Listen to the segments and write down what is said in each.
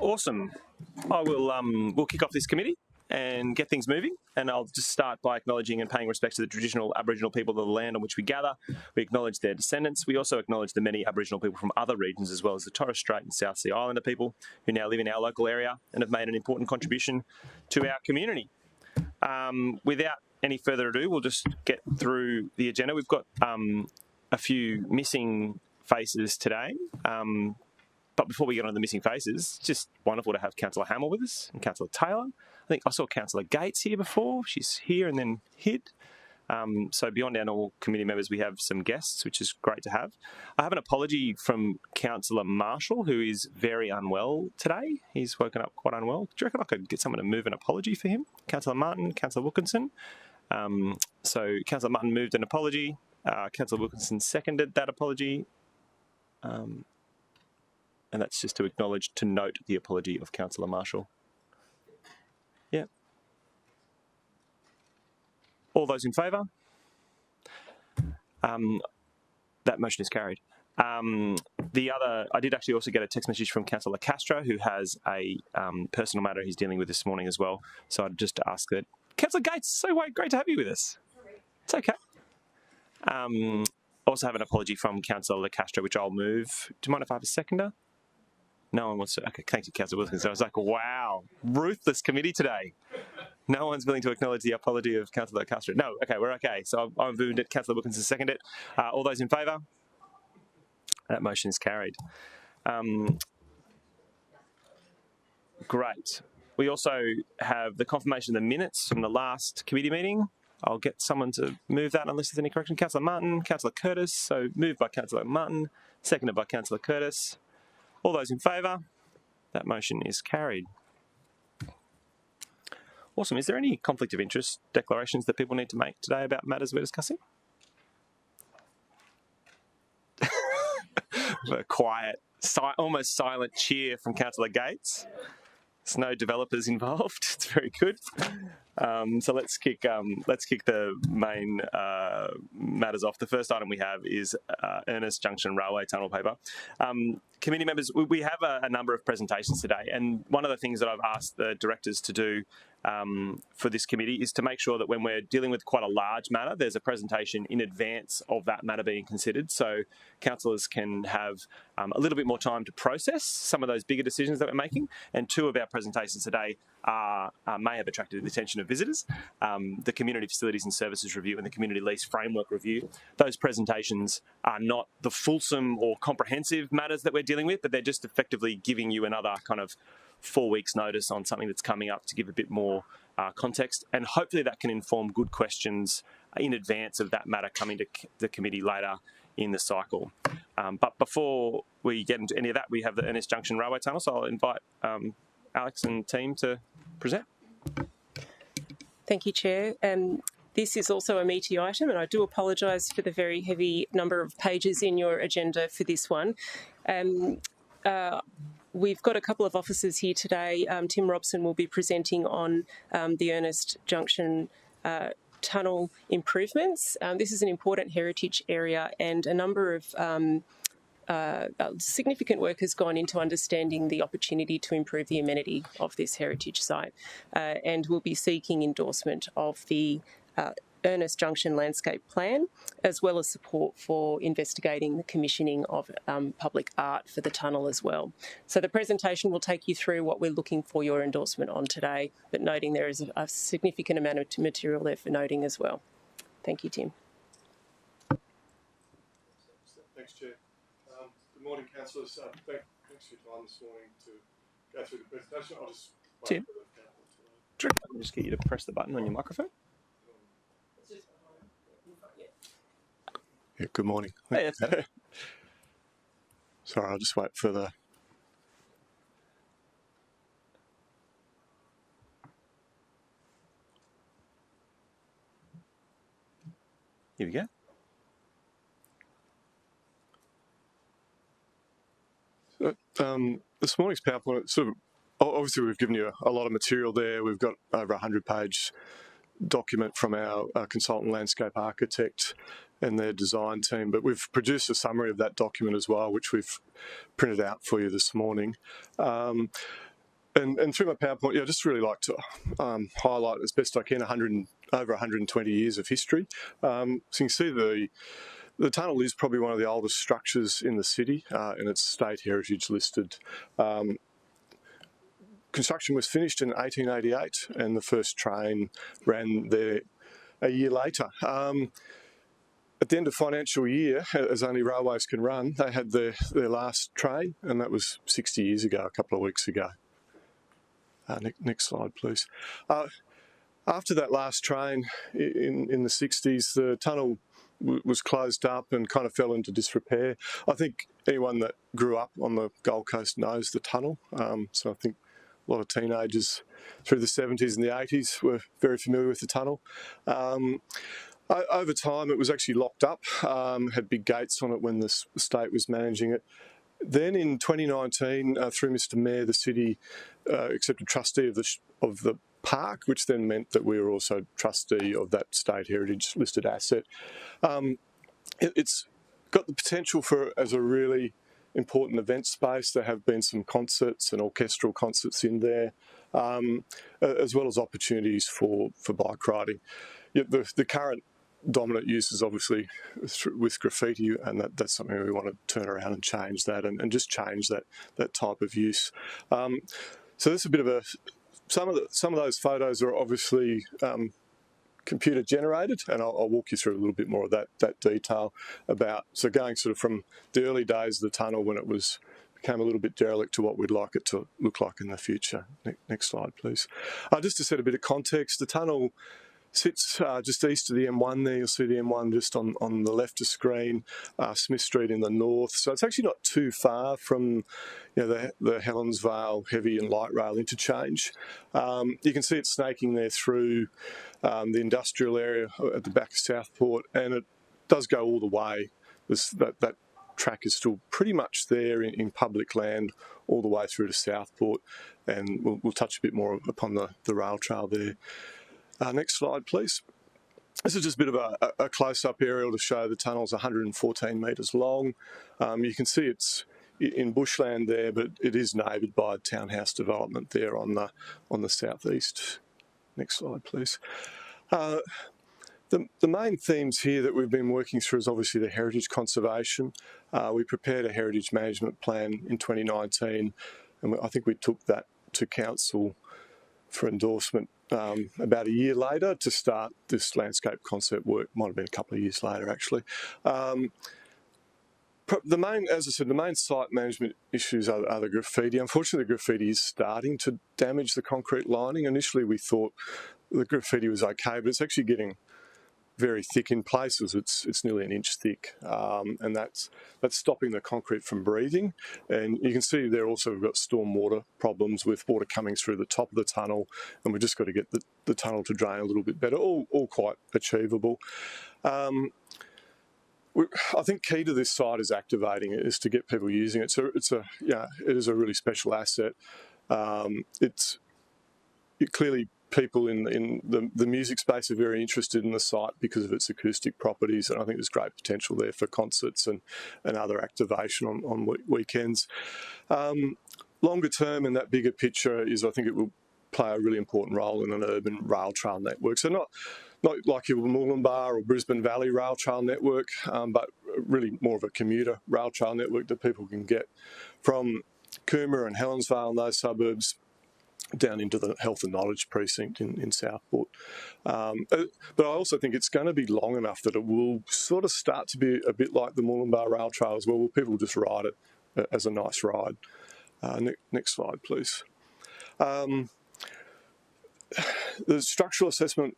Awesome. I will. We'll kick off this committee and get things moving. And I'll just start by acknowledging and paying respect to the traditional Aboriginal people of the land on which we gather. We acknowledge their descendants. We also acknowledge the many Aboriginal people from other regions, as well as the Torres Strait and South Sea Islander people who now live in our local area and have made an important contribution to our community. Without any further ado, we'll just get through the agenda. We've got a few missing faces today. But before we get on to the missing faces, it's just wonderful to have Councillor Hamill with us and Councillor Taylor. I think I saw Councillor Gates here before. She's here and then hid. So beyond our normal committee members, we have some guests, which is great to have. I have an apology from Councillor Marshall, who is very unwell today. He's woken up quite unwell. Do you reckon I could get someone to move an apology for him? Councillor Martin, Councillor Wilkinson. So Councillor Martin moved an apology. Councillor Wilkinson seconded that apology. And that's just to acknowledge, to note the apology of Councillor Marshall. Yeah. All those in favour? That motion is carried. I did actually also get a text message from Councillor Castro, who has a personal matter he's dealing with this morning as well. So I'd just ask that. Councillor Gates, so great to have you with us. It's okay. Also have an apology from Councillor Castro, which I'll move. Do you mind if I have a seconder? No one wants to. Okay, thank you, Councillor Wilkins. So I was like, wow, ruthless committee today. No one's willing to acknowledge the apology of Councillor Castro. No, okay, we're okay. So I've moved it. Councillor Wilkins has seconded it. All those in favour? That motion is carried. Great. We also have the confirmation of the minutes from the last committee meeting. I'll get someone to move that unless there's any correction. Councillor Martin, Councillor Curtis. So moved by Councillor Martin, seconded by Councillor Curtis. All those in favour? That motion is carried. Awesome. Is there any conflict of interest declarations that people need to make today about matters we're discussing? A quiet, almost silent cheer from Councillor Gates. There's no developers involved. It's very good. So let's kick the main matters off. The first item we have is Ernest Junction Railway Tunnel paper. Committee members, we have a number of presentations today, and one of the things that I've asked the directors to do for this committee is to make sure that when we're dealing with quite a large matter, there's a presentation in advance of that matter being considered, so councillors can have a little bit more time to process some of those bigger decisions that we're making. And two of our presentations today may have attracted the attention of visitors. The Community Facilities and Services Review and the Community Lease Framework Review. Those presentations are not the fulsome or comprehensive matters that we're dealing with, but they're just effectively giving you another kind of 4 weeks notice on something that's coming up to give a bit more context, and hopefully that can inform good questions in advance of that matter coming to the committee later in the cycle. But before we get into any of that, we have the Ernest Junction Railway Tunnel, so I'll invite Alex and team to present. Thank you, Chair. This is also a meaty item, and I do apologise for the very heavy number of pages in your agenda for this one. We've got a couple of officers here today. Tim Robson will be presenting on the Ernest Junction tunnel improvements. This is an important heritage area, and a number of significant work has gone into understanding the opportunity to improve the amenity of this heritage site, and we'll be seeking endorsement of the Ernest Junction Landscape Plan, as well as support for investigating the commissioning of public art for the tunnel as well. So the presentation will take you through what we're looking for your endorsement on today, but noting there is a significant amount of material there for noting as well. Thank you, Tim. Thanks, Chair. Good morning, councillors. Thanks for your time this morning to go through the presentation. I'll just Tim, I'll just get you to press the button on your microphone. Yeah, good morning. Hey, Sorry, I'll just wait for the... Here we go. This morning's PowerPoint, obviously we've given you a lot of material there. We've got over 100-page document from our consultant landscape architect and their design team, but we've produced a summary of that document as well, which we've printed out for you this morning. And through my PowerPoint, yeah, I just really like to highlight as best I can over 120 years of history. So you can see the tunnel is probably one of the oldest structures in the city, and it's state heritage listed. Construction was finished in 1888, and the first train ran there a year later. At the end of financial year, as only railways can run, they had their last train, and that was 60 years ago, a couple of weeks ago. Next slide, please. After that last train in the 60s, the tunnel was closed up and kind of fell into disrepair. I think anyone that grew up on the Gold Coast knows the tunnel, so I think a lot of teenagers through the 70s and the 80s were very familiar with the tunnel. Over time, it was actually locked up, had big gates on it when the state was managing it. Then in 2019, through Mr Mayor, the city accepted trustee of the park, which then meant that we were also trustee of that state heritage listed asset. It's got the potential as a really important event space. There have been some concerts and orchestral concerts in there, as well as opportunities for bike riding. Yet the current dominant use is obviously with graffiti, and that's something we want to turn around and change that, and just change that type of use. So there's a bit of some of those photos are obviously computer generated, and I'll walk you through a little bit more of that detail about, so going sort of from the early days of the tunnel when it became a little bit derelict to what we'd like it to look like in the future. Next slide, please. Just to set a bit of context, the tunnel sits just east of the M1 there. You'll see the M1 just on the left of screen, Smith Street in the north. So it's actually not too far from the Helensvale heavy and light rail interchange. You can see it snaking there through the industrial area at the back of Southport, and it does go all the way. That track is still pretty much there in public land all the way through to Southport, and we'll touch a bit more upon the rail trail there. Next slide, please. This is just a bit of a close-up aerial to show the tunnel's 114 metres long. You can see it's in bushland there, but it is neighboured by townhouse development there on the southeast. Next slide, please. The main themes here that we've been working through is obviously the heritage conservation. We prepared a heritage management plan in 2019, and I think we took that to council for endorsement about a year later to start this landscape concept work. Might have been a couple of years later, actually. As I said, the main site management issues are the graffiti. Unfortunately, the graffiti is starting to damage the concrete lining. Initially, we thought the graffiti was okay, but it's actually getting very thick in places. It's nearly an inch thick, and that's stopping the concrete from breathing. And you can see there also we've got stormwater problems with water coming through the top of the tunnel, and we've just got to get the tunnel to drain a little bit better. All quite achievable. I think key to this site is activating it, is to get people using it. So it is a really special asset. Clearly people in the music space are very interested in the site because of its acoustic properties, and I think there's great potential there for concerts and other activation on weekends. Longer term, in that bigger picture, is I think it will play a really important role in an urban rail trail network. So not like your Mooloolaba or Brisbane Valley rail trail network, but really more of a commuter rail trail network that people can get from Cooma and Helensvale and those suburbs down into the Health and Knowledge precinct in Southport. But I also think it's going to be long enough that it will sort of start to be a bit like the Mooloolaba rail trail as well, where people just ride it as a nice ride. Next slide, please. The structural assessment,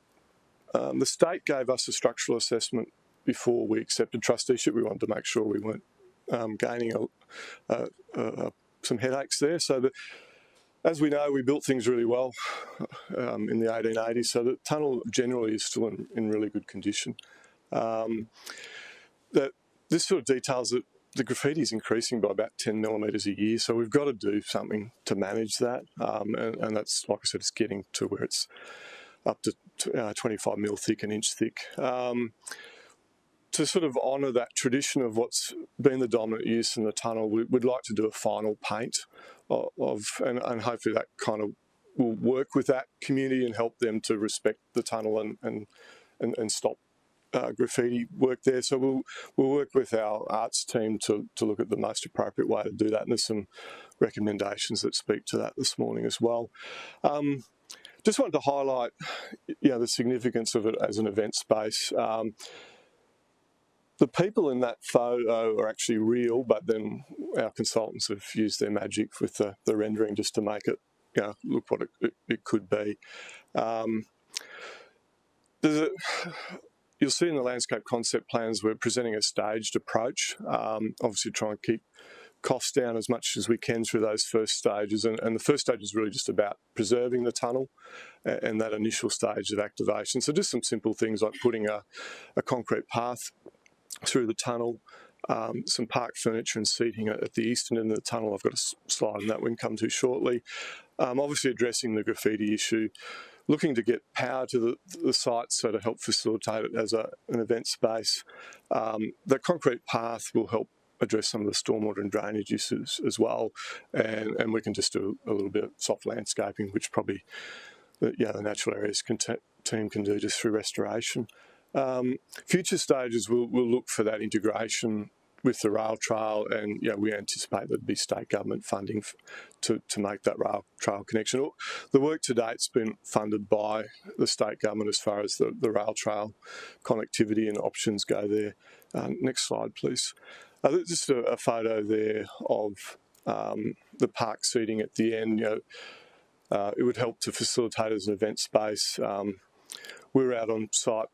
the state gave us a structural assessment before we accepted trusteeship. We wanted to make sure we weren't gaining some headaches there. So as we know, we built things really well in the 1880s, so the tunnel generally is still in really good condition. This sort of details that the graffiti is increasing by about 10 millimetres a year, so we've got to do something to manage that, and that's, like I said, it's getting to where it's up to 25 mil thick, an inch thick. To sort of honour that tradition of what's been the dominant use in the tunnel, we'd like to do a final paint and hopefully that kind of will work with that community and help them to respect the tunnel and stop graffiti work there. So we'll work with our arts team to look at the most appropriate way to do that, and there's some recommendations that speak to that this morning as well. Just wanted to highlight, the significance of it as an event space. The people in that photo are actually real, but then our consultants have used their magic with the rendering just to make it, look what it could be. You'll see in the landscape concept plans we're presenting a staged approach, obviously try and keep costs down as much as we can through those first stages, and the first stage is really just about preserving the tunnel and that initial stage of activation. So just some simple things like putting a concrete path through the tunnel, some park furniture and seating at the eastern end of the tunnel. I've got a slide on that we can come to shortly. Obviously addressing the graffiti issue, looking to get power to the site so to help facilitate it as an event space. The concrete path will help address some of the stormwater and drainage issues as well, and we can just do a little bit of soft landscaping, which probably the natural areas team can do just through restoration. Future stages will look for that integration with the rail trail, and we anticipate there'd be state government funding to make that rail trail connection. The work to date's been funded by the state government as far as the rail trail connectivity and options go there. Next slide, please. Just a photo there of the park seating at the end. It would help to facilitate as an event space. We were out on site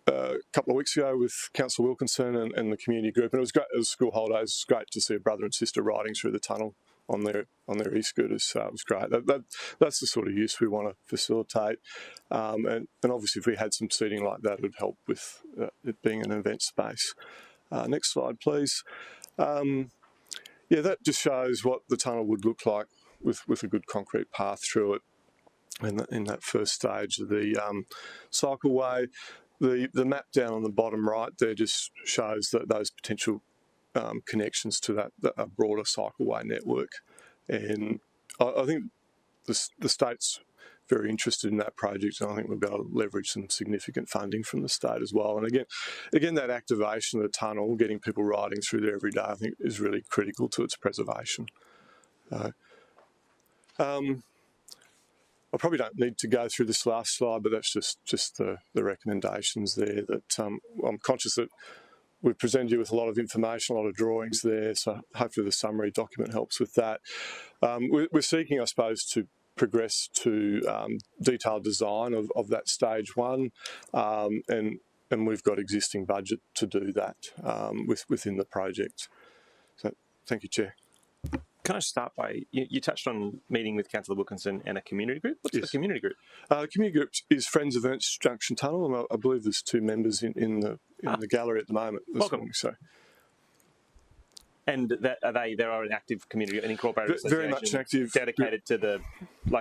a couple of weeks ago with Councillor Wilkinson and the community group, and it was great. It was school holidays. It was great to see a brother and sister riding through the tunnel on their e-scooters. So it was great. That's the sort of use we want to facilitate, and obviously if we had some seating like that, it would help with it being an event space. Next slide, please. That just shows what the tunnel would look like with a good concrete path through it in that first stage of the cycleway. The map down on the bottom right there just shows that those potential connections to that broader cycleway network, and I think the state's very interested in that project, and I think we'll be able to leverage some significant funding from the state as well. And again, that activation of the tunnel, getting people riding through there every day, I think is really critical to its preservation. I probably don't need to go through this last slide, but that's just the recommendations there. That I'm conscious that we've presented you with a lot of information, a lot of drawings there, so hopefully the summary document helps with that. We're seeking, I suppose, to progress to detailed design of that stage one, and we've got existing budget to do that within the project. So thank you, Chair. Can I start by, you touched on meeting with Councillor Wilkinson and a community group? What's the community group? The community group is Friends of Ernst Junction Tunnel, and I believe there's two members in the gallery at the moment. Welcome. So. And there are an active community, an incorporated association, very much an active, dedicated to the,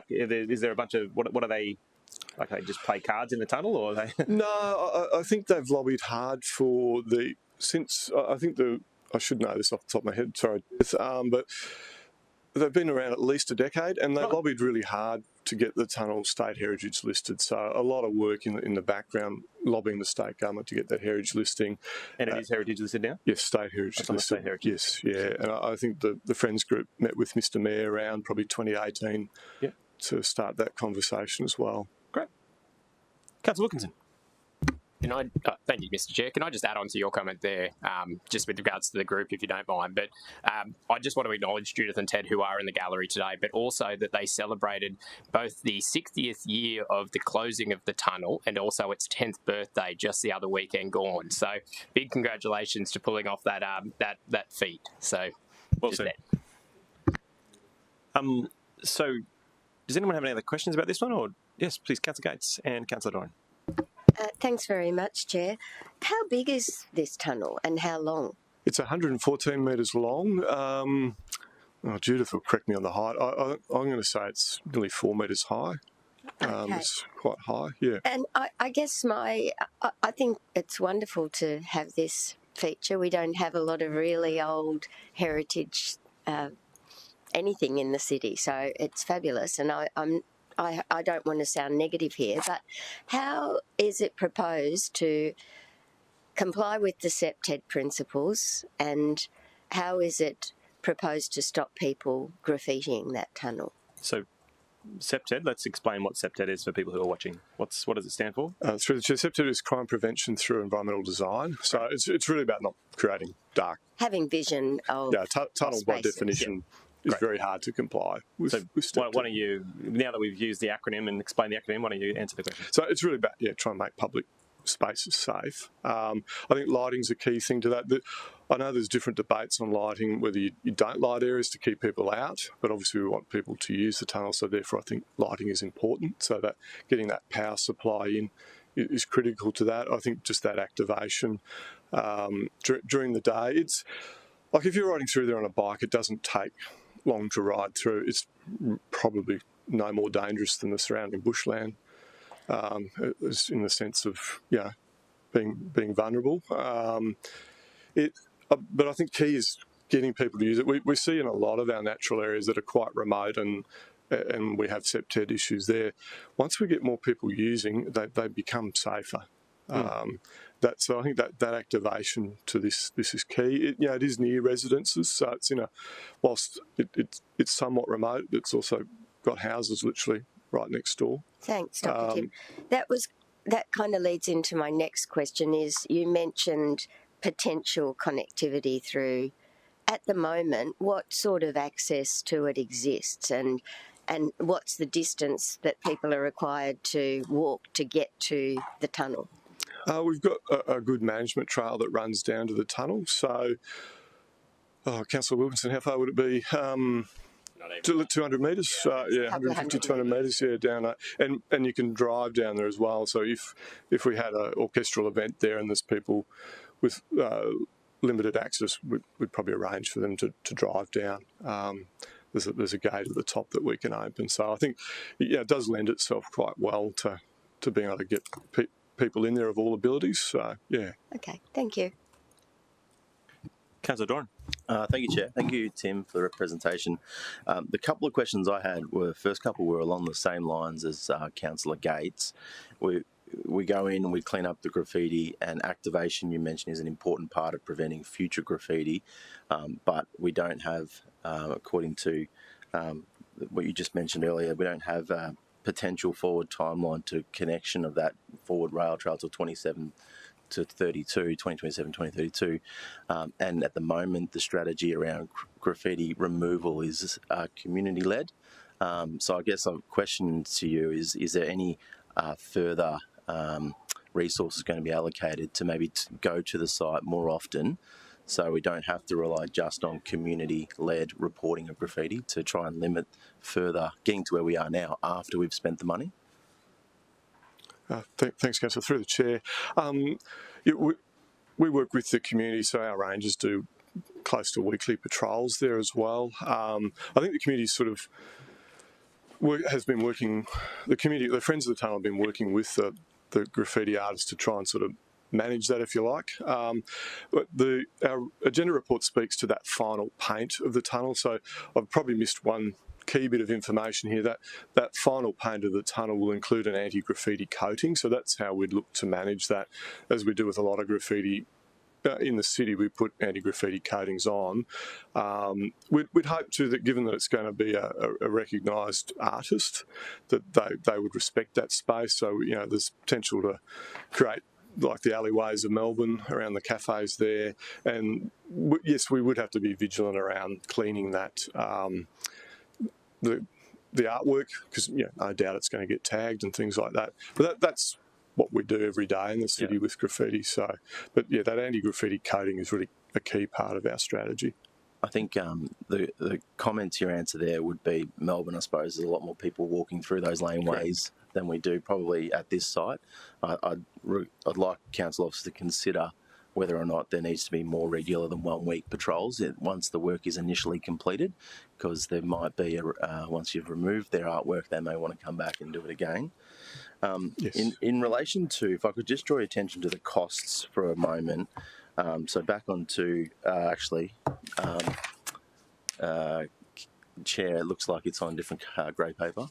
is there a bunch of, what are they, like they just play cards in the tunnel, or are they? No, I think they've lobbied hard for I should know this off the top of my head, sorry, but they've been around at least a decade, and they lobbied really hard to get the tunnel state heritage listed. So a lot of work in the background lobbying the state government to get that heritage listing. And it is heritage listed now? Yes, state heritage listed. State heritage. Yes, yeah. And I think the Friends group met with Mr Mayor around probably 2018 to start that conversation as well. Great. Councillor Wilkinson. Thank you, Mr Chair. Can I just add on to your comment there, just with regards to the group, if you don't mind? But I just want to acknowledge Judith and Ted, who are in the gallery today, but also that they celebrated both the 60th year of the closing of the tunnel and also its 10th birthday just the other weekend gone. So big congratulations to pulling off that feat. So well said. So does anyone have any other questions about this one? Or yes, please, Councillor Gates and Councillor Doran. Thanks very much, Chair. How big is this tunnel and how long? It's 114 metres long. Judith will correct me on the height. I'm going to say it's nearly 4 metres high. Okay. It's quite high, yeah. And I guess I think it's wonderful to have this feature. We don't have a lot of really old heritage anything in the city. So it's fabulous, and I don't want to sound negative here, but how is it proposed to comply with the SEPTED principles, and how is it proposed to stop people graffitiing that tunnel? So, SEPTED, let's explain what SEPTED is for people who are watching. What does it stand for? SEPTED is crime prevention through environmental design. So it's really about not creating dark. Having vision of tunnel by spaces. definition is very hard to comply with. So why don't you, now that we've used the acronym and explained the acronym, why don't you answer the question? So it's really about trying to make public spaces safe. I think lighting's a key thing to that. I know there's different debates on lighting, whether you don't light areas to keep people out, but obviously we want people to use the tunnel, so therefore I think lighting is important, so that getting that power supply in is critical to that. I think just that activation during the day. It's like if you're riding through there on a bike, it doesn't take long to ride through. It's probably no more dangerous than the surrounding bushland, in the sense of being vulnerable. But I think key is getting people to use it. We see in a lot of our natural areas that are quite remote and we have SEPTED issues there. Once we get more people using, they become safer. So I think that activation to this is key. It is near residences, so it's whilst it's somewhat remote, it's also got houses literally right next door. Thanks, Dr. Tim. That kind of leads into my next question. Is you mentioned potential connectivity through. At the moment, what sort of access to it exists, and what's the distance that people are required to walk to get to the tunnel? We've got a good management trail that runs down to the tunnel. So, Councillor Wilkinson, how far would it be? 200 metres, 150, 200 metres, down. And you can drive down there as well. So if we had an orchestral event there and there's people with limited access, we'd probably arrange for them to drive down. There's a gate at the top that we can open. So I think it does lend itself quite well to being able to get people in there of all abilities. So, yeah. Okay, thank you. Councillor Doran. Thank you, Chair. Thank you, Tim, for the presentation. The couple of questions I had first couple were along the same lines as Councillor Gates. We go in and we clean up the graffiti, and activation, you mentioned, is an important part of preventing future graffiti, but we don't have, according to what you just mentioned earlier, we don't have a potential forward timeline to connection of that forward rail trail till 2027-2032, and at the moment the strategy around graffiti removal is community-led. So I guess a question to you is there any further resources going to be allocated to maybe go to the site more often, so we don't have to rely just on community-led reporting of graffiti to try and limit further getting to where we are now after we've spent the money? Thanks, Councillor. Through the Chair. We work with the community, so our rangers do close to weekly patrols there as well. I think the community has been working, the Friends of the Tunnel have been working with the graffiti artists to try and sort of manage that, if you like. But our agenda report speaks to that final paint of the tunnel, so I've probably missed one key bit of information here. That final paint of the tunnel will include an anti-graffiti coating, so that's how we'd look to manage that, as we do with a lot of graffiti. In the city, we put anti-graffiti coatings on. We'd hope too that, given that it's going to be a recognised artist, that they would respect that space. So there's potential to create like the alleyways of Melbourne around the cafes there, and yes, we would have to be vigilant around cleaning that the artwork, because no doubt it's going to get tagged and things like that. But that's what we do every day in the city with graffiti. So, but that anti-graffiti coating is really a key part of our strategy. I think the comment to your answer there would be Melbourne, I suppose, there's a lot more people walking through those laneways than we do probably at this site. I'd like council officers to consider whether or not there needs to be more regular than 1 week patrols once the work is initially completed, because there might be, once you've removed their artwork, they may want to come back and do it again. Yes. In relation to, if I could just draw your attention to the costs for a moment, so back onto the Chair, it looks like it's on different grey paper.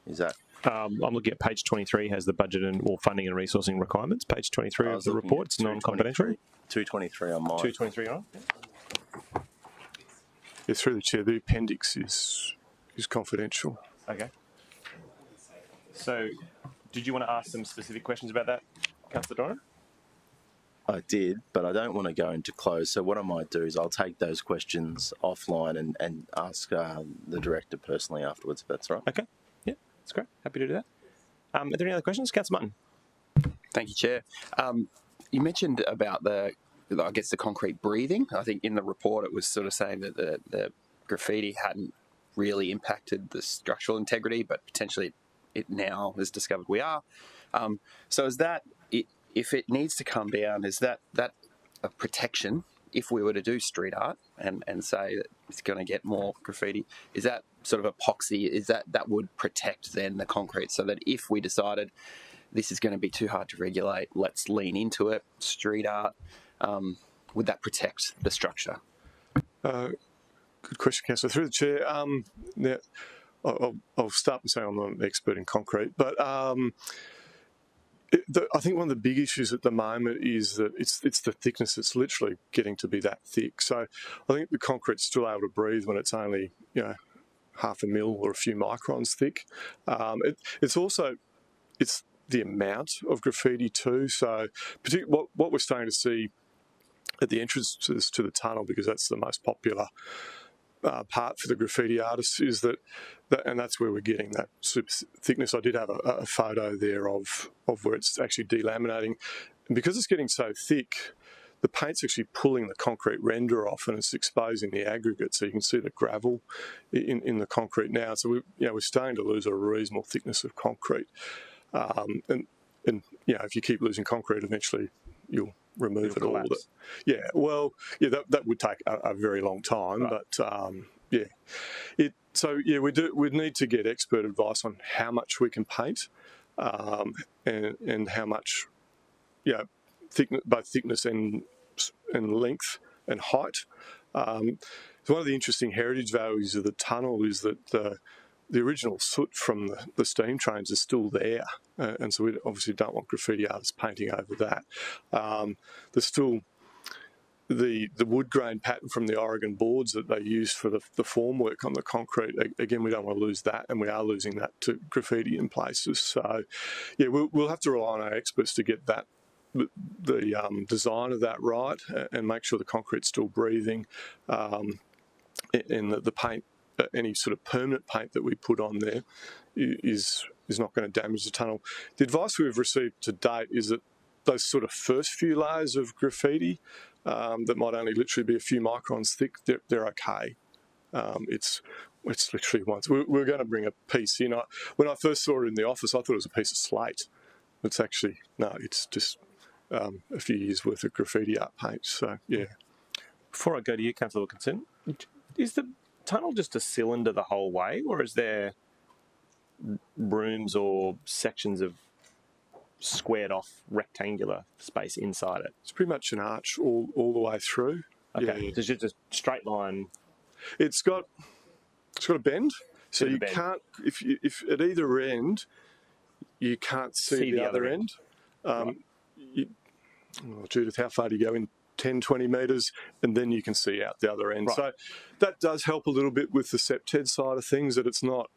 Is that? I'm looking at page 23, has the budget or funding and resourcing requirements. Page 23 of the report, it's non-confidential. 223 on mine. 223 on? Yeah, through the Chair, the appendix is confidential. Okay. So, did you want to ask some specific questions about that, Councillor Doran? I did, but I don't want to go into close. So what I might do is I'll take those questions offline and ask the Director personally afterwards, if that's all right. Okay. Yeah, that's great. Happy to do that. Are there any other questions? Councillor Martin. Thank you, Chair. You mentioned about the concrete breathing. I think in the report it was sort of saying that the graffiti hadn't really impacted the structural integrity, but potentially it now has discovered we are. So is that, if it needs to come down, is that a protection if we were to do street art and say that it's going to get more graffiti? Is that sort of epoxy, is that would protect then the concrete, so that if we decided this is going to be too hard to regulate, let's lean into it, street art, would that protect the structure? Good question, Councillor. Through the Chair, now, I'll start by saying I'm not an expert in concrete, but I think one of the big issues at the moment is that it's the thickness. It's literally getting to be that thick. So I think the concrete's still able to breathe when it's only, half a mil or a few microns thick. It's the amount of graffiti too. So particularly what we're starting to see at the entrances to the tunnel, because that's the most popular part for the graffiti artists, is that and that's where we're getting that super thickness. I did have a photo there of where it's actually delaminating, and because it's getting so thick, the paint's actually pulling the concrete render off, and it's exposing the aggregate, so you can see the gravel in the concrete now. So we're starting to lose a reasonable thickness of concrete, and if you keep losing concrete, eventually you'll remove it all. That would take a very long time, right. But we'd need to get expert advice on how much we can paint, and how much, both thickness and length and height. So one of the interesting heritage values of the tunnel is that the original soot from the steam trains is still there, and so we obviously don't want graffiti artists painting over that. There's still the wood grain pattern from the Oregon boards that they use for the formwork on the concrete. Again, we don't want to lose that, and we are losing that to graffiti in places. So, we'll have to rely on our experts to get that the design of that right, and make sure the concrete's still breathing, and the paint, any sort of permanent paint that we put on there is not going to damage the tunnel. The advice we've received to date is that those sort of first few layers of graffiti that might only literally be a few microns thick, they're okay. It's literally once. We're going to bring a piece in. When I first saw it in the office, I thought it was a piece of slate. It's actually, no, it's just a few years' worth of graffiti art paint. So, yeah. Before I go to you, Councillor Wilkinson, is the tunnel just a cylinder the whole way, or is there rooms or sections of squared off rectangular space inside it? It's pretty much an arch all the way through. Okay, yeah. So it's just a straight line. It's got a bend, so you can't, if at either end you can't see the other end. Right. Judith, how far do you go in? 10, 20 metres, and then you can see out the other end. Right. So that does help a little bit with the septed side of things, that it's not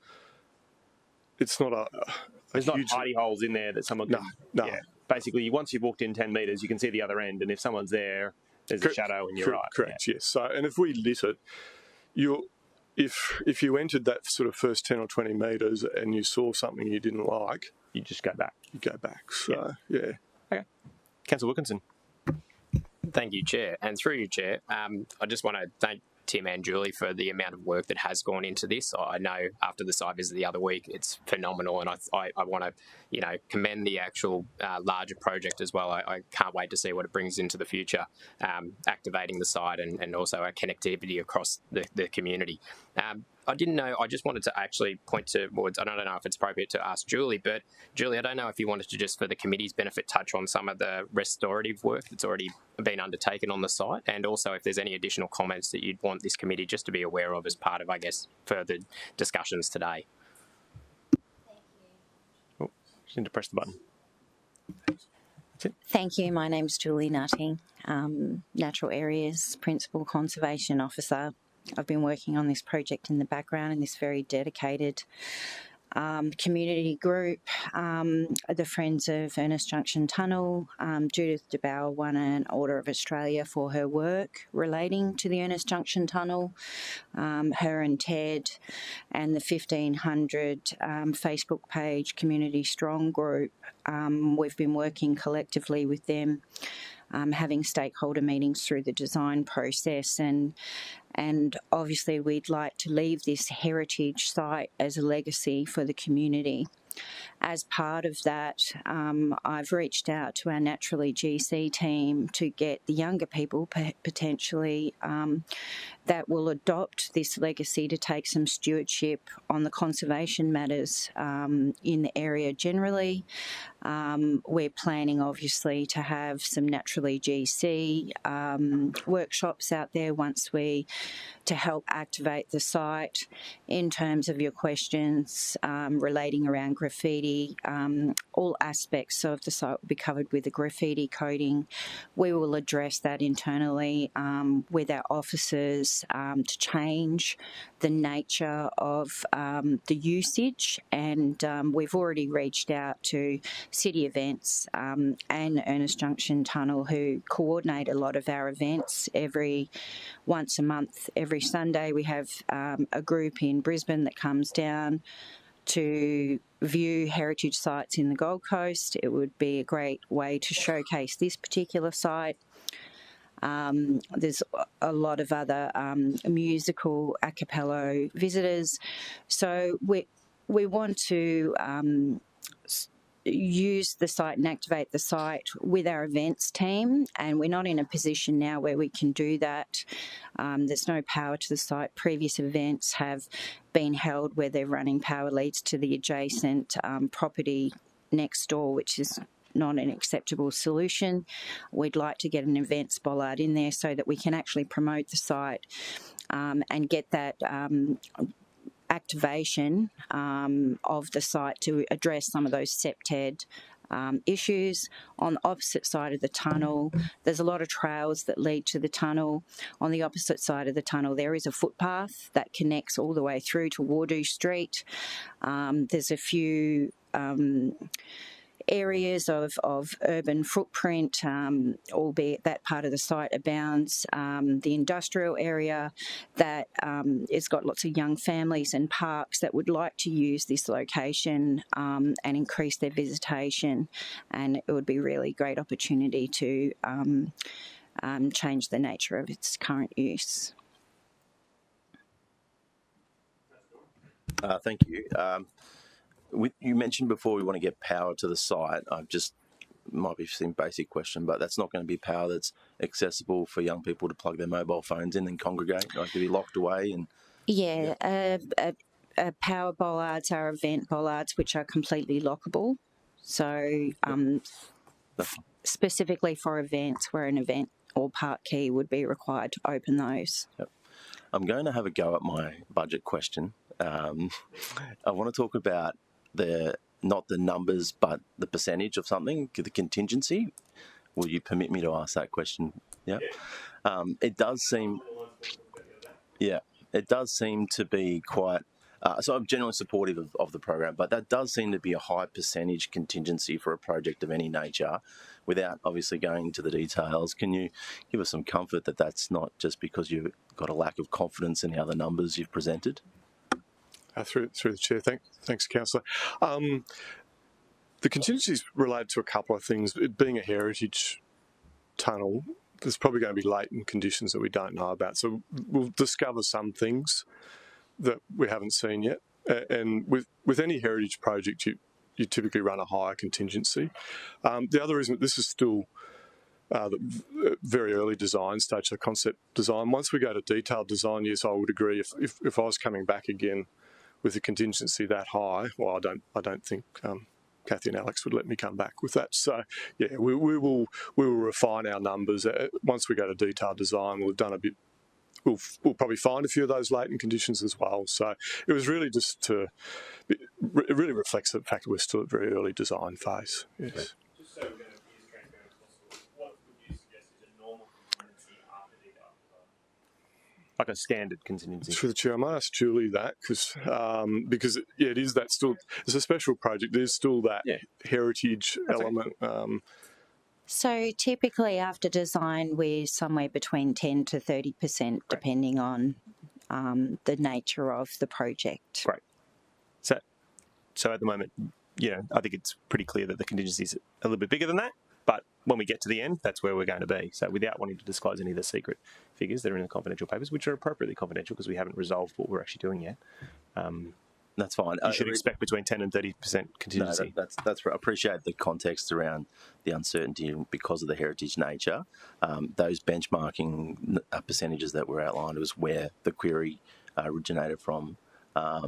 there's not hidey holes in there that someone can... No. Yeah. Basically, once you've walked in 10 metres, you can see the other end, and if someone's there, there's a shadow and you're right. Correct, yes. So, and if we lit it, if you entered that sort of first 10 or 20 metres and you saw something you didn't like... You just go back. You go back, so, yeah. Okay. Councillor Wilkinson. Thank you, Chair. And through you, Chair, I just want to thank Tim and Julie for the amount of work that has gone into this. I know after the site visit the other week, it's phenomenal, and I want to, commend the actual larger project as well. I can't wait to see what it brings into the future, activating the site and also our connectivity across the community. I didn't know. I just wanted to actually point towards, and I don't know if it's appropriate to ask Julie, but Julie, I don't know if you wanted to just, for the committee's benefit, touch on some of the restorative work that's already been undertaken on the site, and also if there's any additional comments that you'd want this committee just to be aware of as part of, I guess, further discussions today. Oh, just need to press the button. Thank you. My name's Julie Nutting, Natural Areas Principal Conservation Officer. I've been working on this project in the background in this very dedicated community group, the Friends of Ernest Junction Tunnel. Judith DeBauer won an Order of Australia for her work relating to the Ernest Junction Tunnel. Her and Ted and the 1500 Facebook page Community Strong group, we've been working collectively with them, having stakeholder meetings through the design process, and obviously we'd like to leave this heritage site as a legacy for the community. As part of that, I've reached out to our Naturally GC team to get the younger people potentially that will adopt this legacy to take some stewardship on the conservation matters in the area generally. We're planning obviously to have some Naturally GC workshops out there to help activate the site. In terms of your questions relating around graffiti, all aspects of the site will be covered with the graffiti coding. We will address that internally with our officers to change the nature of the usage, and we've already reached out to city events and Ernest Junction Tunnel, who coordinate a lot of our events once a month. Every Sunday we have a group in Brisbane that comes down to view heritage sites in the Gold Coast. It would be a great way to showcase this particular site. There's a lot of other musical a cappella visitors. So we want to use the site and activate the site with our events team, and we're not in a position now where we can do that. There's no power to the site. Previous events have been held where they're running power leads to the adjacent property next door, which is not an acceptable solution. We'd like to get an events bollard in there so that we can actually promote the site and get that activation of the site to address some of those SEPTED issues. On the opposite side of the tunnel, there's a lot of trails that lead to the tunnel. On the opposite side of the tunnel, there is a footpath that connects all the way through to Wardour Street. There's a few areas of urban footprint, albeit that part of the site abounds. The industrial area that it's got lots of young families and parks that would like to use this location and increase their visitation, and it would be a really great opportunity to change the nature of its current use. Thank you. You mentioned before we want to get power to the site. Might be some basic question, but that's not going to be power that's accessible for young people to plug their mobile phones in and congregate, like to be locked away. And power bollards are event bollards which are completely lockable. So specifically for events where an event or park key would be required to open those. Yep. I'm going to have a go at my budget question. I want to talk about not the numbers, but the percentage of something, the contingency. Will you permit me to ask that question? Yeah. It does seem to be quite. So I'm generally supportive of the program, but that does seem to be a high percentage contingency for a project of any nature. Without obviously going into the details, can you give us some comfort that that's not just because you've got a lack of confidence in the other numbers you've presented? Through the chair, thanks, Councillor. The contingency is related to a couple of things. It being a heritage tunnel, there's probably going to be latent conditions that we don't know about. So we'll discover some things that we haven't seen yet. And with any heritage project, you typically run a higher contingency. The other reason this is still the very early design stage, so concept design. Once we go to detailed design, yes, I would agree. If I was coming back again with a contingency that high, well, I don't think Kathy and Alex would let me come back with that. So yeah, we will refine our numbers once we go to detailed design. We've done a bit. We'll probably find a few of those latent conditions as well. So it was really just to. It really reflects the fact that we're still at very early design phase. Yes. Just so we're going to be as transparent as possible, what would you suggest is a normal contingency after DDR? Like a standard contingency. Through the chair, I might ask Julie that because it is that still. It's a special project. There's still that heritage element. So typically after design, we're somewhere between 10 to 30%, depending on the nature of the project. Right. So at the moment, I think it's pretty clear that the contingency is a little bit bigger than that. But when we get to the end, that's where we're going to be. So without wanting to disclose any of the secret figures that are in the confidential papers, which are appropriately confidential because we haven't resolved what we're actually doing yet. That's fine. You should expect between 10 and 30% contingency. No, that's right. I appreciate the context around the uncertainty because of the heritage nature. Those benchmarking percentages that were outlined was where the query originated from. I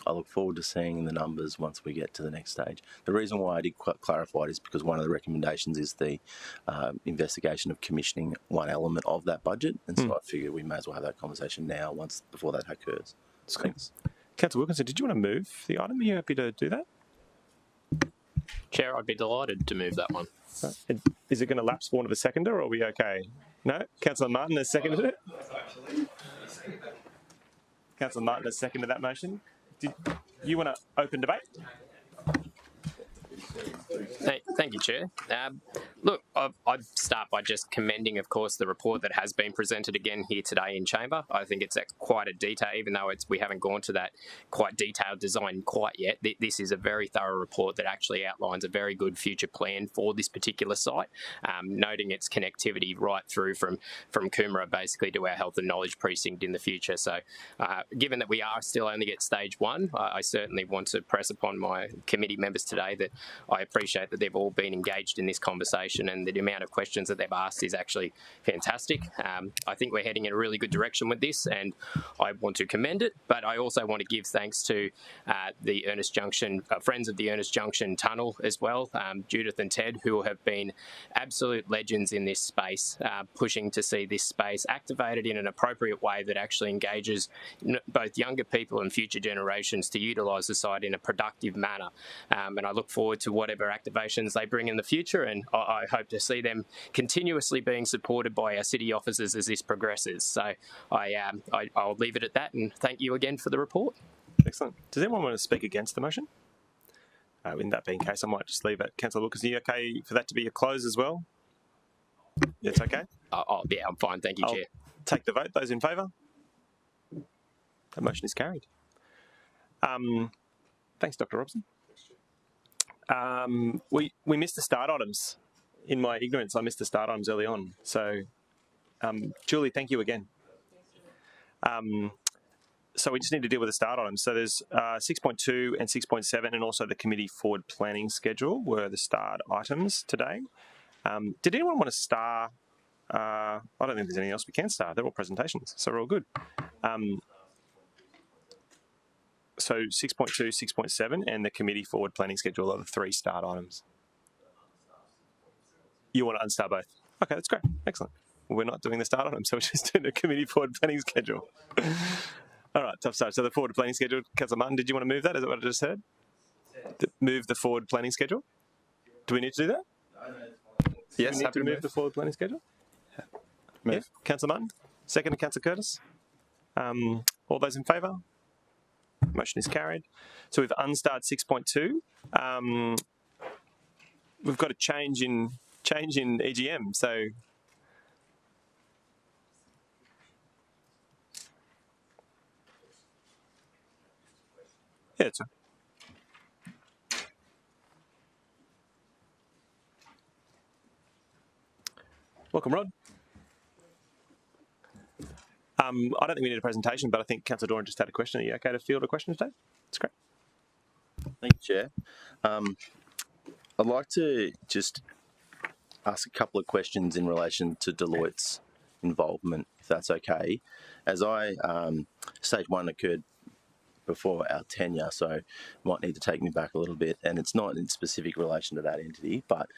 look forward to seeing the numbers once we get to the next stage. The reason why I did clarify it is because one of the recommendations is the investigation of commissioning one element of that budget, and so I figured we may as well have that conversation now, before that occurs. Thanks. Councillor Wilkinson, did you want to move the item? Are you happy to do that? Chair, I'd be delighted to move that one. Is it going to lapse for want of a seconder, or are we okay? No? Councillor Martin has seconded it? Councillor Martin has seconded that motion. Did you want to open debate? Thank you, Chair. Look, I'd start by just commending, of course, the report that has been presented again here today in Chamber. I think it's quite a detail, even though we haven't gone to that quite detailed design quite yet. This is a very thorough report that actually outlines a very good future plan for this particular site, noting its connectivity right through from Coomera basically to our health and knowledge precinct in the future. So given that we are still only at stage one, I certainly want to press upon my committee members today that I appreciate that they've all been engaged in this conversation, and the amount of questions that they've asked is actually fantastic. I think we're heading in a really good direction with this, and I want to commend it, but I also want to give thanks to the Ernest Junction, friends of the Ernest Junction Tunnel as well, Judith and Ted, who have been absolute legends in this space, pushing to see this space activated in an appropriate way that actually engages both younger people and future generations to utilise the site in a productive manner. And I look forward to whatever activations they bring in the future, and I hope to see them continuously being supported by our city officers as this progresses. So I'll leave it at that, and thank you again for the report. Excellent. Does anyone want to speak against the motion? In that being the case, I might just leave it. Councillor Wilkins, are you okay for that to be a close as well? It's okay? Yeah, I'm fine. Thank you, Chair. Take the vote. Those in favour? That motion is carried. Thanks, Dr. Robson. We missed the start items. In my ignorance, I missed the start items early on. So, Julie, thank you again. So we just need to deal with the start items. So there's 6.2 and 6.7, and also the committee forward planning schedule were the start items today. Did anyone want to star? I don't think there's anything else we can star. They're all presentations, so we're all good. So 6.2, 6.7, and the committee forward planning schedule are the three start items. You want to unstar both? Okay, that's great. Excellent. Well, we're not doing the start items, so we're just doing the committee forward planning schedule. All right, tough start. So the forward planning schedule, Councillor Martin, did you want to move that? Is that what I just heard? Move the forward planning schedule? Do we need to do that? Yes, do we need to move the forward planning schedule? Move. Yeah. Councillor Martin? Second to Councillor Curtis? All those in favour? Motion is carried. So we've unstarred 6.2. We've got a change in EGM. So yeah, it's right. Welcome, Rod. I don't think we need a presentation, but I think Councillor Doran just had a question. Are you okay to field a question today? That's great. Thank you, Chair. I'd like to just ask a couple of questions in relation to Deloitte's involvement, if that's okay. As stage one occurred before our tenure, so might need to take me back a little bit, and it's not in specific relation to that entity, but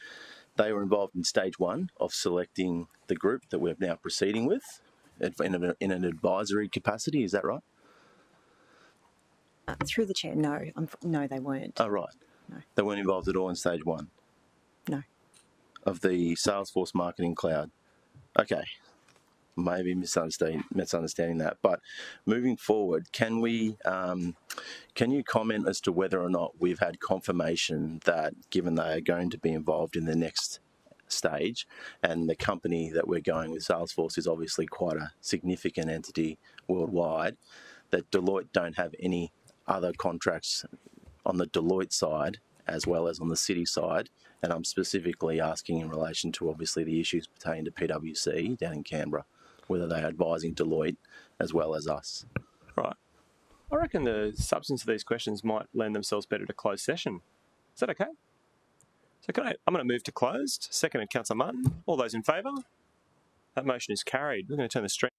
they were involved in stage one of selecting the group that we're now proceeding with in an advisory capacity, is that right? Through the chair, no. No, they weren't. Oh, right. No. They weren't involved at all in stage one? No. Of the Salesforce Marketing Cloud? Okay. Maybe misunderstanding that. But moving forward, can you comment as to whether or not we've had confirmation that, given they are going to be involved in the next stage, and the company that we're going with, Salesforce, is obviously quite a significant entity worldwide, that Deloitte don't have any other contracts on the Deloitte side as well as on the city side, and I'm specifically asking in relation to obviously the issues pertaining to PwC down in Canberra, whether they're advising Deloitte as well as us. Right. I reckon the substance of these questions might lend themselves better to closed session. Is that okay? So I'm going to move to closed. Seconded, Councillor Martin. All those in favour? That motion is carried. We're going to turn the stream.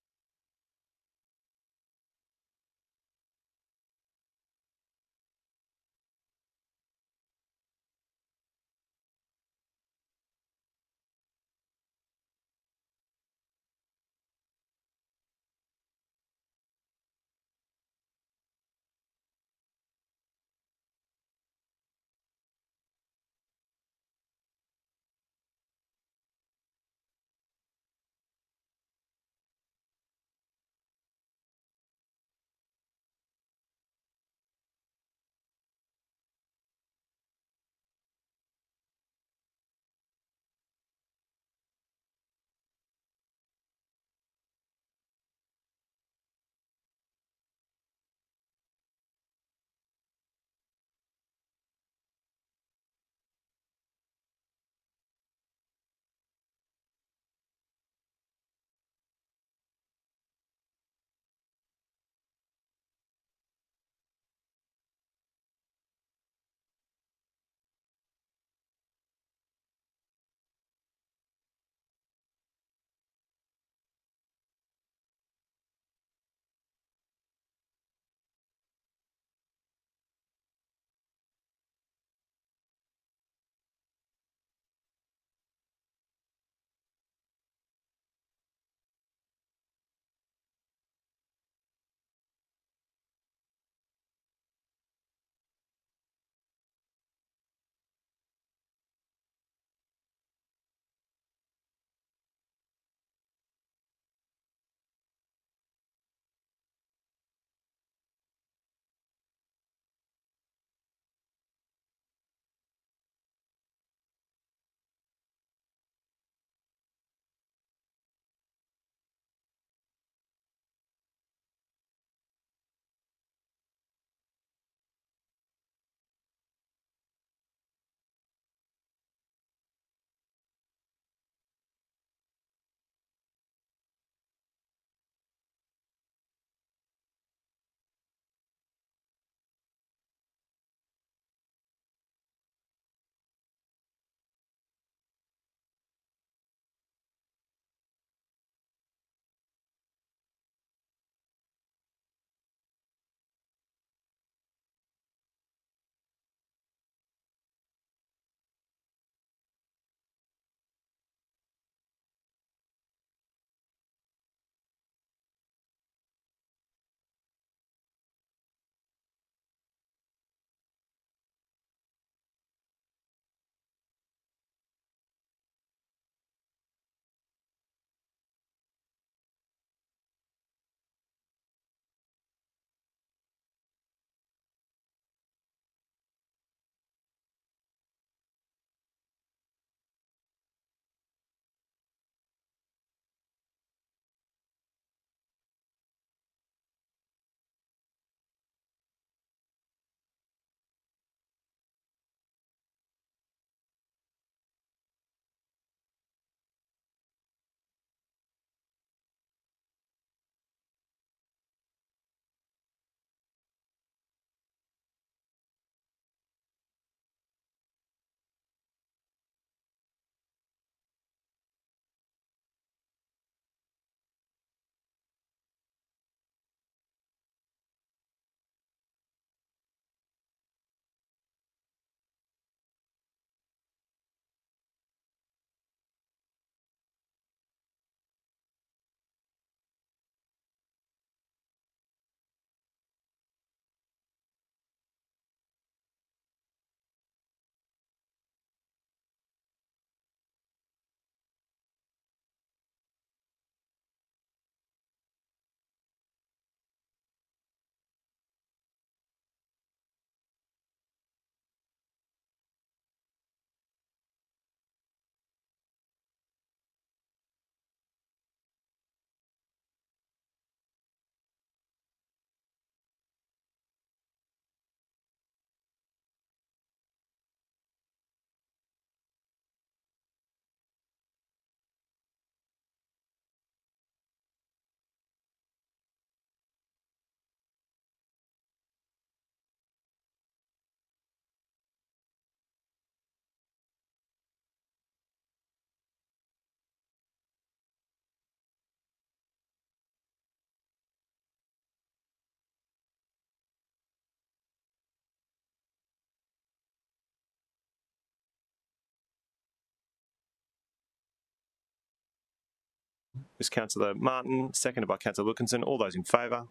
was Councillor Martin, seconded by Councillor Wilkinson. All those in favour?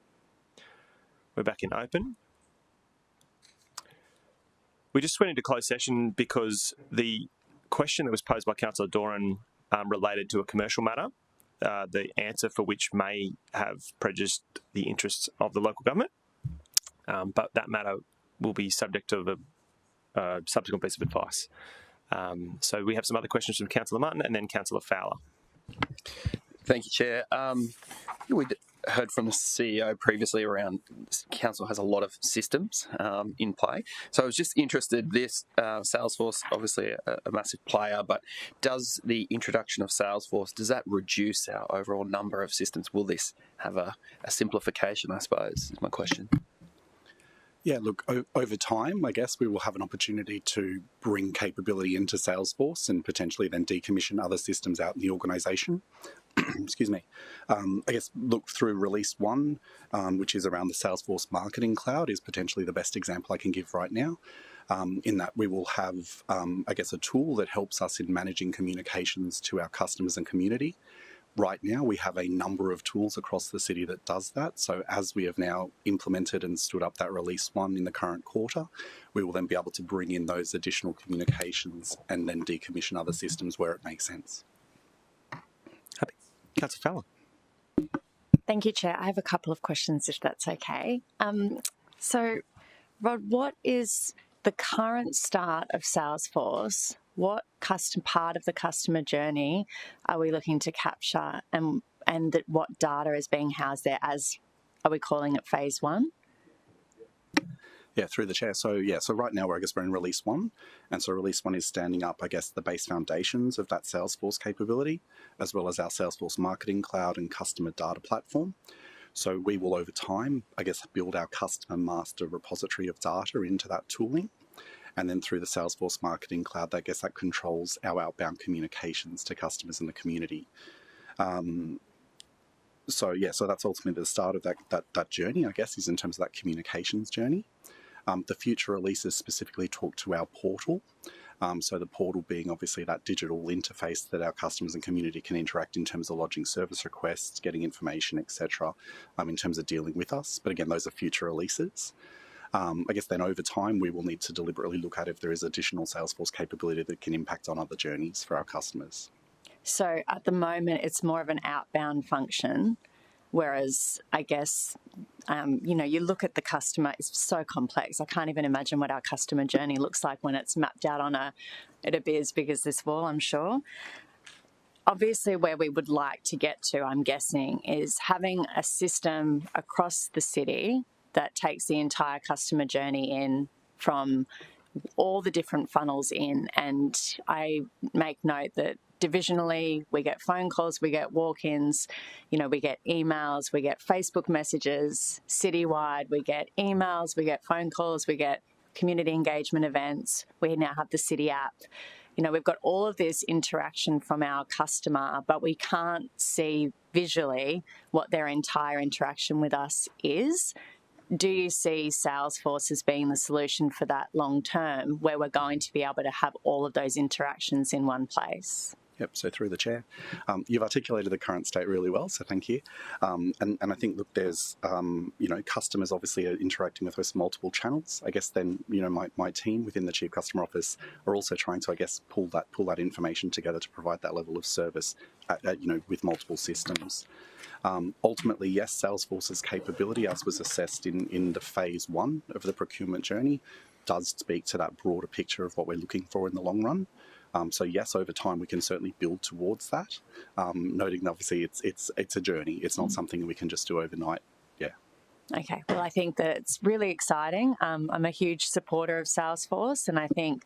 We're back in open. We just went into closed session because the question that was posed by Councillor Doran related to a commercial matter, the answer for which may have prejudiced the interests of the local government, but that matter will be subject to a subsequent piece of advice. So we have some other questions from Councillor Martin and then Councillor Fowler. Thank you, Chair. We heard from the CEO previously around council has a lot of systems in play. So I was just interested, this Salesforce, obviously a massive player, but does the introduction of Salesforce, does that reduce our overall number of systems? Will this have a simplification, I suppose, is my question. Yeah, look, over time, I guess we will have an opportunity to bring capability into Salesforce and potentially then decommission other systems out in the organisation. Excuse me. I guess look through release 1, which is around the Salesforce Marketing Cloud, is potentially the best example I can give right now. In that we will have, I guess, a tool that helps us in managing communications to our customers and community. Right now, we have a number of tools across the city that does that. So as we have now implemented and stood up that release 1 in the current quarter, we will then be able to bring in those additional communications and then decommission other systems where it makes sense. Happy. Councillor Fowler. Thank you, Chair. I have a couple of questions, if that's okay. So, Rod, what is the current start of Salesforce? What part of the customer journey are we looking to capture, and what data is being housed there? Are we calling it phase 1? Yeah, through the chair. So right now we're in release 1, and so release 1 is standing up, I guess, the base foundations of that Salesforce capability, as well as our Salesforce Marketing Cloud and customer data platform. So we will, over time, I guess, build our customer master repository of data into that tooling. And then through the Salesforce Marketing Cloud, I guess that controls our outbound communications to customers in the community. So that's ultimately the start of that journey, I guess, is in terms of that communications journey. The future releases specifically talk to our portal. So the portal being obviously that digital interface that our customers and community can interact in terms of lodging service requests, getting information, etc., in terms of dealing with us. But again, those are future releases. I guess then over time, we will need to deliberately look at if there is additional Salesforce capability that can impact on other journeys for our customers. So at the moment, it's more of an outbound function, whereas I guess, you look at the customer, it's so complex. I can't even imagine what our customer journey looks like when it's mapped out on it'd be as big as this wall, I'm sure. Obviously, where we would like to get to, I'm guessing, is having a system across the city that takes the entire customer journey in from all the different funnels in. And I make note that divisionally, we get phone calls, we get walk-ins, we get emails, we get Facebook messages. Citywide, we get emails, we get phone calls, we get community engagement events. We now have the City app. We've got all of this interaction from our customer, but we can't see visually what their entire interaction with us is. Do you see Salesforce as being the solution for that long term, where we're going to be able to have all of those interactions in one place? Yep, so through the chair. You've articulated the current state really well, so thank you. And I think, look, there's, customers obviously are interacting with us multiple channels. I guess then, my team within the Chief Customer Office are also trying to, I guess, pull that information together to provide that level of service, with multiple systems. Ultimately, yes, Salesforce's capability, as was assessed in the phase 1 of the procurement journey, does speak to that broader picture of what we're looking for in the long run. So yes, over time we can certainly build towards that. Noting obviously it's a journey. It's not something we can just do overnight. Yeah. Okay. Well, I think that it's really exciting. I'm a huge supporter of Salesforce, and I think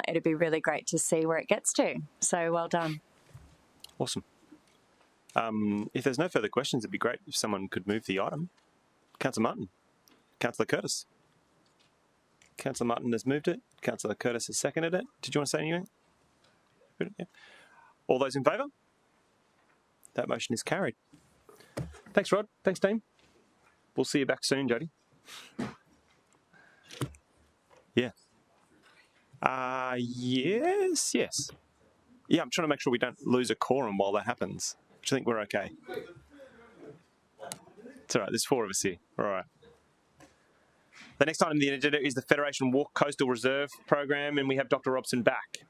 it'd be really great to see where it gets to. So well done. Awesome. If there's no further questions, it'd be great if someone could move the item. Councillor Martin. Councillor Curtis. Councillor Martin has moved it. Councillor Curtis has seconded it. Did you want to say anything? Yeah. All those in favour? That motion is carried. Thanks, Rod. Thanks, team. We'll see you back soon, Jody. Yeah. Yes. Yeah, I'm trying to make sure we don't lose a quorum while that happens. which I think we're okay. It's all right, there's 4 of us here. All right. The next item on the agenda is the Federation Walk Coastal Reserve program, and we have Dr. Robson back.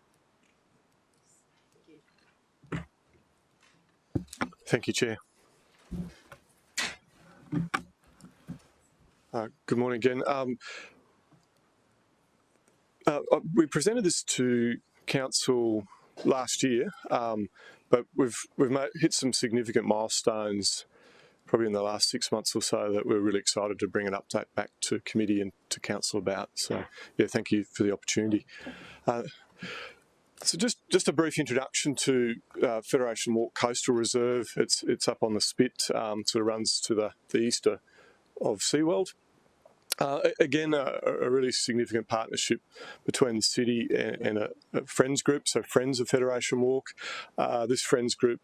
Thank you, Chair. Good morning again. We presented this to Council last year, but we've hit some significant milestones probably in the last 6 months or so that we're really excited to bring an update back to committee and to council about. So, yeah, thank you for the opportunity. So just a brief introduction to Federation Walk Coastal Reserve. It's up on the spit, sort of runs to the east of SeaWorld. Again, a really significant partnership between the city and a Friends group, so Friends of Federation Walk. This Friends group,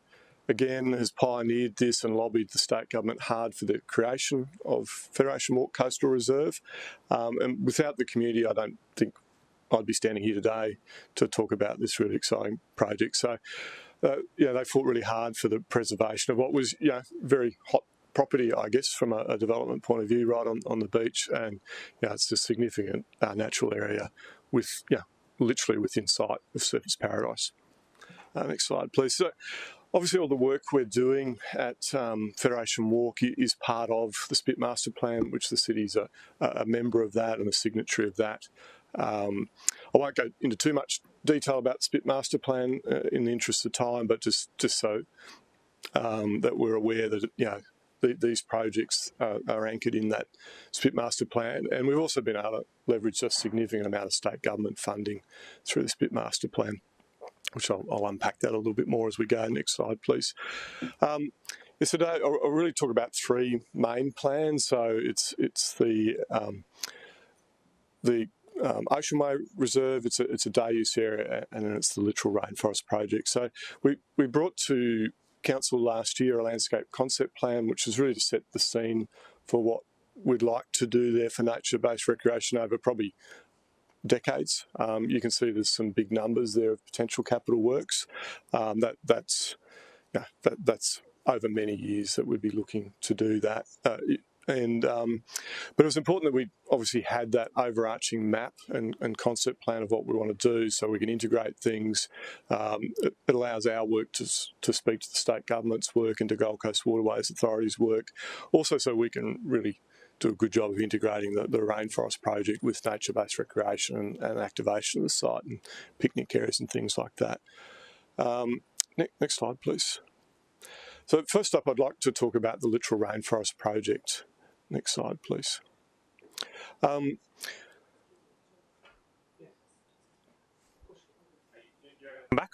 again, has pioneered this and lobbied the state government hard for the creation of Federation Walk Coastal Reserve. And without the community, I don't think I'd be standing here today to talk about this really exciting project. So, they fought really hard for the preservation of what was, very hot property, I guess, from a development point of view, right on the beach. And, it's a significant natural area with, literally within sight of Surfers Paradise. Next slide, please. So, obviously, all the work we're doing at Federation Walk is part of the Spit Master Plan, which the city's a member of that and a signatory of that. I won't go into too much detail about the Spit Master Plan in the interest of time, but just so that we're aware that, these projects are anchored in that Spit Master Plan. And we've also been able to leverage a significant amount of state government funding through the Spit Master Plan, which I'll unpack that a little bit more as we go. Next slide, please. Today I'll really talk about 3 main plans. So it's the Ocean Way Reserve, it's a day use area, and then it's the Littoral Rainforest Project. So we brought to Council last year a landscape concept plan, which is really to set the scene for what we'd like to do there for nature-based recreation over probably decades. You can see there's some big numbers there of potential capital works. That's over many years that we'd be looking to do that. But it was important that we obviously had that overarching map and concept plan of what we want to do, so we can integrate things. It allows our work to speak to the state government's work and to Gold Coast Waterways Authority's work. Also, so we can really do a good job of integrating the rainforest project with nature-based recreation and activation of the site and picnic areas and things like that. Next slide, please. So first up, I'd like to talk about the Littoral Rainforest Project. Next slide, please. Back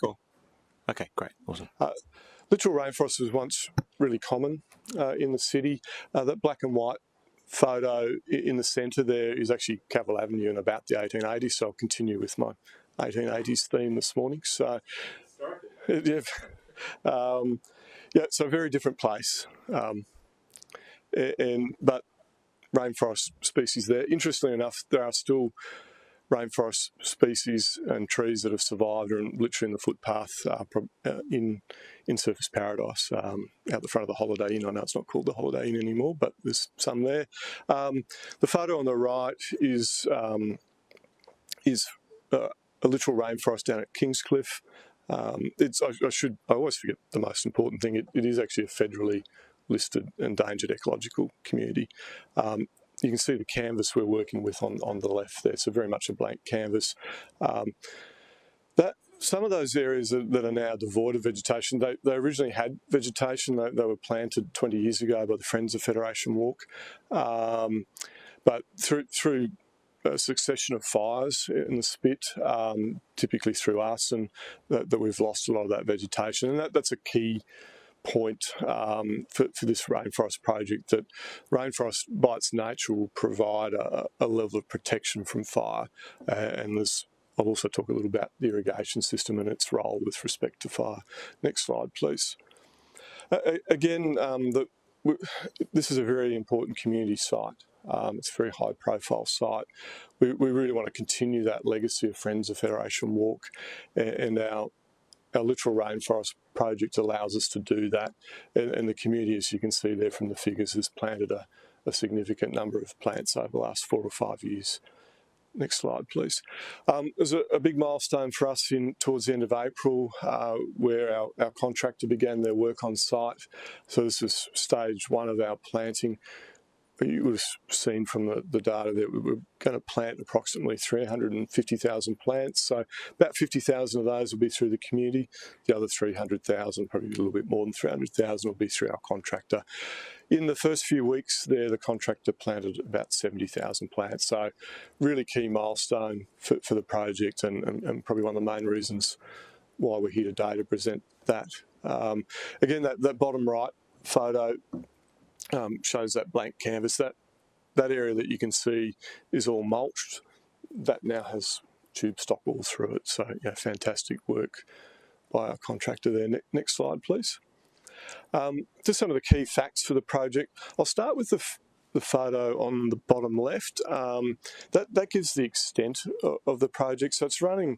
or? Okay, great, awesome. Littoral rainforest was once really common in the city. That black and white photo in the centre there is actually Cavill Avenue in about the 1880s, so I'll continue with my 1880s theme this morning. So, so a very different place. But rainforest species there. Interestingly enough, there are still rainforest species and trees that have survived and literally in the footpath in Surfers Paradise out the front of the Holiday Inn. I know it's not called the Holiday Inn anymore, but there's some there. The photo on the right is a literal rainforest down at Kingscliff. I always forget the most important thing. It is actually a federally listed endangered ecological community. You can see the canvas we're working with on the left there, so very much a blank canvas. Some of those areas that are now devoid of vegetation, they originally had vegetation. They were planted 20 years ago by the Friends of Federation Walk, but through a succession of fires in the spit, typically through arson, that we've lost a lot of that vegetation, and that's a key point for this rainforest project, that rainforest by its nature will provide a level of protection from fire, and I'll also talk a little about the irrigation system and its role with respect to fire. Next slide, please. Again, this is a very important community site. It's a very high profile site. We really want to continue that legacy of Friends of Federation Walk, and our our littoral rainforest project allows us to do that, and the community, as you can see there from the figures, has planted a significant number of plants over the last 4 or 5 years. Next slide, please. There's a big milestone for us towards the end of April where our contractor began their work on site. So this is stage 1 of our planting. You would have seen from the data that we were going to plant approximately 350,000 plants. So about 50,000 of those will be through the community. The other 300,000, probably a little bit more than 300,000, will be through our contractor. In the first few weeks there, the contractor planted about 70,000 plants. So really key milestone for the project, and probably one of the main reasons why we're here today to present that. Again, that bottom right photo shows that blank canvas. That area that you can see is all mulched. That now has tube stock all through it. So yeah, fantastic work by our contractor there. Next slide, please. Just some of the key facts for the project. I'll start with the photo on the bottom left. That gives the extent of the project. So it's running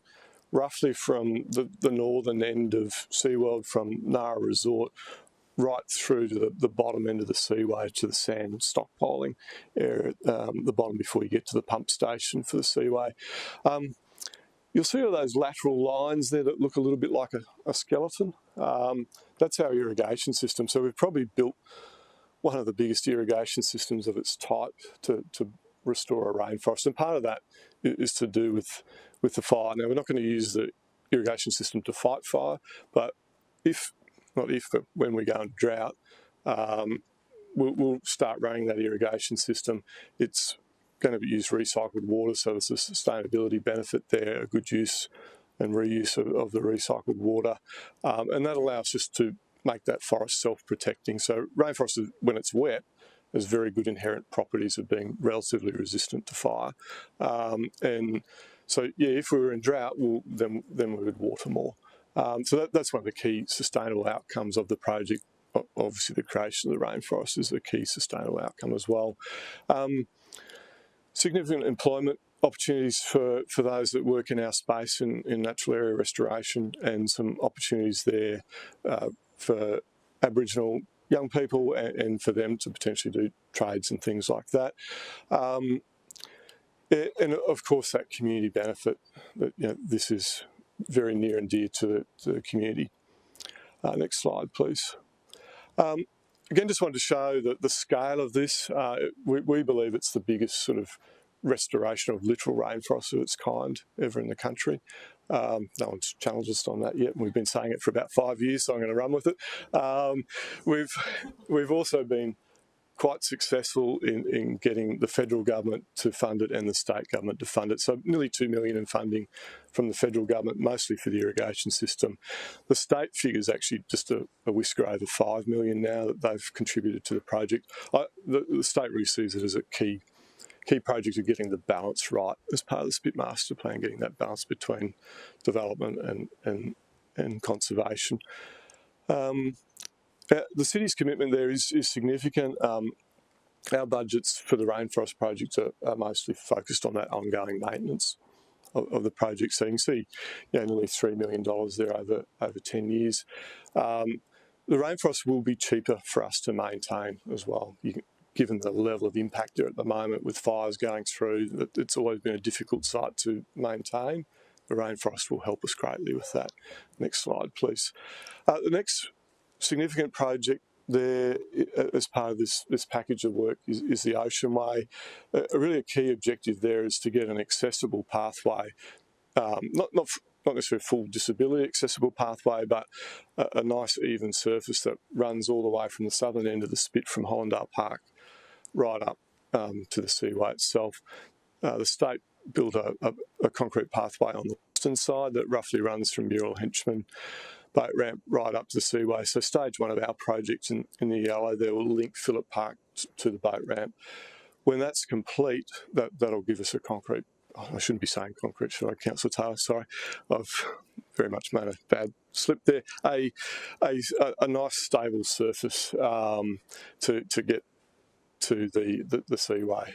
roughly from the northern end of SeaWorld, from Nara Resort, right through to the bottom end of the seaway to the sand stockpiling area at the bottom before you get to the pump station for the seaway. You'll see all those lateral lines there that look a little bit like a skeleton. That's our irrigation system. So we've probably built one of the biggest irrigation systems of its type to restore a rainforest. And part of that is to do with the fire. Now, we're not going to use the irrigation system to fight fire, but but when we go into drought, we'll start running that irrigation system. It's going to use recycled water, so there's a sustainability benefit there, a good use and reuse of the recycled water, and that allows us to make that forest self-protecting. So rainforest, when it's wet, has very good inherent properties of being relatively resistant to fire, and so yeah, if we were in drought, then we would water more. So that's one of the key sustainable outcomes of the project. Obviously, the creation of the rainforest is a key sustainable outcome as well. Significant employment opportunities for those that work in our space in natural area restoration, and some opportunities there for Aboriginal young people and for them to potentially do trades and things like that. And of course, that community benefit, that this is very near and dear to the community. Next slide, please. Again, just wanted to show the scale of this. We believe it's the biggest sort of restoration of littoral rainforest of its kind ever in the country. No one's challenged us on that yet, and we've been saying it for about 5 years, so I'm going to run with it. We've also been quite successful in getting the federal government to fund it and the state government to fund it. So nearly $2 million in funding from the federal government, mostly for the irrigation system. The state figure is actually just a whisker over $5 million now that they've contributed to the project. The state really sees it as a key project of getting the balance right as part of the Spit Master Plan, getting that balance between development and conservation. The city's commitment there is significant. Our budgets for the Rainforest project are mostly focused on that ongoing maintenance of the project. So you can see nearly $3 million there over 10 years. The Rainforest will be cheaper for us to maintain as well. Given the level of impact there at the moment with fires going through, it's always been a difficult site to maintain. The Rainforest will help us greatly with that. Next slide, please. The next significant project there as part of this package of work is the Ocean Way. Really a key objective there is to get an accessible pathway, not necessarily a full disability accessible pathway, but a nice even surface that runs all the way from the southern end of the Spit from Hollandale Park right up to the seaway itself. The state built a concrete pathway on the western side that roughly runs from Mural Henchman boat ramp right up to the seaway. So stage 1 of our project in the yellow there will link Phillip Park to the boat ramp. When that's complete, that'll give us a concrete, I shouldn't be saying concrete, should I, Councillor Taylor? Sorry, I've very much made a bad slip there. A nice stable surface to get to the seaway.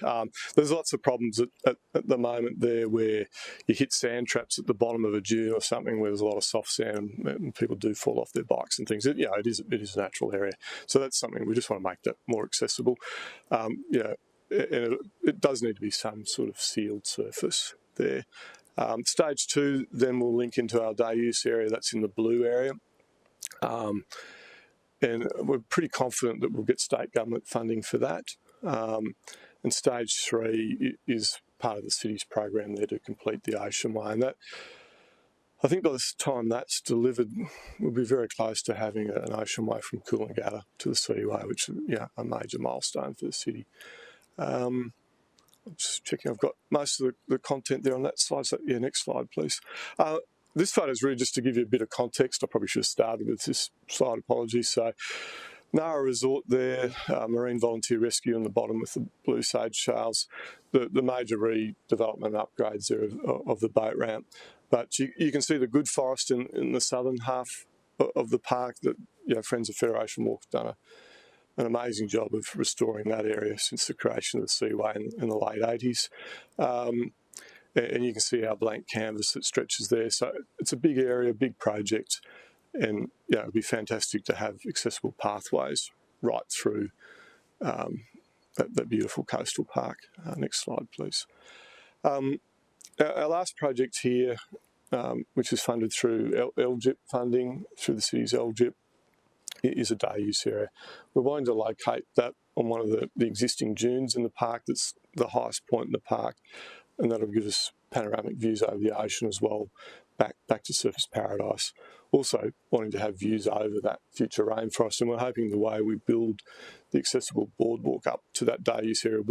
There's lots of problems at the moment there where you hit sand traps at the bottom of a dune or something where there's a lot of soft sand and people do fall off their bikes and things. It is a natural area. So that's something we just want to make that more accessible. And it does need to be some sort of sealed surface there. Stage 2 then will link into our day use area. That's in the blue area. And we're pretty confident that we'll get state government funding for that. And stage 3 is part of the city's program there to complete the Ocean Way. And that, I think by the time that's delivered, we'll be very close to having an Ocean Way from Coolangatta to the Seaway, which is a major milestone for the city. I'm just checking, I've got most of the content there on that slide. So, next slide, please. This photo is really just to give you a bit of context. I probably should have started with this slide, apologies. So, Nara Resort there, Marine Volunteer Rescue on the bottom with the blue sage shells, the major redevelopment upgrades there of the boat ramp. But you can see the good forest in the southern half of the park that Friends of Federation Walk have done an amazing job of restoring that area since the creation of the Seaway in the late 80s. And you can see our blank canvas that stretches there. So it's a big area, big project, and it'd be fantastic to have accessible pathways right through that beautiful coastal park. Next slide, please. Our last project here, which is funded through LGIP funding, through the city's LGIP, is a day use area. We're wanting to locate that on one of the existing dunes in the park. That's the highest point in the park, and that'll give us panoramic views over the ocean as well, back to Surfers Paradise. Also wanting to have views over that future rainforest, and we're hoping the way we build the accessible boardwalk up to that day use area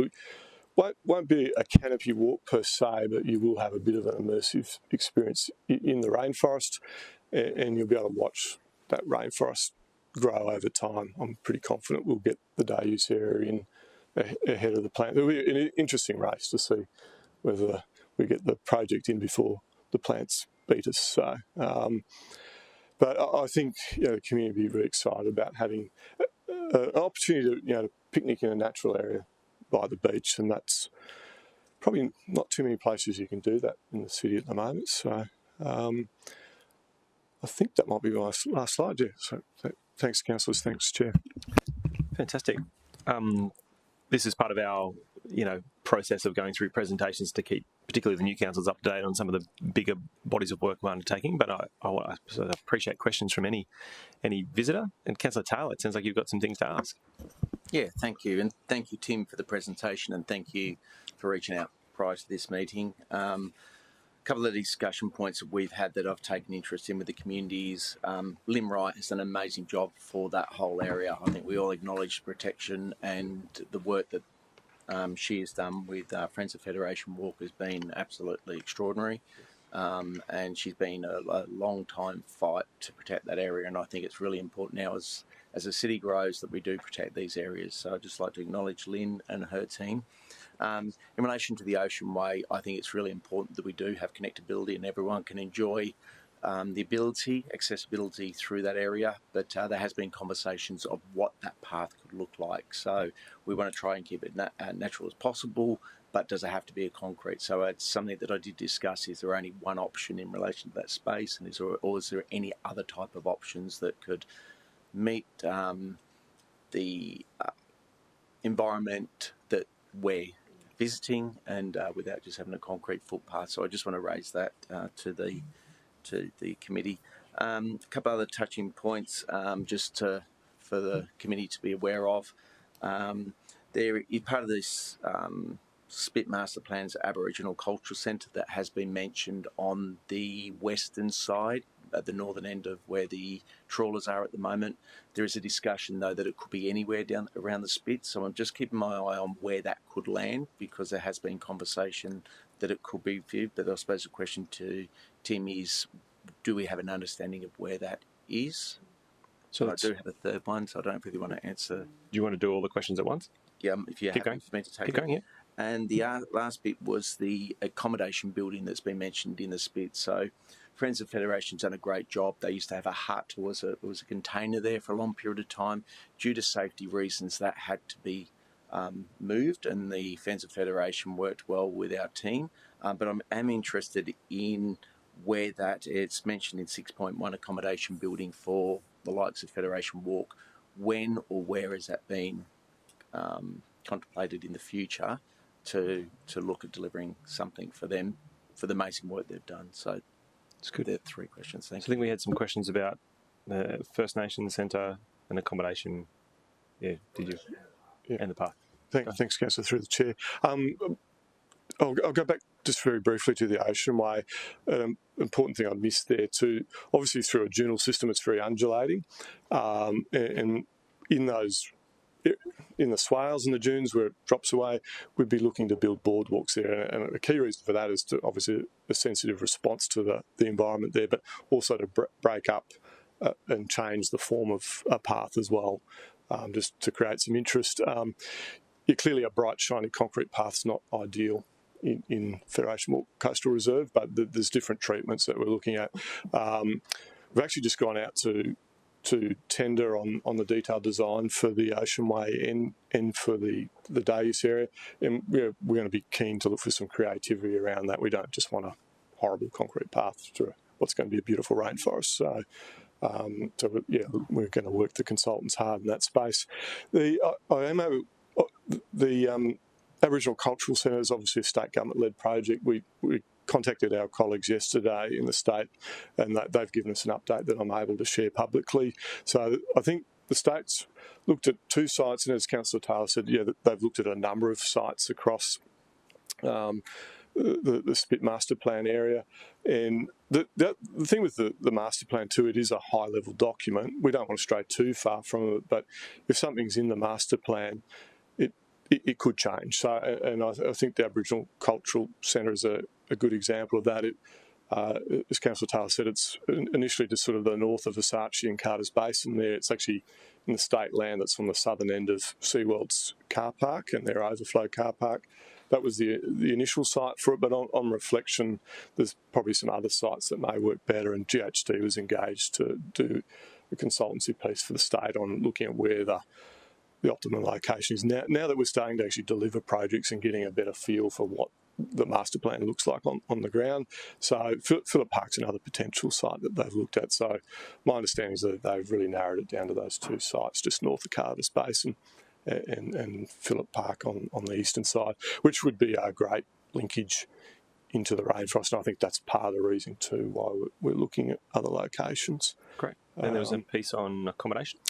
won't be a canopy walk per se, but you will have a bit of an immersive experience in the rainforest, and you'll be able to watch that rainforest grow over time. I'm pretty confident we'll get the day use area in ahead of the plan. It'll be an interesting race to see whether we get the project in before the plants beat us. So, but I think the community will be really excited about having an opportunity to picnic in a natural area by the beach, and that's probably not too many places you can do that in the city at the moment. So I think that might be my last slide. So thanks, councillors. Thanks, Chair. Fantastic. This is part of our, process of going through presentations to keep, particularly the new councils, up to date on some of the bigger bodies of work we're undertaking. But I appreciate questions from any visitor. And Councillor Taylor, it sounds like you've got some things to ask. Yeah, thank you. And thank you, Tim, for the presentation, and thank you for reaching out prior to this meeting. A couple of discussion points that we've had that I've taken interest in with the communities. Lynn Wright has done an amazing job for that whole area. I think we all acknowledge protection, and the work that she has done with Friends of Federation Walk has been absolutely extraordinary. And she's been a long time fight to protect that area, and I think it's really important now as the city grows that we do protect these areas. So I'd just like to acknowledge Lynn and her team. In relation to the Ocean Way, I think it's really important that we do have connectability and everyone can enjoy the accessibility through that area, but there has been conversations of what that path could look like. So we want to try and keep it natural as possible, but does it have to be a concrete? So it's something that I did discuss. Is there only one option in relation to that space, and is there any other type of options that could meet the environment that we're visiting, and without just having a concrete footpath? So I just want to raise that to the committee. A couple other touching points for the committee to be aware of. There is part of this Spit Master Plan's Aboriginal Cultural Centre that has been mentioned on the western side, at the northern end of where the trawlers are at the moment. There is a discussion, though, that it could be anywhere down around the Spit, so I'm just keeping my eye on where that could land, because there has been conversation that it could be viewed. But I suppose the question to Tim is, do we have an understanding of where that is? So I do have a third one, so I don't really want to answer. Do you want to do all the questions at once? Yeah, if you're happy for me to take Keep going, yeah. And the last bit was the accommodation building that's been mentioned in the Spit. So Friends of Federation's done a great job. They used to have a hut, it was a container there for a long period of time. Due to safety reasons, that had to be moved, and the Fence of Federation worked well with our team. But I'm interested in where it's mentioned in 6.1 accommodation building for the likes of Federation Walk. When or where has that been contemplated in the future to look at delivering something for them for the amazing work they've done? So it's good. There are 3 questions. Thank you. I think we had some questions about the First Nations Centre and accommodation. Yeah, did you? Yeah. And the park. Thanks, Councillor, through the chair. I'll go back just very briefly to the Ocean Way. Important thing I missed there too. Obviously, through a dual system, it's very undulating, and in the swales and the dunes where it drops away, we'd be looking to build boardwalks there. And a key reason for that is to obviously a sensitive response to the environment there, but also to break up and change the form of a path as well, just to create some interest. Clearly a bright, shiny concrete path's not ideal in Federation Walk Coastal Reserve, but there's different treatments that we're looking at. We've actually just gone out to tender on the detailed design for the Ocean Way and for the day use area, and we're going to be keen to look for some creativity around that. We don't just want a horrible concrete path through what's going to be a beautiful rainforest. So we're going to work the consultants hard in that space. The Aboriginal Cultural Centre is obviously a state government-led project. We contacted our colleagues yesterday in the state, and they've given us an update that I'm able to share publicly. So I think the state's looked at 2 sites, and as Councillor Taylor said, they've looked at a number of sites across the Spit Master Plan area. And the thing with the Master Plan too, it is a high-level document. We don't want to stray too far from it, but if something's in the Master Plan, it could change. So, and I think the Aboriginal Cultural Centre is a good example of that. As Councillor Taylor said, it's initially just sort of the north of Versace and Carter's Basin there. It's actually in the state land that's on the southern end of SeaWorld's car park and their overflow car park. That was the initial site for it, but on reflection, there's probably some other sites that may work better, and GHD was engaged to do a consultancy piece for the state on looking at where the optimum location is. Now that we're starting to actually deliver projects and getting a better feel for what the master plan looks like on the ground. So Phillip Park's another potential site that they've looked at. So my understanding is that they've really narrowed it down to those 2 sites just north of Carter's Basin and Phillip Park on the eastern side, which would be a great linkage into the rainforest. And I think that's part of the reason too why we're looking at other locations. Great. And there was a piece on accommodation.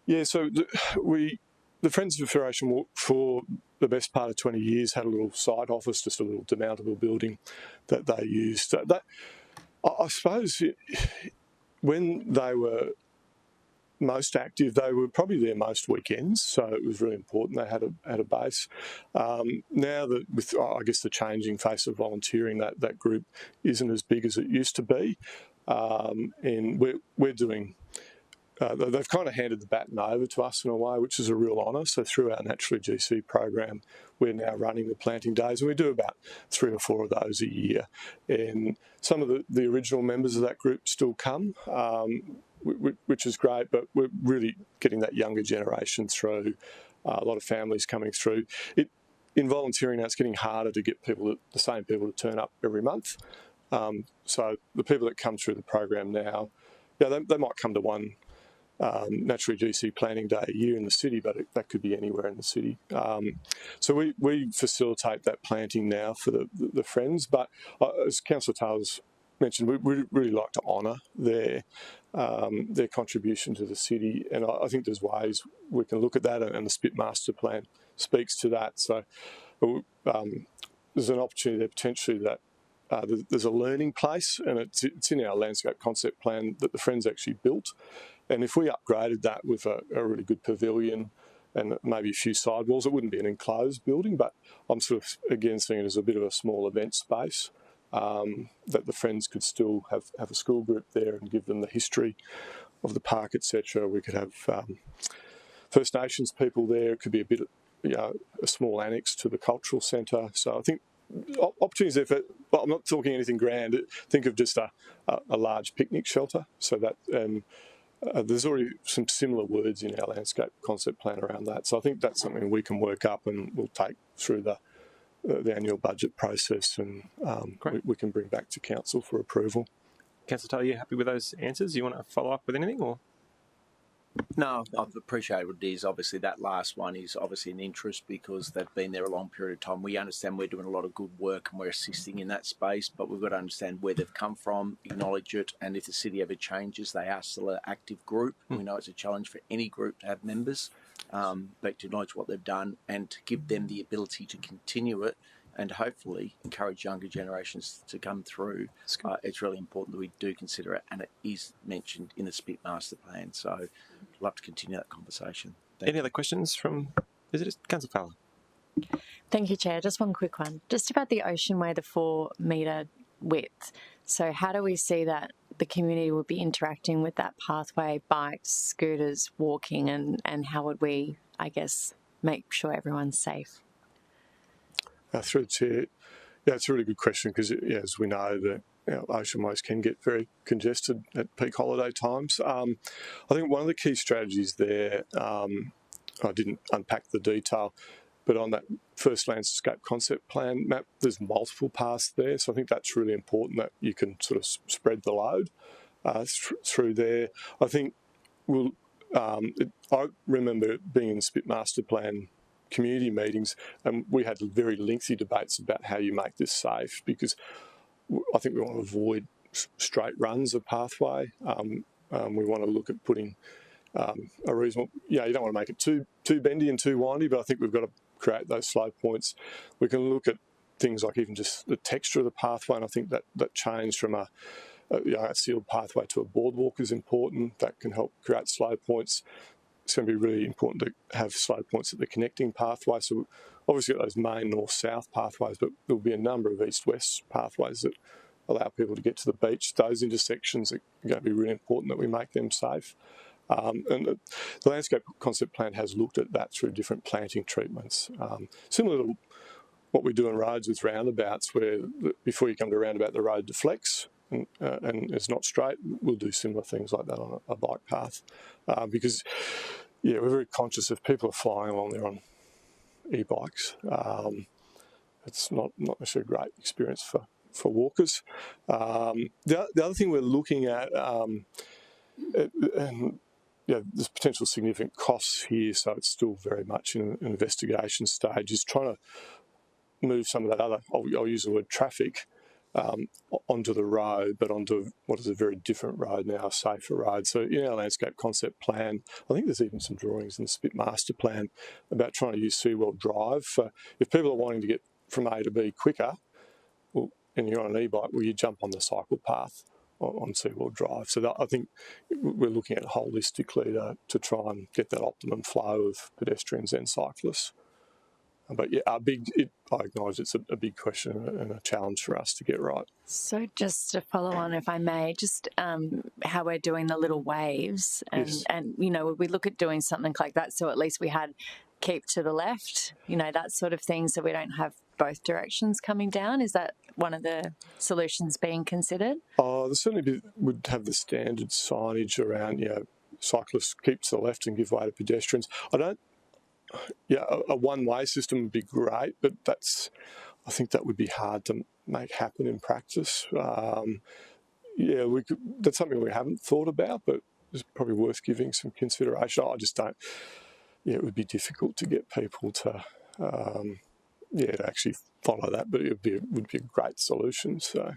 Yeah, so the Friends of Federation Walk for the best part of 20 years had a little site office, just a little demountable building that they used. I suppose when they were most active, they were probably there most weekends, so it was really important they had a base. Now that with I guess the changing face of volunteering, that group isn't as big as it used to be, and we're doing. They've kind of handed the baton over to us in a way, which is a real honour. So through our Naturally GC program, we're now running the planting days, and we do about 3 or 4 of those a year. And some of the original members of that group still come, which is great, but we're really getting that younger generation through, a lot of families coming through. In volunteering now, it's getting harder to get the same people to turn up every month. So the people that come through the program now, they might come to one Naturally GC planning day a year in the city, but that could be anywhere in the city. So we facilitate that planting now for the Friends, but as Councillor Taylor's mentioned, we really like to honour their contribution to the city, and I think there's ways we can look at that, and the Spit Master Plan speaks to that. So there's an opportunity there potentially that there's a learning place, and it's in our landscape concept plan that the Friends actually built. And if we upgraded that with a really good pavilion and maybe a few sidewalls, it wouldn't be an enclosed building, but I'm sort of, again, seeing it as a bit of a small event space, that the Friends could still have a school group there and give them the history of the park, etc. We could have First Nations people there. It could be a bit, a small annex to the cultural centre. So I think opportunities there for, well, I'm not talking anything grand. Think of just a large picnic shelter, so that there's already some similar words in our landscape concept plan around that. So I think that's something we can work up and we'll take through the annual budget process, and we can bring back to council for approval. Councillor Taylor, are you happy with those answers? You want to follow up with anything, or? No, I've appreciated what it is. Obviously, that last one is obviously an interest because they've been there a long period of time. We understand we're doing a lot of good work and we're assisting in that space, but we've got to understand where they've come from, acknowledge it, and if the city ever changes, they are still an active group. We know it's a challenge for any group to have members, but to acknowledge what they've done and to give them the ability to continue it and hopefully encourage younger generations to come through. It's really important that we do consider it, and it is mentioned in the SPIT master plan. So I'd love to continue that conversation. Any other questions from visitors? Councillor Fowler. Thank you, Chair. Just one quick one. Just about the Ocean Way, the 4 metre width. So how do we see that the community will be interacting with that pathway, bikes, scooters, walking, and how would we, I guess, make sure everyone's safe? Through the Chair, yeah, it's a really good question because, as we know, the ocean ways can get very congested at peak holiday times. I think one of the key strategies there, I didn't unpack the detail, but on that first landscape concept plan map, there's multiple paths there. So I think that's really important that you can sort of spread the load through there. I think I remember being in the SPIT master plan community meetings, and we had very lengthy debates about how you make this safe, because I think we want to avoid straight runs of pathway. We want to look at putting a reasonable, you don't want to make it too bendy and too windy, but I think we've got to create those slow points. We can look at things like even just the texture of the pathway, and I think that change from a sealed pathway to a boardwalk is important. That can help create slow points. It's going to be really important to have slow points at the connecting pathway. So obviously got those main north-south pathways, but there'll be a number of east-west pathways that allow people to get to the beach. Those intersections are going to be really important that we make them safe. And the landscape concept plan has looked at that through different planting treatments. Similar to what we do in roads with roundabouts, where before you come to a roundabout, the road deflects and it's not straight. We'll do similar things like that on a bike path, because we're very conscious if people are flying along there on e-bikes. It's not necessarily a great experience for walkers. The other thing we're looking at, there's potential significant costs here, so it's still very much in an investigation stage, is trying to move some of that other, I'll use the word traffic, onto the road, but onto what is a very different road now, a safer road. So in our landscape concept plan, I think there's even some drawings in the SPIT master plan about trying to use Seawell Drive. If people are wanting to get from A to B quicker, and you're on an e-bike, you jump on the cycle path on Seawell Drive. So I think we're looking at it holistically to try and get that optimum flow of pedestrians and cyclists. But I acknowledge it's a big question and a challenge for us to get right. So just to follow on, if I may, just how we're doing the little waves, and would we look at doing something like that, so at least we had keep to the left, that sort of thing, so we don't have both directions coming down? Is that one of the solutions being considered? There certainly would have the standard signage around, cyclists keep to the left and give way to pedestrians. A one-way system would be great, but I think that would be hard to make happen in practice. That's something we haven't thought about, but it's probably worth giving some consideration. I just don't. It would be difficult to get people to actually follow that, but it would be a great solution. So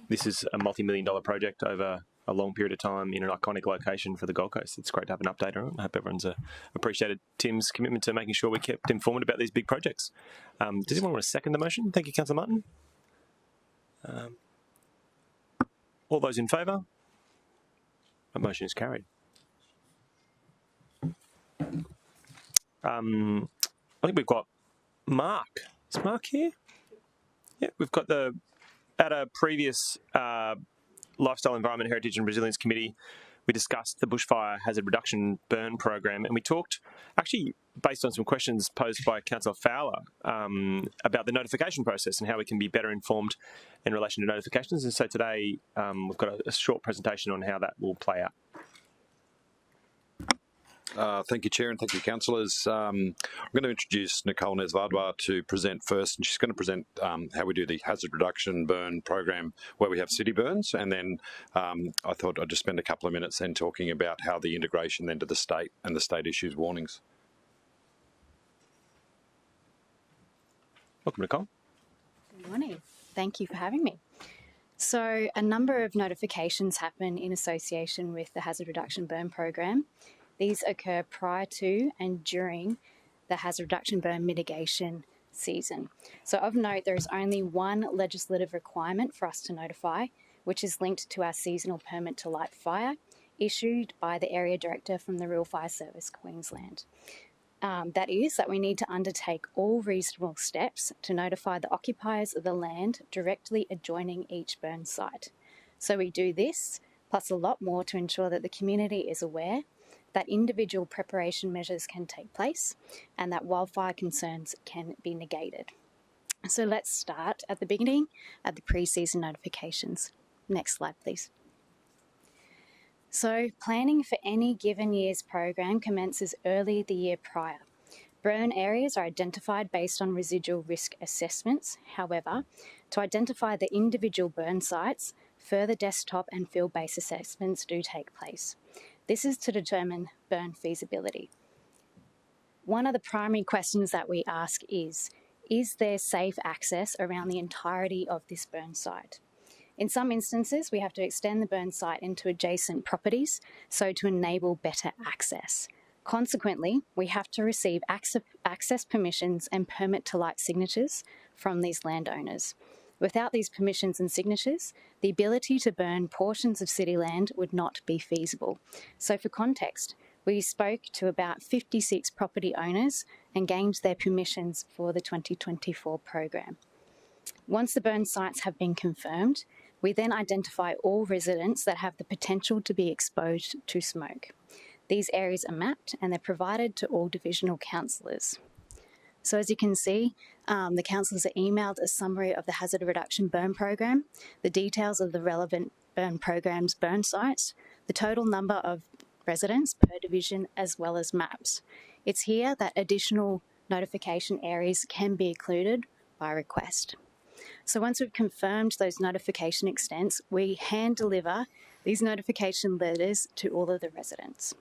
This is a multi-million-dollar project over a long period of time in an iconic location for the Gold Coast. It's great to have an update on it. I hope everyone's appreciated Tim's commitment to making sure we kept informed about these big projects. Does anyone want to second the motion? Thank you, Councillor Martin. All those in favour? The motion is carried. I think we've got Mark. Is Mark here? Yeah, we've got at a previous Lifestyle, Environment, Heritage and Resilience Committee, we discussed the bushfire hazard reduction burn program, and we talked, actually based on some questions posed by Councillor Fowler, about the notification process and how we can be better informed in relation to notifications. And so today we've got a short presentation on how that will play out. Thank you, Chair, and thank you, councillors. I'm going to introduce Nicole Nesvadwa to present first, and she's going to present how we do the hazard reduction burn program where we have city burns, and then I thought I'd just spend a couple of minutes then talking about how the integration then to the state and the state issues warnings. Welcome, Nicole. Good morning. Thank you for having me. So a number of notifications happen in association with the hazard reduction burn program. These occur prior to and during the hazard reduction burn mitigation season. So of note, there is only one legislative requirement for us to notify, which is linked to our seasonal permit to light fire, issued by the Area Director from the Rural Fire Service Queensland. That is that we need to undertake all reasonable steps to notify the occupiers of the land directly adjoining each burn site. So we do this, plus a lot more, to ensure that the community is aware that individual preparation measures can take place and that wildfire concerns can be negated. So let's start at the beginning, at the pre-season notifications. Next slide, please. So planning for any given year's program commences early the year prior. Burn areas are identified based on residual risk assessments. However, to identify the individual burn sites, further desktop and field-based assessments do take place. This is to determine burn feasibility. One of the primary questions that we ask is there safe access around the entirety of this burn site? In some instances, we have to extend the burn site into adjacent properties, so to enable better access. Consequently, we have to receive access permissions and permit to light signatures from these landowners. Without these permissions and signatures, the ability to burn portions of city land would not be feasible. So for context, we spoke to about 56 property owners and gained their permissions for the 2024 program. Once the burn sites have been confirmed, we then identify all residents that have the potential to be exposed to smoke. These areas are mapped and they're provided to all divisional councillors. So as you can see, the councillors are emailed a summary of the hazard reduction burn program, the details of the relevant burn program's burn sites, the total number of residents per division, as well as maps. It's here that additional notification areas can be included by request. So once we've confirmed those notification extents, we hand deliver these notification letters to all of the residents.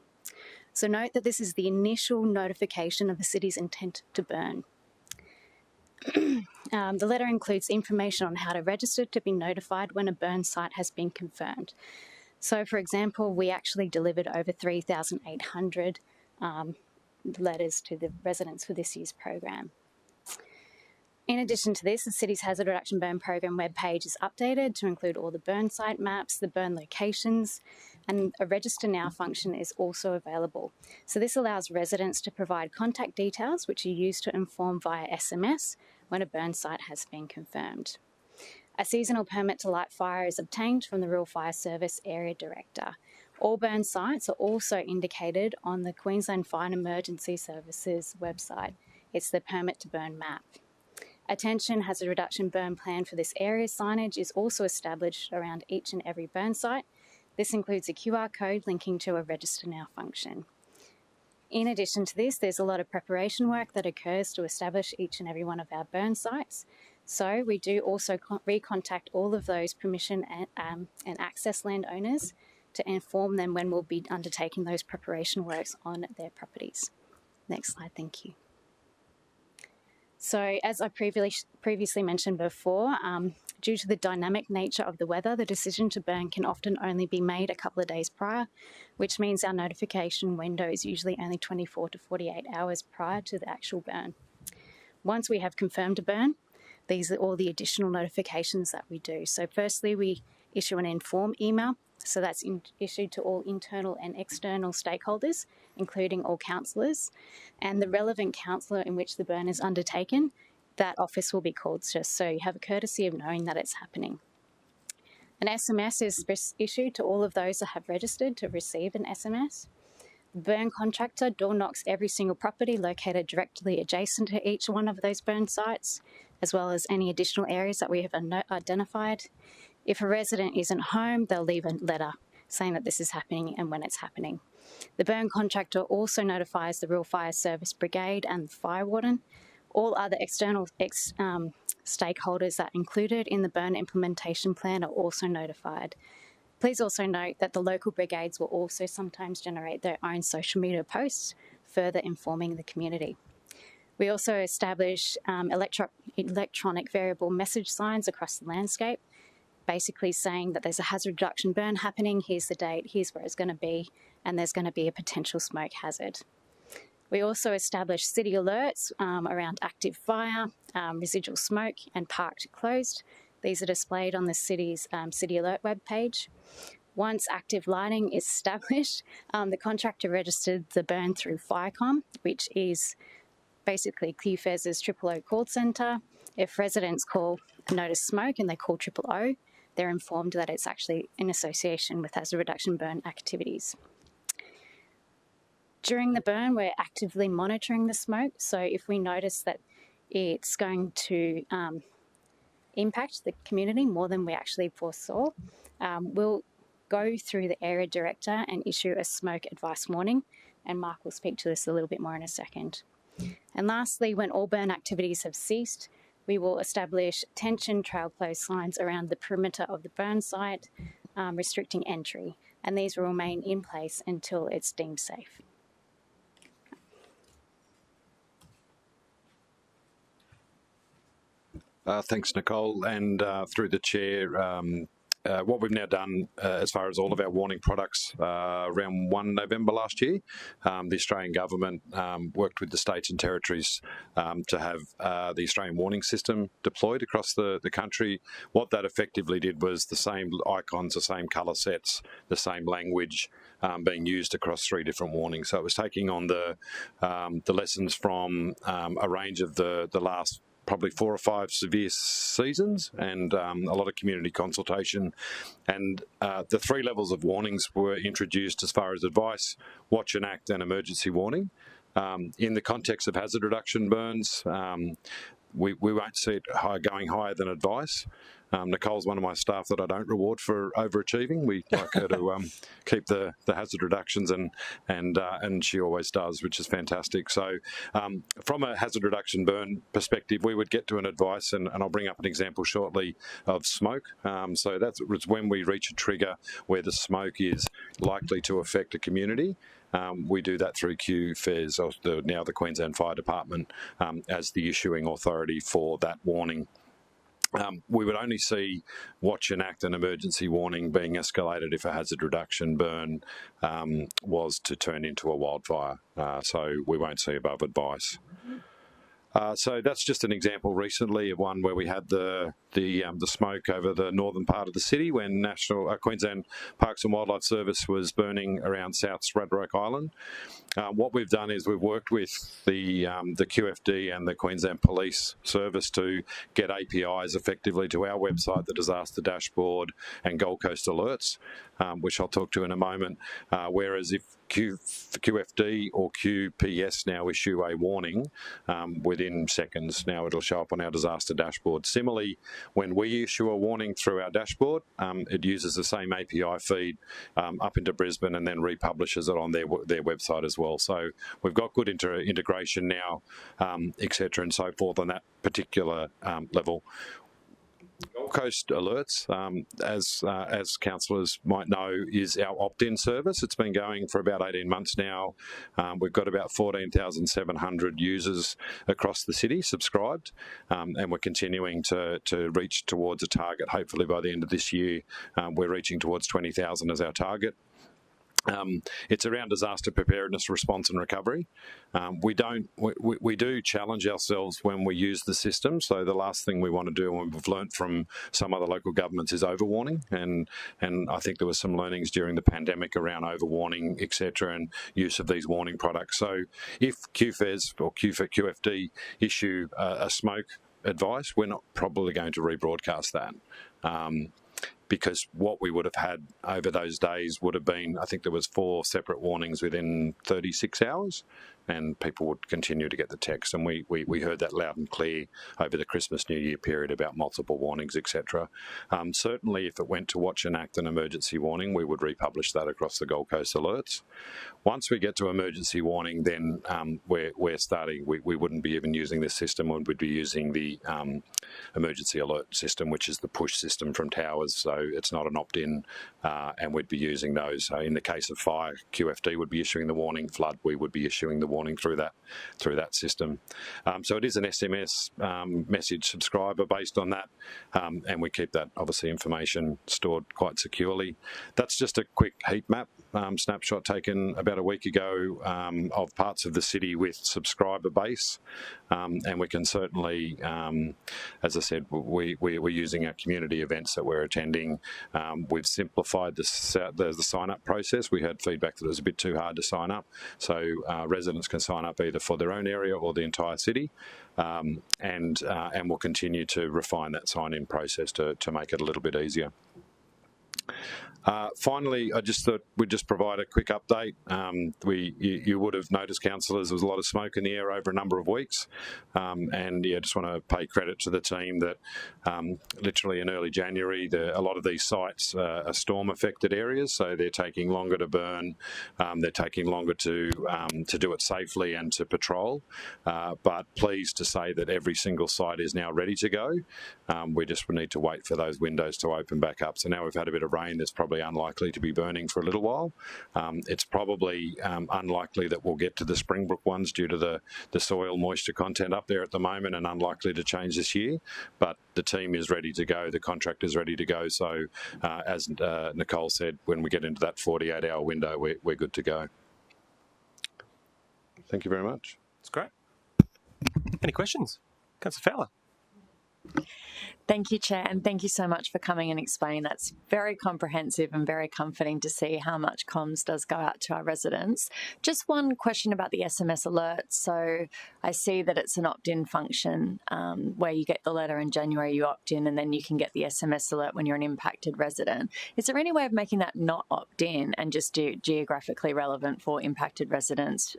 So note that this is the initial notification of the city's intent to burn. The letter includes information on how to register to be notified when a burn site has been confirmed. So for example, we actually delivered over 3,800 letters to the residents for this year's program. In addition to this, the city's hazard reduction burn program webpage is updated to include all the burn site maps, the burn locations, and a register now function is also available. So this allows residents to provide contact details which are used to inform via SMS when a burn site has been confirmed. A seasonal permit to light fire is obtained from the Rural Fire Service Area Director. All burn sites are also indicated on the Queensland Fire and Emergency Services website. It's the permit to burn map. Attention hazard reduction burn plan for this area signage is also established around each and every burn site. This includes a QR code linking to a register now function. In addition to this, there's a lot of preparation work that occurs to establish each and every one of our burn sites. So we do also recontact all of those permission and access landowners to inform them when we'll be undertaking those preparation works on their properties. Next slide, thank you. So as I previously mentioned before, due to the dynamic nature of the weather, the decision to burn can often only be made a couple of days prior, which means our notification window is usually only 24 to 48 hours prior to the actual burn. Once we have confirmed a burn, these are all the additional notifications that we do. So firstly, we issue an inform email. So that's issued to all internal and external stakeholders, including all councillors, and the relevant councillor in which the burn is undertaken, that office will be called just so you have a courtesy of knowing that it's happening. An SMS is issued to all of those that have registered to receive an SMS. The burn contractor door knocks every single property located directly adjacent to each one of those burn sites, as well as any additional areas that we have identified. If a resident isn't home, they'll leave a letter saying that this is happening and when it's happening. The burn contractor also notifies the Rural Fire Service Brigade and the fire warden. All other external stakeholders that are included in the burn implementation plan are also notified. Please also note that the local brigades will also sometimes generate their own social media posts, further informing the community. We also establish electronic variable message signs across the landscape, basically saying that there's a hazard reduction burn happening, here's the date, here's where it's going to be, and there's going to be a potential smoke hazard. We also establish city alerts around active fire, residual smoke, and parked closed. These are displayed on the city's City Alert webpage. Once active lighting is established, the contractor registered the burn through Firecom, which is basically QFES's 000 call centre. If residents notice smoke and they call 000, they're informed that it's actually in association with hazard reduction burn activities. During the burn, we're actively monitoring the smoke, so if we notice that it's going to impact the community more than we actually foresaw, we'll go through the area director and issue a smoke advice warning, and Mark will speak to this a little bit more in a second. And lastly, when all burn activities have ceased, we will establish attention trail closed signs around the perimeter of the burn site, restricting entry, and these will remain in place until it's deemed safe. Thanks, Nicole, and through the chair, what we've now done as far as all of our warning products, around 1 November last year, the Australian government worked with the states and territories to have the Australian warning system deployed across the country. What that effectively did was the same icons, the same colour sets, the same language being used across 3 different warnings. So it was taking on the lessons from a range of the last probably 4 or 5 severe seasons and a lot of community consultation. And the 3 levels of warnings were introduced as far as advice, watch and act, and emergency warning. In the context of hazard reduction burns, we won't see it going higher than advice. Nicole's one of my staff that I don't reward for overachieving. We like her to keep the hazard reductions, and she always does, which is fantastic. So from a hazard reduction burn perspective, we would get to an advice, and I'll bring up an example shortly of smoke. So that's when we reach a trigger where the smoke is likely to affect a community. We do that through QFES, or now the Queensland Fire Department, as the issuing authority for that warning. We would only see watch and act and emergency warning being escalated if a hazard reduction burn was to turn into a wildfire. So we won't see above advice. So that's just an example recently of one where we had the smoke over the northern part of the city when Queensland Parks and Wildlife Service was burning around South Stradbroke Island. What we've done is we've worked with the QFD and the Queensland Police Service to get APIs effectively to our website, the Disaster Dashboard and Gold Coast Alerts, which I'll talk to in a moment. Whereas if QFD or QPS now issue a warning, within seconds now it'll show up on our disaster dashboard. Similarly, when we issue a warning through our dashboard, it uses the same API feed up into Brisbane and then republishes it on their website as well. So we've got good integration now, etc. and so forth on that particular level. Gold Coast Alerts, as councillors might know, is our opt-in service. It's been going for about 18 months now. We've got about 14,700 users across the city subscribed, and we're continuing to reach towards a target. Hopefully by the end of this year, we're reaching towards 20,000 as our target. It's around disaster preparedness, response and recovery. We do challenge ourselves when we use the system. So the last thing we want to do, and we've learnt from some other local governments, is overwarning. And I think there were some learnings during the pandemic around overwarning, etc., and use of these warning products. So if QFES or QFD issue a smoke advice, we're not probably going to rebroadcast that. because what we would have had over those days would have been, I think there was 4 separate warnings within 36 hours, and people would continue to get the text. And we heard that loud and clear over the Christmas New Year period about multiple warnings, etc. Certainly, if it went to Watch and Act an emergency warning, we would republish that across the Gold Coast alerts. Once we get to emergency warning, then we're starting, we wouldn't be even using this system, we would be using the emergency alert system, which is the push system from towers, so it's not an opt-in, and we'd be using those. So in the case of fire, QFD would be issuing the warning, flood, we would be issuing the warning through that system. So it is an SMS message subscriber based on that, and we keep that, obviously, information stored quite securely. That's just a quick heat map snapshot taken about a week ago of parts of the city with subscriber base, and we can certainly, as I said, we're using our community events that we're attending. We've simplified the sign-up process. We had feedback that it was a bit too hard to sign up, so residents can sign up either for their own area or the entire city, and we'll continue to refine that sign-in process to make it a little bit easier. Finally, I just thought we'd just provide a quick update. You would have noticed, councillors, there was a lot of smoke in the air over a number of weeks, and yeah, just want to pay credit to the team that literally in early January, a lot of these sites are storm-affected areas, so they're taking longer to burn, they're taking longer to do it safely and to patrol. But pleased to say that every single site is now ready to go. We just need to wait for those windows to open back up. So now we've had a bit of rain, there's probably unlikely to be burning for a little while. It's probably unlikely that we'll get to the Springbrook ones due to the soil moisture content up there at the moment, and unlikely to change this year. But the team is ready to go, the contractor's ready to go. So as Nicole said, when we get into that 48-hour window, we're good to go. Thank you very much. That's great. Any questions? Councillor Fowler. Thank you, Chair, and thank you so much for coming and explaining. That's very comprehensive and very comforting to see how much comms does go out to our residents. Just one question about the SMS alert. So I see that it's an opt-in function where you get the letter in January, you opt in, and then you can get the SMS alert when you're an impacted resident. Is there any way of making that not opt-in and just geographically relevant for impacted residents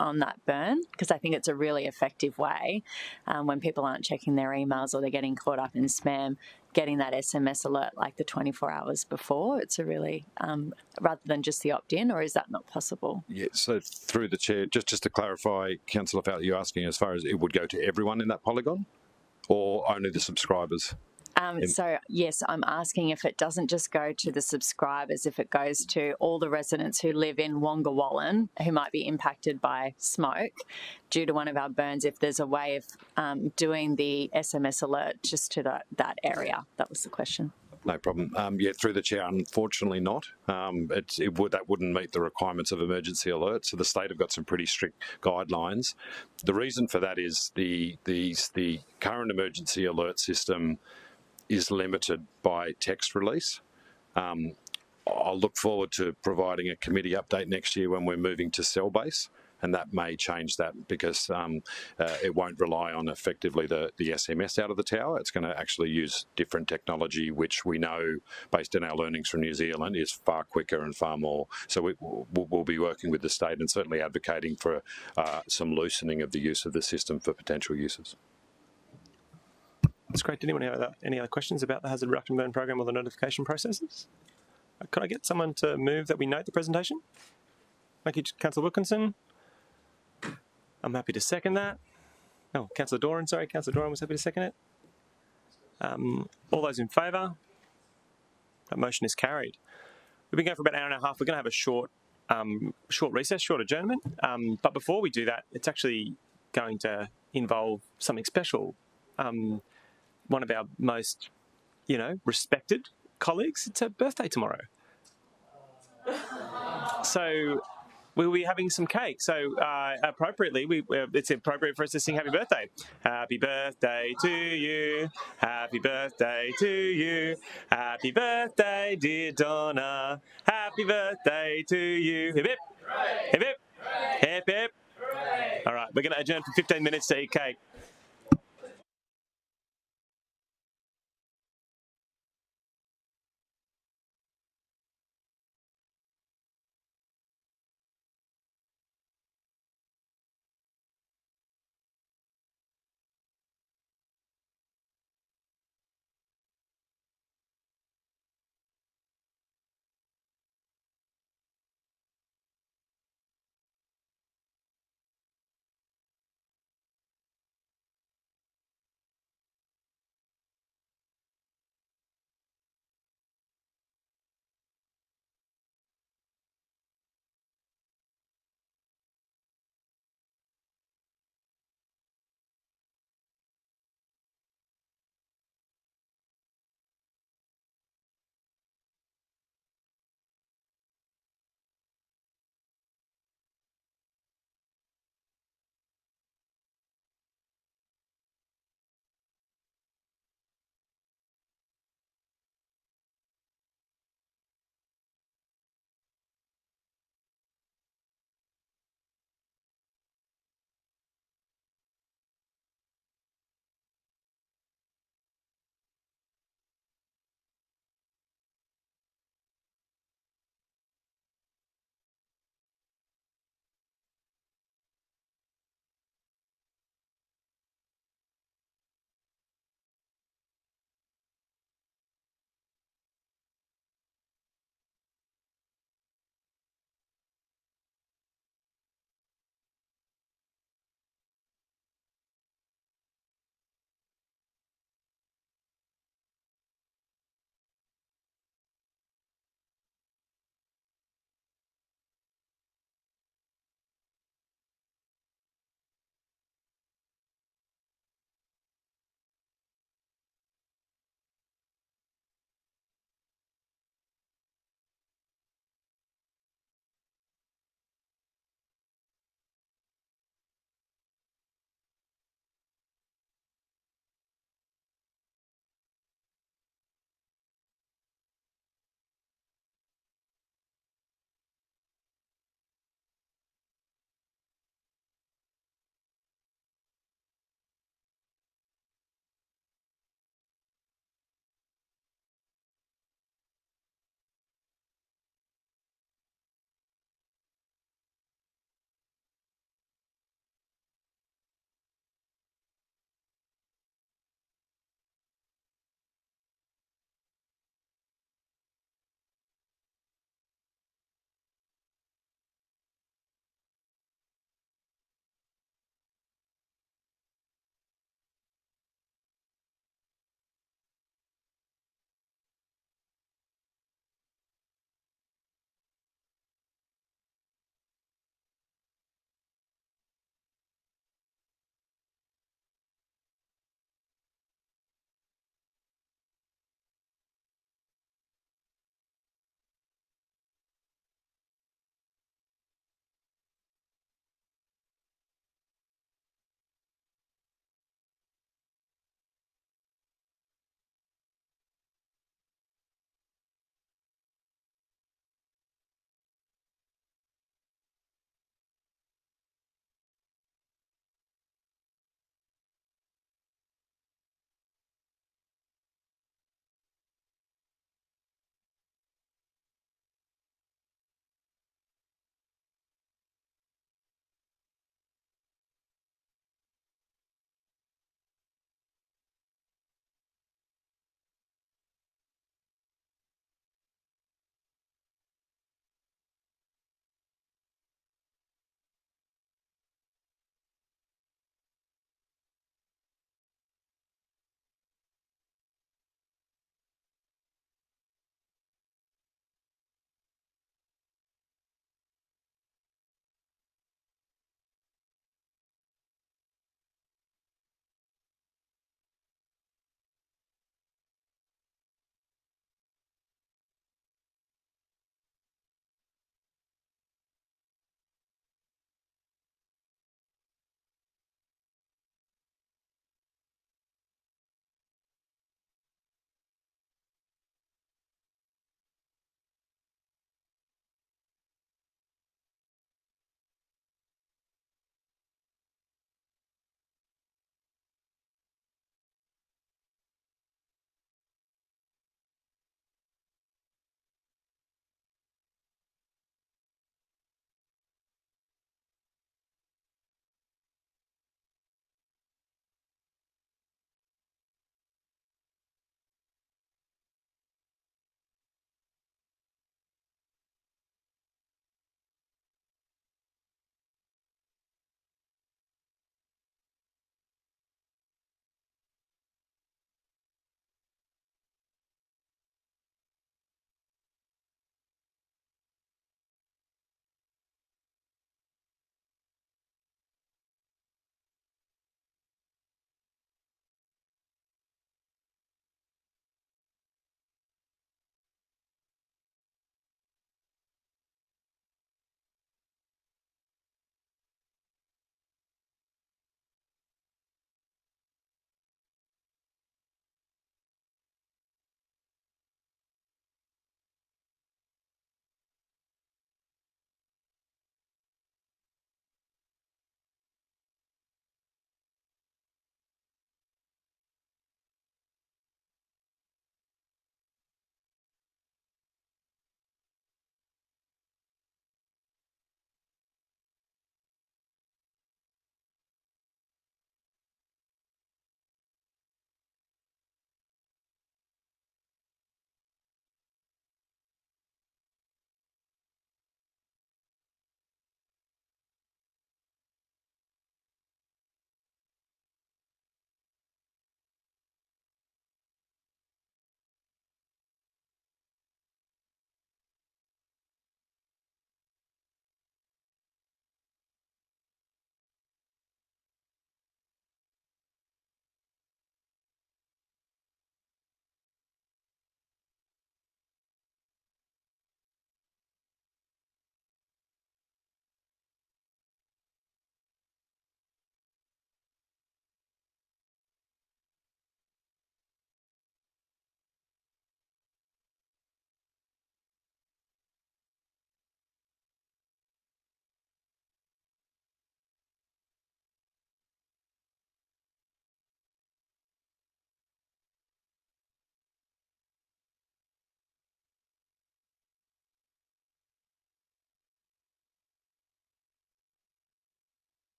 on that burn? Because I think it's a really effective way when people aren't checking their emails or they're getting caught up in spam, getting that SMS alert like the 24 hours before. It's a really, rather than just the opt-in, or is that not possible? Yeah, so through the Chair, just to clarify, Councillor Fowler, you're asking as far as it would go to everyone in that polygon or only the subscribers? So, yes, I'm asking if it doesn't just go to the subscribers, if it goes to all the residents who live in Wongawallan who might be impacted by smoke due to one of our burns, if there's a way of doing the SMS alert just to that area. That was the question. No problem. Yeah, through the Chair, unfortunately not. That wouldn't meet the requirements of emergency alert. So the state have got some pretty strict guidelines. The reason for that is the current emergency alert system is limited by text release. I'll look forward to providing a committee update next year when we're moving to cell-based, and that may change that because it won't rely on effectively the SMS out of the tower. It's going to actually use different technology, which we know, based on our learnings from New Zealand, is far quicker and far more. So we'll be working with the state and certainly advocating for some loosening of the use of the system for potential uses. That's great. Did anyone have any other questions about the hazard reduction burn program or the notification processes? Could I get someone to move that we note the presentation? Thank you, Councillor Wilkinson. I'm happy to second that. Oh, Councillor Doran, sorry. Councillor Doran was happy to second it. All those in favour? That motion is carried. We've been going for about an hour and a half. We're going to have a short recess, short adjournment. But before we do that, it's actually going to involve something special. One of our most, respected colleagues, it's her birthday tomorrow. So we'll be having some cake. So appropriately, it's appropriate for us to sing happy birthday. Happy birthday to you. Happy birthday to you. Happy birthday, dear Donna. Happy birthday to you. Hip hip. Hip hip. Hip hip. All right, we're going to adjourn for 15 minutes to eat cake.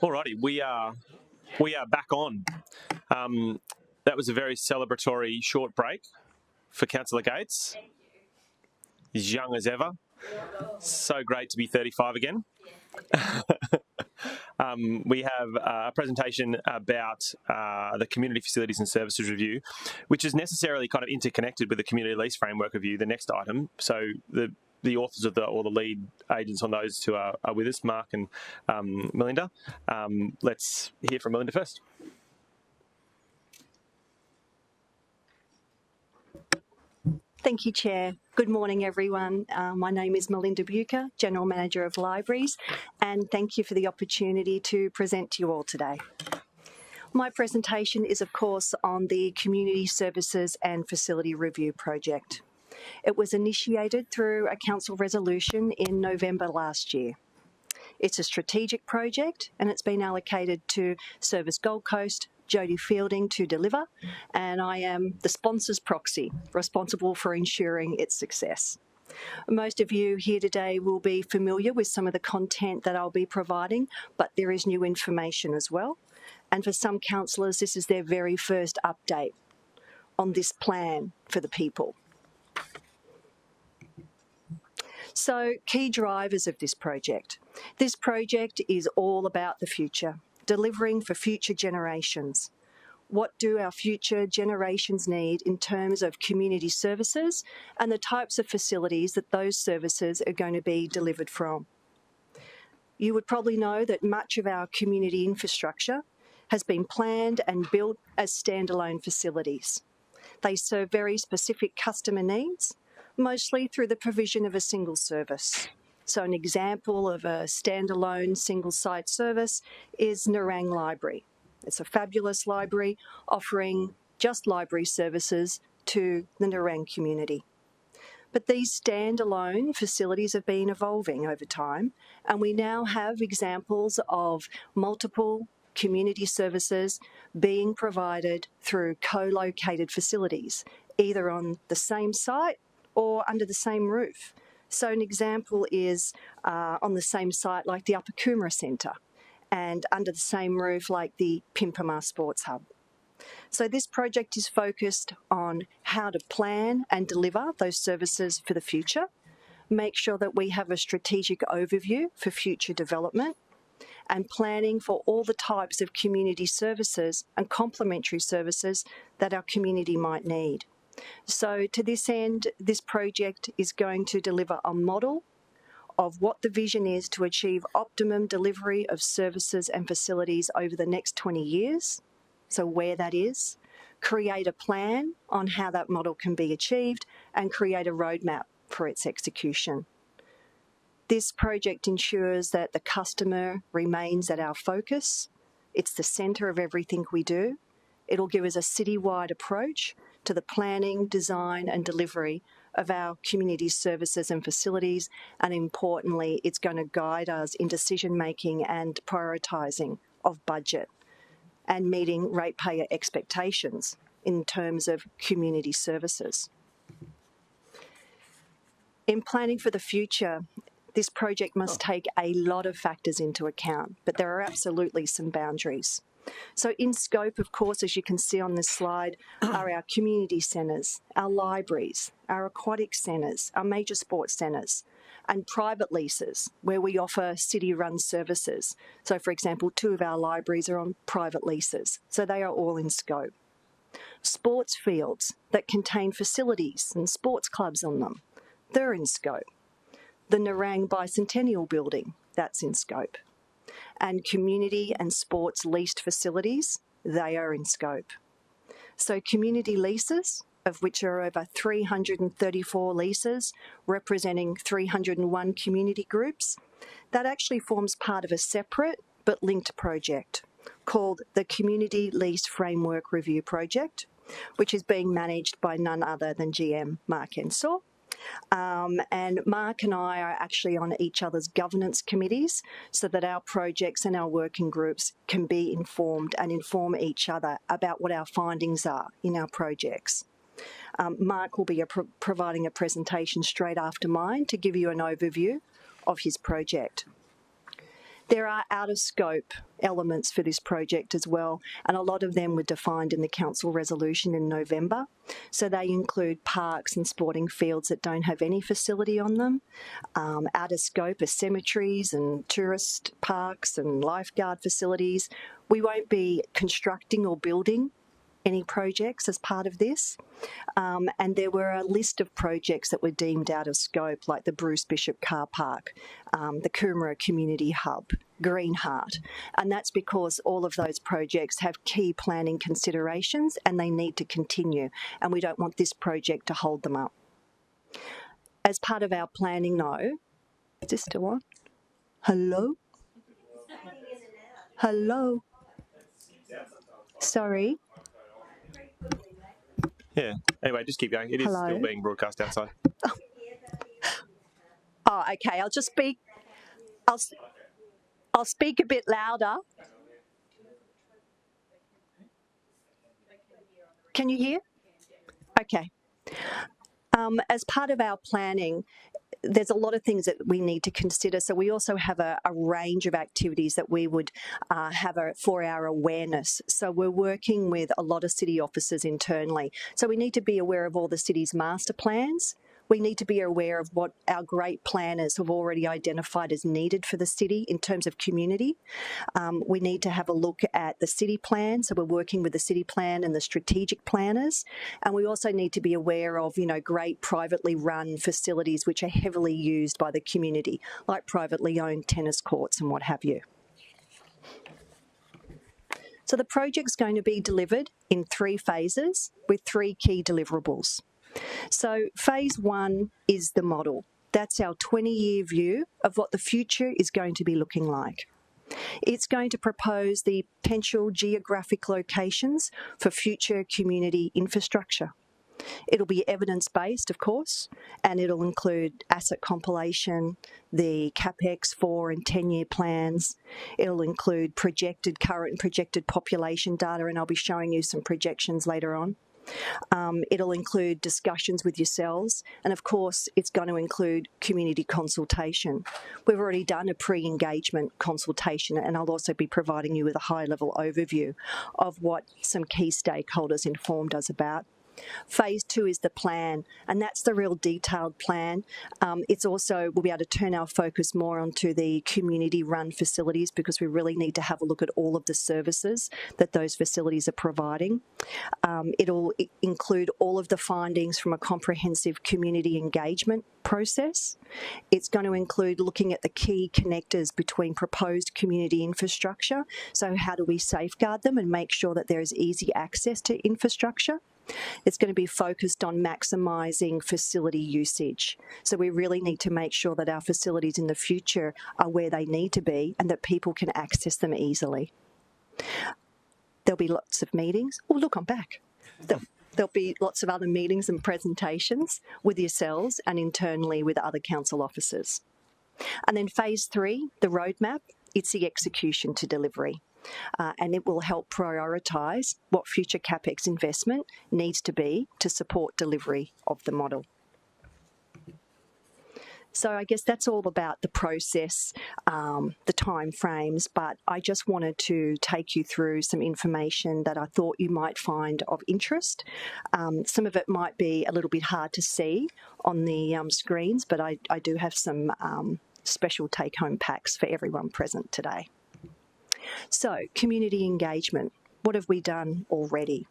Alrighty, we are back on. That was a very celebratory short break for Councillor Gates. He's young as ever. So great to be 35 again. We have a presentation about the Community Facilities and Services Review, which is necessarily kind of interconnected with the Community Lease Framework Review, the next item. So the authors of or the lead agents on those two are with us, Mark and Melinda. Let's hear from Melinda first. Thank you, Chair. Good morning, everyone. My name is Melinda Bucher, General Manager of Libraries, and thank you for the opportunity to present to you all today. My presentation is, of course, on the Community Services and Facility Review project. It was initiated through a council resolution in November last year. It's a strategic project and it's been allocated to Service Gold Coast, Jodie Fielding to deliver, and I am the sponsor's proxy, responsible for ensuring its success. Most of you here today will be familiar with some of the content that I'll be providing, but there is new information as well. And for some councillors, this is their very first update on this plan for the people. So, key drivers of this project. This project is all about the future, delivering for future generations. What do our future generations need in terms of community services and the types of facilities that those services are going to be delivered from? You would probably know that much of our community infrastructure has been planned and built as standalone facilities. They serve very specific customer needs, mostly through the provision of a single service. So an example of a standalone single-site service is Nerang Library. It's a fabulous library offering just library services to the Nerang community. But these standalone facilities have been evolving over time, and we now have examples of multiple community services being provided through co-located facilities, either on the same site or under the same roof. So an example is on the same site like the Upper Coomera Centre and under the same roof like the Pimpama Sports Hub. So this project is focused on how to plan and deliver those services for the future, make sure that we have a strategic overview for future development, and planning for all the types of community services and complementary services that our community might need. So to this end, this project is going to deliver a model of what the vision is to achieve optimum delivery of services and facilities over the next 20 years, so where that is, create a plan on how that model can be achieved, and create a roadmap for its execution. This project ensures that the customer remains at our focus. It's the centre of everything we do. It'll give us a citywide approach to the planning, design and delivery of our community services and facilities, and importantly, it's going to guide us in decision-making and prioritising of budget and meeting ratepayer expectations in terms of community services. In planning for the future, this project must take a lot of factors into account, but there are absolutely some boundaries. So in scope, of course, as you can see on this slide, are our community centres, our libraries, our aquatic centres, our major sports centres, and private leases where we offer city-run services. So, for example, 2 of our libraries are on private leases, so they are all in scope. Sports fields that contain facilities and sports clubs on them, they're in scope. The Nerang Bicentennial Building, that's in scope. And community and sports leased facilities, they are in scope. So community leases, of which are over 334 leases, representing 301 community groups, that actually forms part of a separate but linked project called the Community Lease Framework Review Project, which is being managed by none other than GM Mark Ensor. And Mark and I are actually on each other's governance committees so that our projects and our working groups can be informed and inform each other about what our findings are in our projects. Mark will be providing a presentation straight after mine to give you an overview of his project. There are out-of-scope elements for this project as well, and a lot of them were defined in the council resolution in November. So they include parks and sporting fields that don't have any facility on them. Out-of-scope are cemeteries and tourist parks and lifeguard facilities. We won't be constructing or building any projects as part of this. And there were a list of projects that were deemed out of scope, like the Bruce Bishop Car Park, the Coomera Community Hub, Green Heart. And that's because all of those projects have key planning considerations and they need to continue. And we don't want this project to hold them up. As part of our planning, though, is this still on? Hello? Hello? Sorry. Yeah. Anyway, just keep going. It is Hello? still being broadcast outside. Oh, okay. I'll just speak. I'll speak a bit louder. Can you hear? Okay. As part of our planning, there's a lot of things that we need to consider. So we also have a range of activities that we would have for our awareness. So we're working with a lot of city officers internally. So we need to be aware of all the city's master plans. We need to be aware of what our great planners have already identified as needed for the city in terms of community. We need to have a look at the city plan. So we're working with the city plan and the strategic planners. And we also need to be aware of, great privately run facilities which are heavily used by the community, like privately owned tennis courts and what have you. So the project's going to be delivered in 3 phases with 3 key deliverables. So phase 1 is the model. That's our 20-year view of what the future is going to be looking like. It's going to propose the potential geographic locations for future community infrastructure. It'll be evidence-based, of course, and it'll include asset compilation, the CapEx 4 and 10-year plans. It'll include current and projected population data, and I'll be showing you some projections later on. It'll include discussions with yourselves, and of course it's going to include community consultation. We've already done a pre-engagement consultation, and I'll also be providing you with a high-level overview of what some key stakeholders informed us about. Phase 2 is the plan, and that's the real detailed plan. It's also, we'll be able to turn our focus more onto the community-run facilities because we really need to have a look at all of the services that those facilities are providing. It'll include all of the findings from a comprehensive community engagement process. It's going to include looking at the key connectors between proposed community infrastructure. So how do we safeguard them and make sure that there is easy access to infrastructure? It's going to be focused on maximising facility usage. So we really need to make sure that our facilities in the future are where they need to be and that people can access them easily. There'll be lots of meetings. Oh, look, I'm back. There'll be lots of other meetings and presentations with yourselves and internally with other council officers. And then phase 3, the roadmap, it's the execution to delivery. And it will help prioritise what future CapEx investment needs to be to support delivery of the model. So I guess that's all about the process, the time frames, but I just wanted to take you through some information that I thought you might find of interest. Some of it might be a little bit hard to see on the screens, but I do have some special take-home packs for everyone present today. So, community engagement. What have we done already?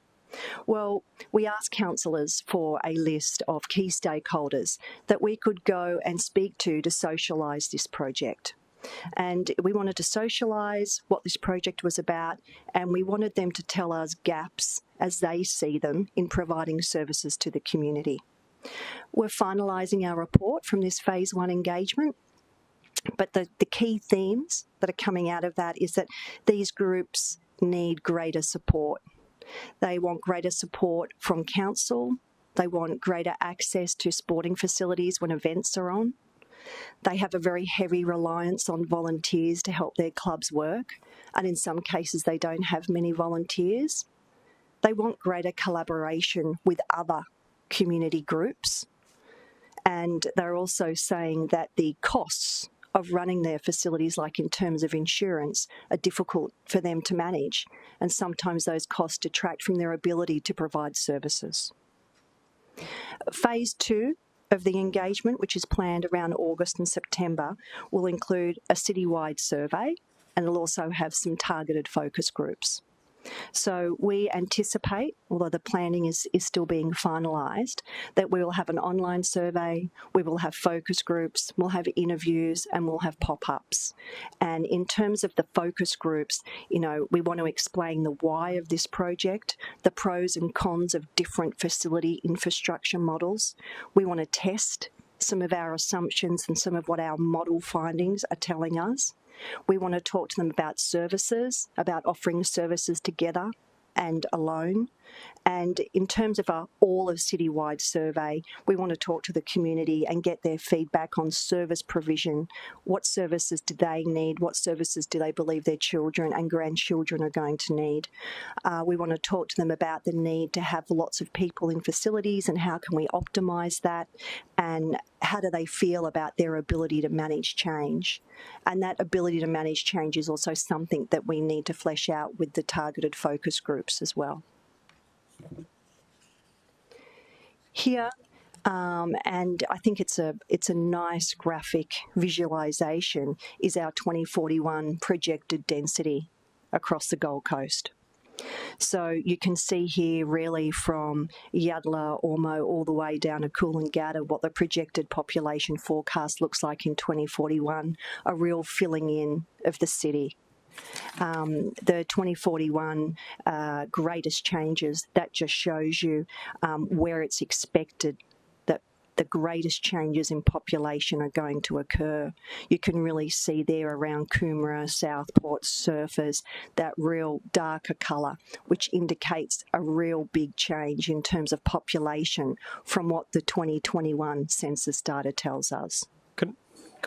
Well, we asked councillors for a list of key stakeholders that we could go and speak to socialise this project. And we wanted to socialise what this project was about, and we wanted them to tell us gaps as they see them in providing services to the community. We're finalising our report from this phase 1 engagement. But the key themes that are coming out of that is that these groups need greater support. They want greater support from council. They want greater access to sporting facilities when events are on. They have a very heavy reliance on volunteers to help their clubs work, and in some cases they don't have many volunteers. They want greater collaboration with other community groups, and they're also saying that the costs of running their facilities, like in terms of insurance, are difficult for them to manage, and sometimes those costs detract from their ability to provide services. Phase 2 of the engagement, which is planned around August and September, will include a citywide survey, and it'll also have some targeted focus groups. So we anticipate, although the planning is still being finalised, that we will have an online survey, we will have focus groups, we'll have interviews, and we'll have pop-ups. And in terms of the focus groups, we want to explain the why of this project, the pros and cons of different facility infrastructure models. We want to test some of our assumptions and some of what our model findings are telling us. We want to talk to them about services, about offering services together and alone. And in terms of our all of citywide survey, we want to talk to the community and get their feedback on service provision. What services do they need? What services do they believe their children and grandchildren are going to need? We want to talk to them about the need to have lots of people in facilities and how can we optimise that, and how do they feel about their ability to manage change. And that ability to manage change is also something that we need to flesh out with the targeted focus groups as well. Here, and I think it's a nice graphic visualisation, is our 2041 projected density across the Gold Coast. So you can see here really from Yadla, Ormo, all the way down to Coolangatta what the projected population forecast looks like in 2041, a real filling in of the city. The 2041 greatest changes, that just shows you where it's expected that the greatest changes in population are going to occur. You can really see there around Coomera, Southport, Surfers, that real darker colour, which indicates a real big change in terms of population from what the 2021 census data tells us. Can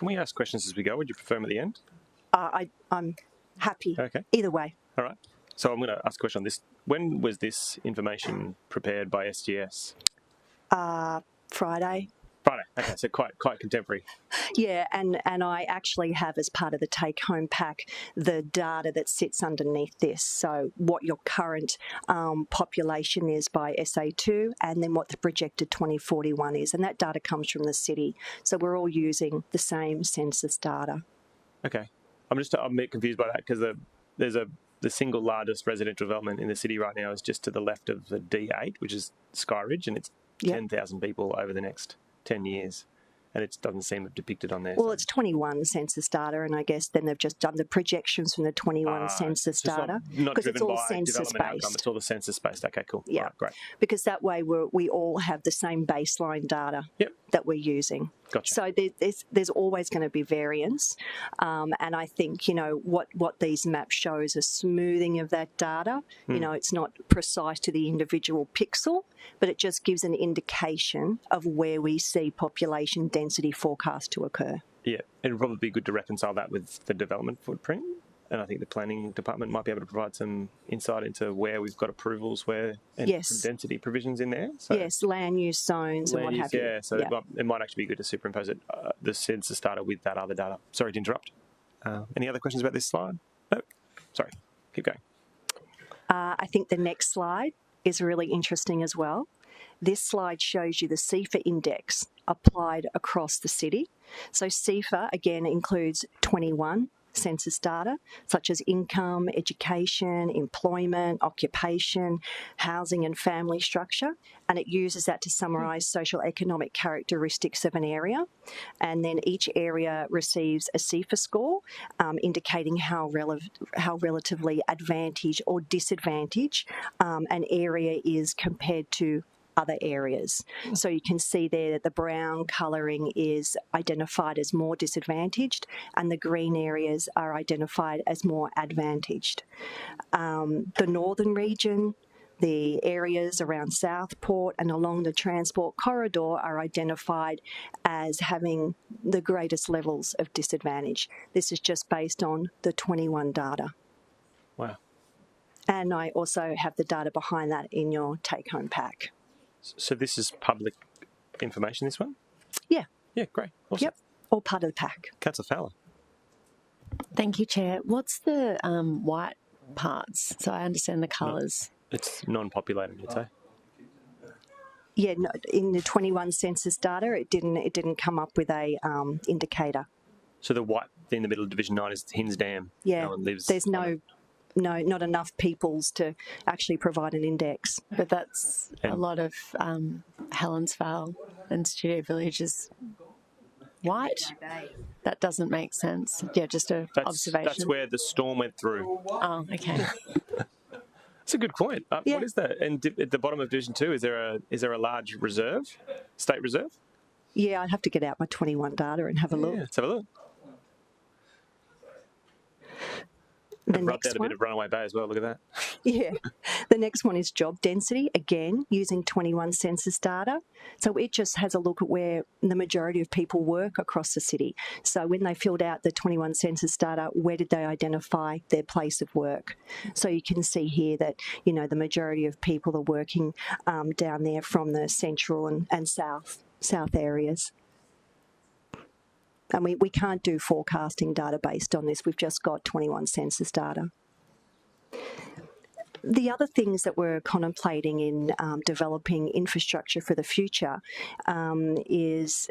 we ask questions as we go? Would you prefer them at the end? I'm happy. Okay. Either way. All right. So I'm going to ask a question on this. When was this information prepared by SGS? Friday. Friday. Okay, so quite contemporary. Yeah, and I actually have as part of the take-home pack the data that sits underneath this. So what your current population is by SA2, and then what the projected 2041 is, and that data comes from the city. So we're all using the same census data. Okay. I'm a bit confused by that because the single largest residential development in the city right now is just to the left of the D8, which is Skyridge, and it's 10,000 people over the next 10 years. And it doesn't seem depicted on there. Well, it's 21 census data, and I guess then they've just done the projections from the 21 census data. Not it's all census-based. It's all the census-based. Okay, cool. Yeah, right, great. Because that way we all have the same baseline data that we're using. Gotcha. So there's always going to be variance, and I think what these maps show is a smoothing of that data. It's not precise to the individual pixel, but it just gives an indication of where we see population density forecast to occur. Yeah, it'd probably be good to reconcile that with the development footprint, and I think the planning department might be able to provide some insight into where we've got approvals and some density provisions in there. So yes, land use zones and what have you. Yeah, so it might actually be good to superimpose the census data with that other data. Sorry to interrupt. Any other questions about this slide? No? Sorry, keep going. I think the next slide is really interesting as well. This slide shows you the CEFA index applied across the city. So CEFA, again, includes 21 census data, such as income, education, employment, occupation, housing and family structure, and it uses that to summarise social economic characteristics of an area. And then each area receives a CEFA score, indicating how relatively advantaged or disadvantaged an area is compared to other areas. So you can see there that the brown colouring is identified as more disadvantaged and the green areas are identified as more advantaged. The northern region, the areas around Southport and along the transport corridor are identified as having the greatest levels of disadvantage. This is just based on the 21 data. Wow. And I also have the data behind that in your take-home pack. So this is public information, this one? Yeah. Yeah, great. Awesome. Yep. all part of the pack. Councillor Fowler. Thank you, Chair. What's the white parts? So I understand the colours. It's non-populated, you'd say. Yeah, no, in the 21 census data, it didn't come up with a indicator. So the white in the middle of Division 9 is Hinsdam. Yeah, No one lives there's on not enough peoples to actually provide an index. But that's a lot of Helensvale and Studio Village is white. That doesn't make sense. Yeah, just a observation. That's where the storm went through. Oh, okay. That's a good point. Yeah. What is that? And at the bottom of Division 2, is there a large reserve, state reserve? Yeah, I'd have to get out my 21 data and have a look. Yeah, let's have a look. The I've rubbed next out a one, bit of Runaway Bay as well. Look at that. yeah. The next one is job density, again, using 21 census data. So it just has a look at where the majority of people work across the city. So when they filled out the 21 census data, where did they identify their place of work? So you can see here that, you know, the majority of people are working down there from the central and south areas. And we can't do forecasting data based on this. We've just got 21 census data. The other things that we're contemplating in developing infrastructure for the future is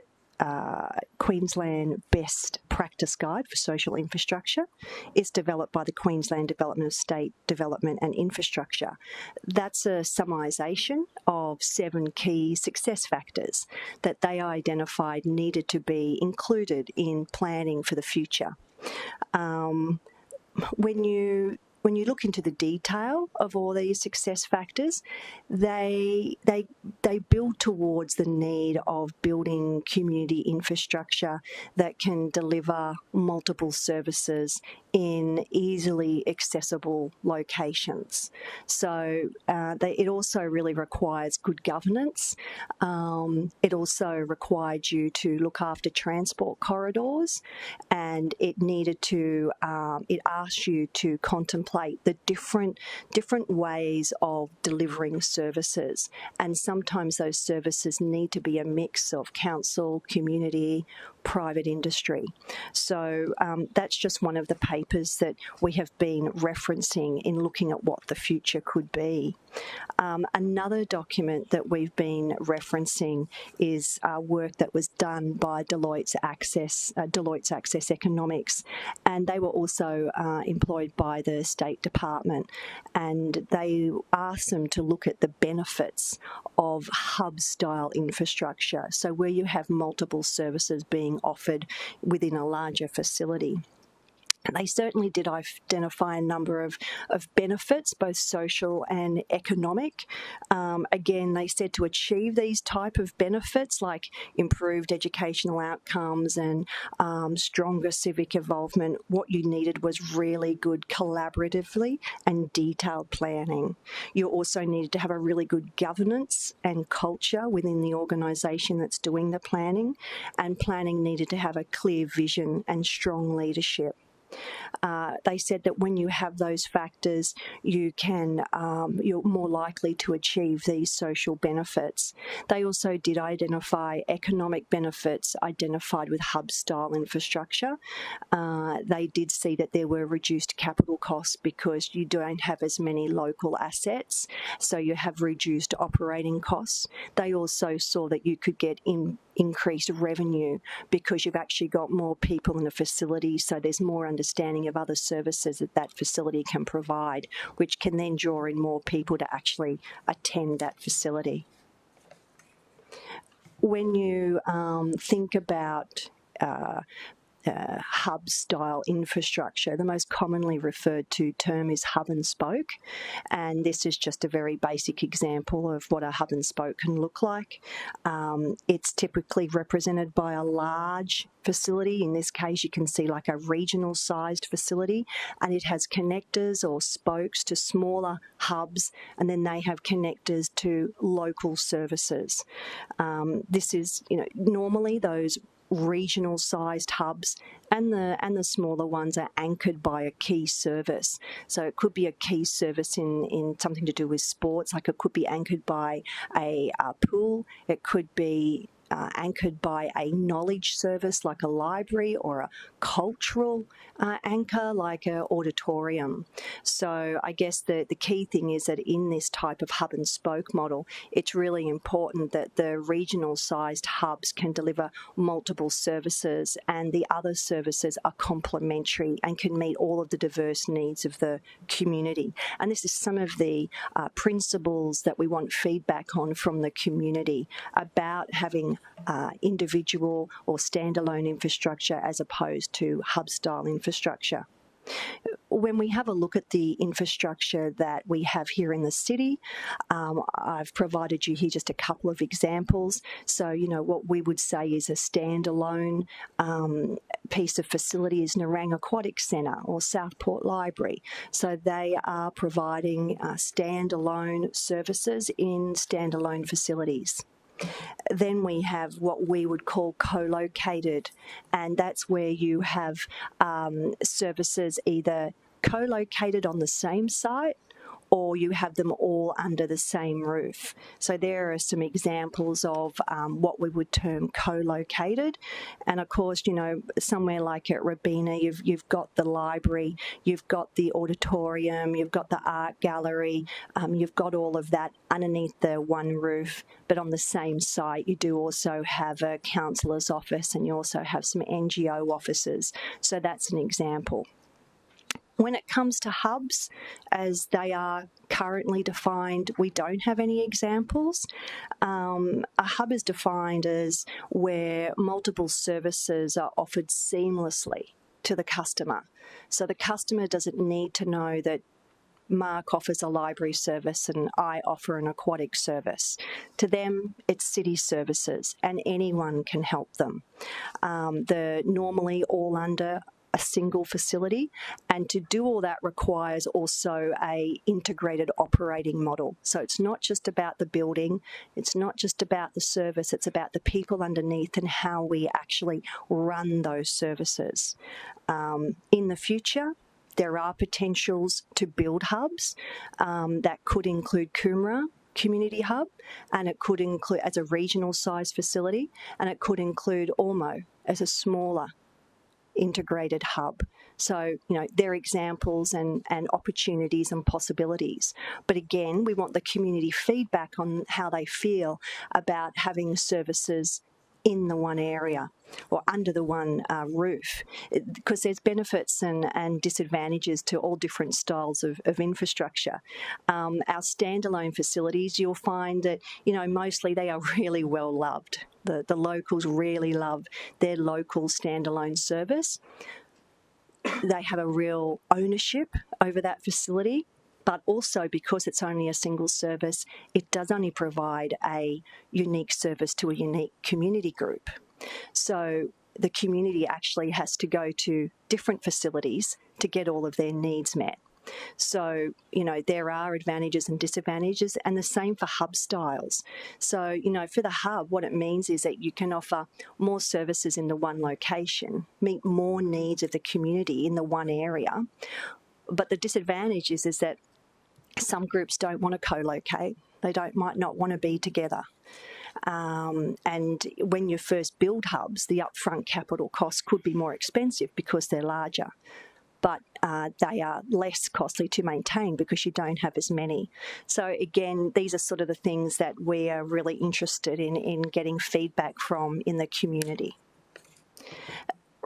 Queensland Best Practice Guide for Social Infrastructure. It's developed by the Queensland Development of State Development and Infrastructure. That's a summarisation of 7 key success factors that they identified needed to be included in planning for the future. When you look into the detail of all these success factors, they build towards the need of building community infrastructure that can deliver multiple services in easily accessible locations. So it also really requires good governance. It also required you to look after transport corridors, and it asked you to contemplate the different ways of delivering services, and sometimes those services need to be a mix of council, community, private industry. So that's just one of the papers that we have been referencing in looking at what the future could be. Another document that we've been referencing is work that was done by Deloitte's Access Economics, and they were also employed by the State Department, and they asked them to look at the benefits of hub-style infrastructure, so where you have multiple services being offered within a larger facility. They certainly did identify a number of benefits, both social and economic. Again, they said to achieve these type of benefits, like improved educational outcomes and stronger civic involvement, what you needed was really good collaboratively and detailed planning. You also needed to have a really good governance and culture within the organisation that's doing the planning, and planning needed to have a clear vision and strong leadership. They said that when you have those factors, you're more likely to achieve these social benefits. They also did identify economic benefits identified with hub-style infrastructure. They did see that there were reduced capital costs because you don't have as many local assets, so you have reduced operating costs. They also saw that you could get increased revenue because you've actually got more people in the facility, so there's more understanding of other services that facility can provide, which can then draw in more people to actually attend that facility. When you think about hub-style infrastructure, the most commonly referred to term is hub and spoke, and this is just a very basic example of what a hub and spoke can look like. It's typically represented by a large facility. In this case, you can see like a regional sized facility, and it has connectors or spokes to smaller hubs, and then they have connectors to local services. This is, normally those regional sized hubs and the smaller ones are anchored by a key service. So it could be a key service in something to do with sports, like it could be anchored by a pool, it could be anchored by a knowledge service like a library or a cultural anchor like an auditorium. So I guess the key thing is that in this type of hub and spoke model, it's really important that the regional sized hubs can deliver multiple services and the other services are complementary and can meet all of the diverse needs of the community. And this is some of the principles that we want feedback on from the community about having individual or standalone infrastructure as opposed to hub-style infrastructure. When we have a look at the infrastructure that we have here in the city, I've provided you here just a couple of examples. So, you know, what we would say is a standalone piece of facility is Nerang Aquatic Centre or Southport Library. So they are providing standalone services in standalone facilities. Then we have what we would call co-located, and that's where you have services either co-located on the same site or you have them all under the same roof. So there are some examples of what we would term co-located. And of course, you know, somewhere like at Robina, you've got the library, you've got the auditorium, you've got the art gallery, you've got all of that underneath the one roof. But on the same site, you do also have a councillor's office and you also have some NGO offices. So that's an example. When it comes to hubs, as they are currently defined, we don't have any examples. A hub is defined as where multiple services are offered seamlessly to the customer. So the customer doesn't need to know that Mark offers a library service and I offer an aquatic service. To them, it's city services and anyone can help them. They're normally all under a single facility, and to do all that requires also a integrated operating model. So it's not just about the building, it's not just about the service, it's about the people underneath and how we actually run those services. In the future, there are potentials to build hubs that could include Coomera Community Hub, and it could include as a regional size facility, and it could include Ormo as a smaller integrated hub. So, you know, they're examples and opportunities and possibilities. But again, we want the community feedback on how they feel about having services in the one area or under the one roof, because there's benefits and disadvantages to all different styles of infrastructure. Our standalone facilities, you'll find that, you know, mostly they are really well loved. The locals really love their local standalone service. They have a real ownership over that facility, but also because it's only a single service, it does only provide a unique service to a unique community group. So the community actually has to go to different facilities to get all of their needs met. So, you know, there are advantages and disadvantages, and the same for hub styles. So, you know, for the hub, what it means is that you can offer more services in the one location, meet more needs of the community in the one area. But the disadvantage is that some groups don't want to co-locate. They might not want to be together. And when you first build hubs, the upfront capital costs could be more expensive because they're larger. But they are less costly to maintain because you don't have as many. So again, these are sort of the things that we are really interested in getting feedback from in the community.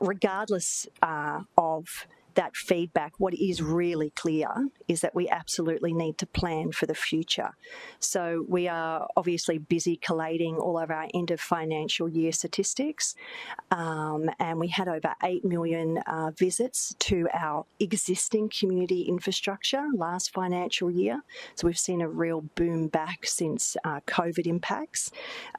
Regardless of that feedback, what is really clear is that we absolutely need to plan for the future. So we are obviously busy collating all of our end of financial year statistics, and we had over 8 million visits to our existing community infrastructure last financial year. So we've seen a real boom back since COVID impacts,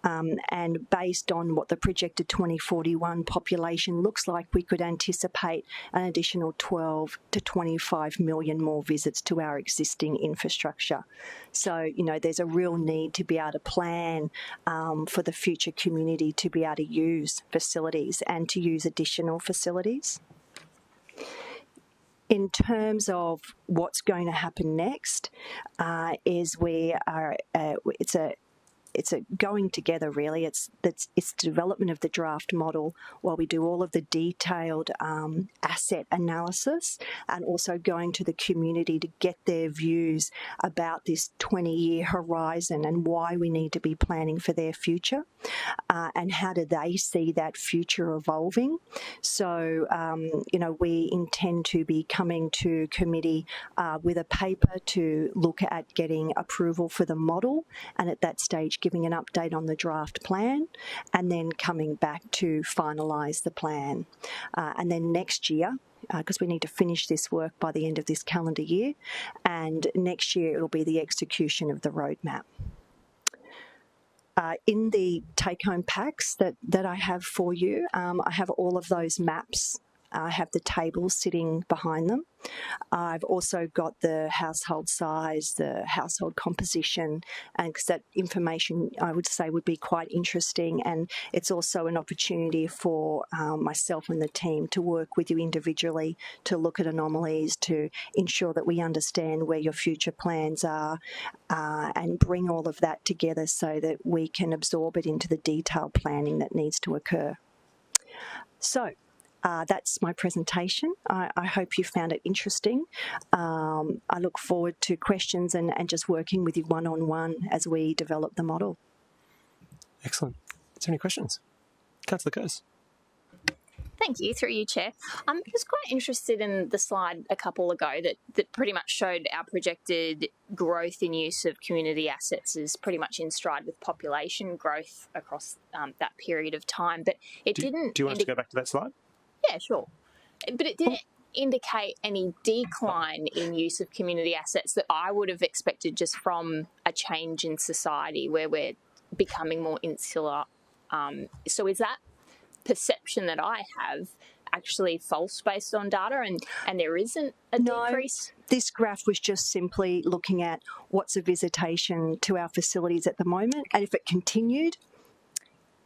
and based on what the projected 2041 population looks like, we could anticipate an additional 12 to 25 million more visits to our existing infrastructure. So, you know, there's a real need to be able to plan for the future community to be able to use facilities and to use additional facilities. In terms of what's going to happen next, is we are, it's a going together really. It's development of the draft model while we do all of the detailed asset analysis, and also going to the community to get their views about this 20-year horizon and why we need to be planning for their future, and how do they see that future evolving. So, you know, we intend to be coming to committee with a paper to look at getting approval for the model, and at that stage giving an update on the draft plan, and then coming back to finalise the plan. And then next year, because we need to finish this work by the end of this calendar year, and next year it'll be the execution of the roadmap. In the take-home packs that I have for you, I have all of those maps. I have the tables sitting behind them. I've also got the household size, the household composition, and because that information I would say would be quite interesting, and it's also an opportunity for myself and the team to work with you individually to look at anomalies, to ensure that we understand where your future plans are, and bring all of that together so that we can absorb it into the detailed planning that needs to occur. So, that's my presentation. I hope you found it interesting. I look forward to questions and just working with you one-on-one as we develop the model. Excellent. Is there any questions? Councillor Coase. Thank you, through you, Chair. I was quite interested in the slide a couple ago that pretty much showed our projected growth in use of community assets is pretty much in stride with population growth across that period of time. But it didn't... Do you want us to go back to that slide? Yeah, sure. But it didn't indicate any decline in use of community assets that I would have expected just from a change in society where we're becoming more insular. So is that perception that I have actually false based on data, and there isn't a decrease? This graph was just simply looking at what's the visitation to our facilities at the moment, and if it continued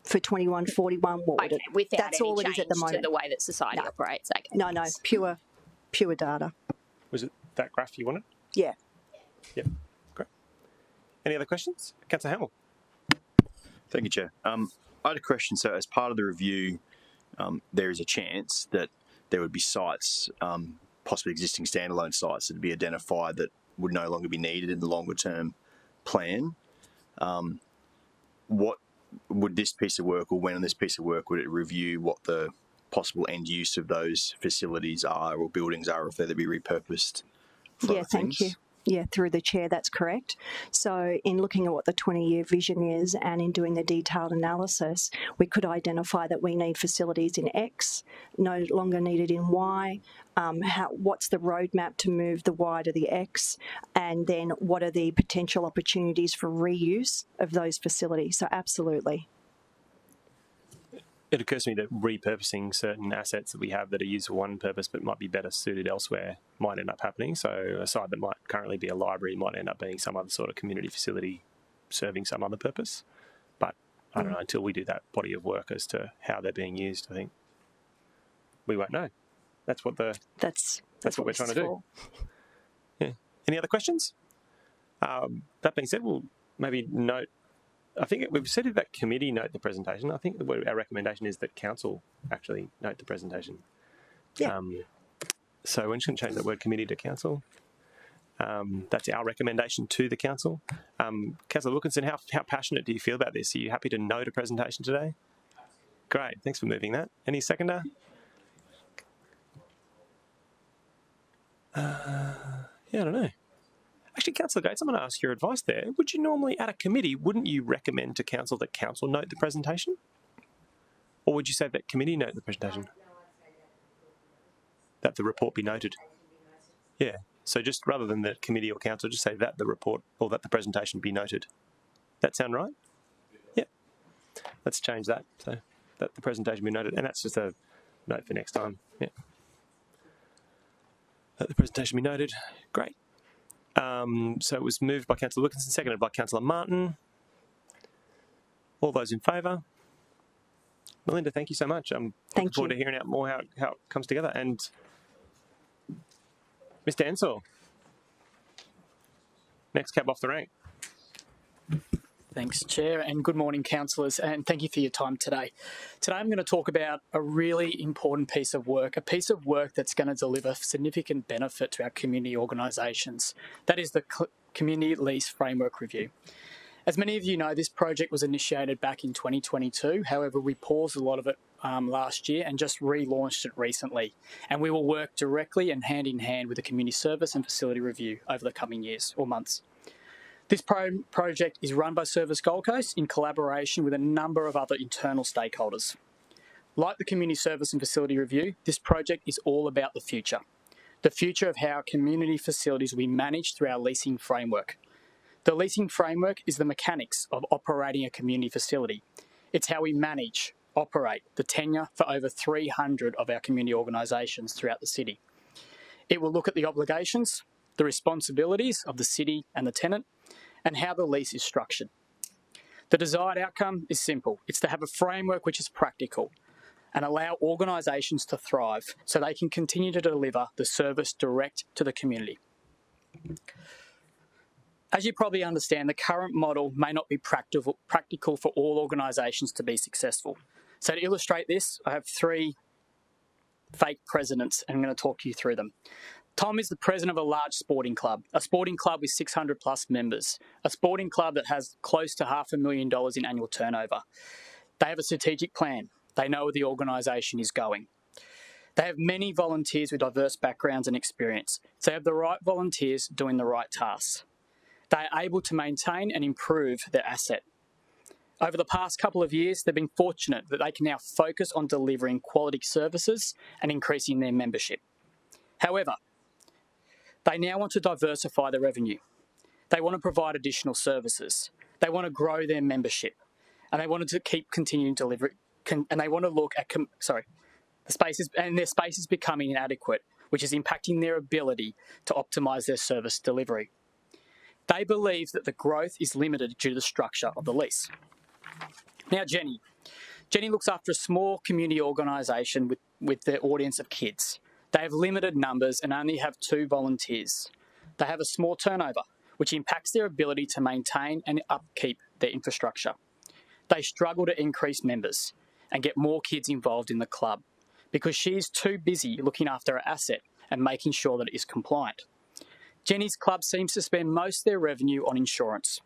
for 21-41, what would it? Without that's any all it change is at the moment. to the way that society operates. Okay. No, pure data. Was it that graph you wanted? Yeah. Yep. Great. Any other questions? Councillor Hamill. Thank you, Chair. I had a question. So as part of the review, there is a chance that there would be sites, possibly existing standalone sites, that would be identified that would no longer be needed in the longer term plan. What would this piece of work, or when on this piece of work, would it review what the possible end use of those facilities are or buildings are, if they're to be repurposed for other thank things? you. Yeah, through the Chair, that's correct. So in looking at what the 20-year vision is and in doing the detailed analysis, we could identify that we need facilities in X, no longer needed in Y, what's the roadmap to move the Y to the X, and then what are the potential opportunities for reuse of those facilities. So absolutely. It occurs to me that repurposing certain assets that we have that are used for one purpose but might be better suited elsewhere might end up happening. So a site that might currently be a library might end up being some other sort of community facility serving some other purpose. But I don't know, until we do that body of work as to how they're being used, I think we won't know. That's what that's what we're trying to do. Yeah. Any other questions? That being said, we'll maybe note. I think we've said that committee note the presentation. I think our recommendation is that council actually note the presentation. Yeah. So we're just going to change that word committee to council. That's our recommendation to the council. Councillor Wilkinson, how passionate do you feel about this? Are you happy to note a presentation today? Great, thanks for moving that. Any seconder? Yeah, I don't know. Actually, Councillor Gates, I'm going to ask your advice there. Would you normally, at a committee, wouldn't you recommend to council that council note the presentation? Or would you say that committee note the presentation? That the report be noted? Yeah. So just rather than the committee or council, just say that the report or that the presentation be noted. That sound right? Yeah. Let's change that. So that the presentation be noted. And that's just a note for next time. Yeah. That the presentation be noted. Great. So it was moved by Councillor Wilkinson, seconded by Councillor Martin. All those in favour? Melinda, thank you so much. I'm looking forward to hearing out more how it comes together. And Mr. Ensor, next cab off the rank. Thanks, Chair, and good morning, councillors, and thank you for your time today. Today I'm going to talk about a really important piece of work that's going to deliver significant benefit to our community organisations. That is the Community Lease Framework Review. As many of you know, this project was initiated back in 2022. However, we paused a lot of it last year and just relaunched it recently. And we will work directly and hand in hand with the Community Service and Facility Review over the coming years or months. This project is run by Service Gold Coast in collaboration with a number of other internal stakeholders. Like the Community Service and Facility Review, this project is all about the future of how our community facilities will be managed through our leasing framework. The leasing framework is the mechanics of operating a community facility. It's how we manage, operate the tenure for over 300 of our community organisations throughout the city. It will look at the obligations, the responsibilities of the city and the tenant, and how the lease is structured. The desired outcome is simple. It's to have a framework which is practical and allow organisations to thrive so they can continue to deliver the service direct to the community. As you probably understand, the current model may not be practical for all organisations to be successful. So to illustrate this, I have 3 fake presidents and I'm going to talk you through them. Tom is the president of a large sporting club with 600 plus members, a sporting club that has close to $500,000 in annual turnover. They have a strategic plan. They know where the organisation is going. They have many volunteers with diverse backgrounds and experience. So they have the right volunteers doing the right tasks. They are able to maintain and improve their asset. Over the past couple of years, they've been fortunate that they can now focus on delivering quality services and increasing their membership. However, they now want to diversify their revenue. They want to provide additional services. They want to grow their membership, and they wanted to keep continuing delivery. And they want to look at their space is becoming inadequate, which is impacting their ability to optimise their service delivery. They believe that the growth is limited due to the structure of the lease. Now, Jenny looks after a small community organisation with their audience of kids. They have limited numbers and only have 2 volunteers. They have a small turnover, which impacts their ability to maintain and upkeep their infrastructure. They struggle to increase members and get more kids involved in the club because she is too busy looking after her asset and making sure that it is compliant. Jenny's club seems to spend most of their revenue on insurance.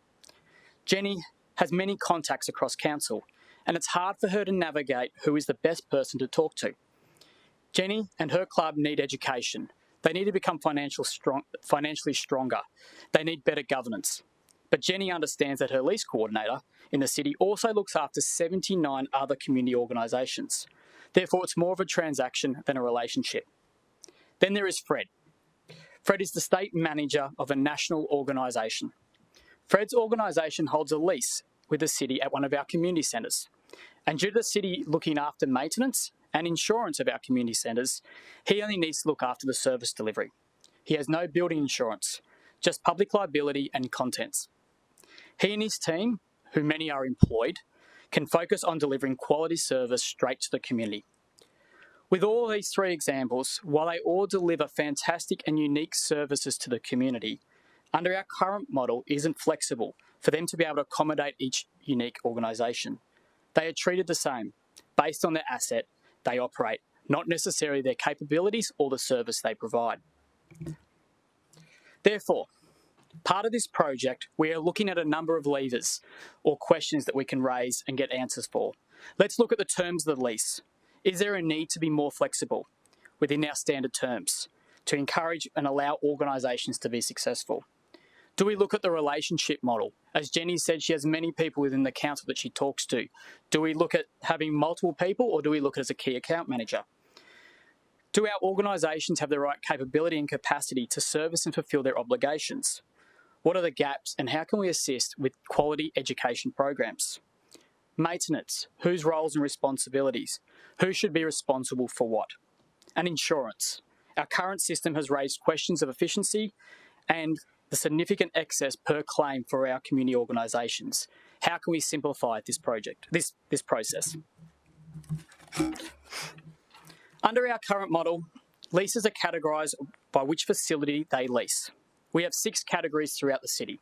Jenny has many contacts across council, and it's hard for her to navigate who is the best person to talk to. Jenny and her club need education. They need to become financially stronger. They need better governance. But Jenny understands that her lease coordinator in the city also looks after 79 other community organisations. Therefore, it's more of a transaction than a relationship. Then there is Fred. Fred is the state manager of a national organisation. Fred's organisation holds a lease with the city at one of our community centres. And due to the city looking after maintenance and insurance of our community centres, he only needs to look after the service delivery. He has no building insurance, just public liability and contents. He and his team, who many are employed, can focus on delivering quality service straight to the community. With all these 3 examples, while they all deliver fantastic and unique services to the community, under our current model isn't flexible for them to be able to accommodate each unique organisation. They are treated the same, based on their asset they operate, not necessarily their capabilities or the service they provide. Therefore, part of this project, we are looking at a number of levers or questions that we can raise and get answers for. Let's look at the terms of the lease. Is there a need to be more flexible within our standard terms to encourage and allow organisations to be successful? Do we look at the relationship model? As Jenny said, she has many people within the council that she talks to. Do we look at having multiple people, or do we look at it as a key account manager? Do our organisations have the right capability and capacity to service and fulfil their obligations? What are the gaps, and how can we assist with quality education programs? Maintenance, whose roles and responsibilities? Who should be responsible for what? And insurance. Our current system has raised questions of efficiency and the significant excess per claim for our community organisations. How can we simplify this process? Under our current model, leases are categorised by which facility they lease. We have 6 categories throughout the city.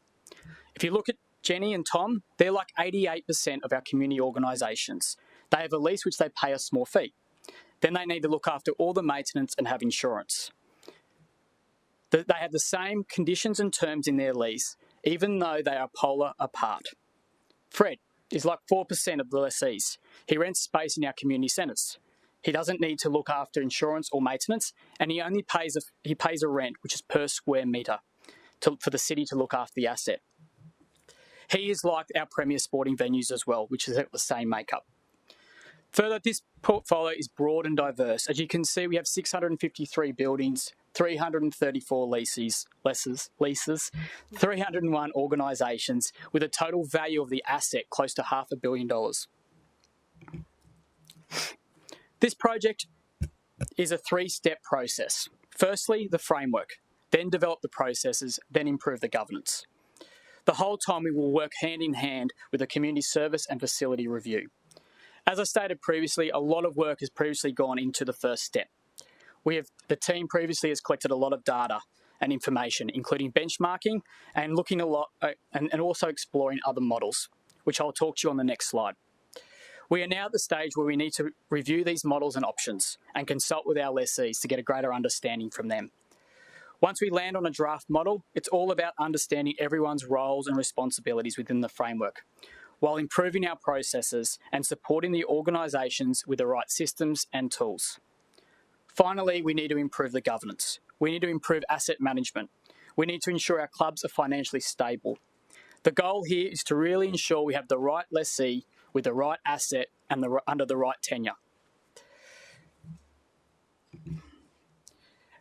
If you look at Jenny and Tom, they're like 88% of our community organisations. They have a lease which they pay a small fee. Then they need to look after all the maintenance and have insurance. They have the same conditions and terms in their lease, even though they are polar apart. Fred is like 4% of the lessees. He rents space in our community centres. He doesn't need to look after insurance or maintenance, and he only pays a rent which is per square metre for the city to look after the asset. He is like our premier sporting venues as well, which is the same makeup. Further, this portfolio is broad and diverse. As you can see, we have 653 buildings, 334 leases, 301 organisations, with a total value of the asset close to $500 million. This project is a three-step process. Firstly, the framework, then develop the processes, then improve the governance. The whole time we will work hand in hand with a community service and facility review. As I stated previously, a lot of work has previously gone into the first step. The team previously has collected a lot of data and information, including benchmarking and looking a lot and also exploring other models, which I'll talk to you on the next slide. We are now at the stage where we need to review these models and options and consult with our lessees to get a greater understanding from them. Once we land on a draft model, it's all about understanding everyone's roles and responsibilities within the framework, while improving our processes and supporting the organisations with the right systems and tools. Finally, we need to improve the governance. We need to improve asset management. We need to ensure our clubs are financially stable. The goal here is to really ensure we have the right lessee with the right asset and under the right tenure.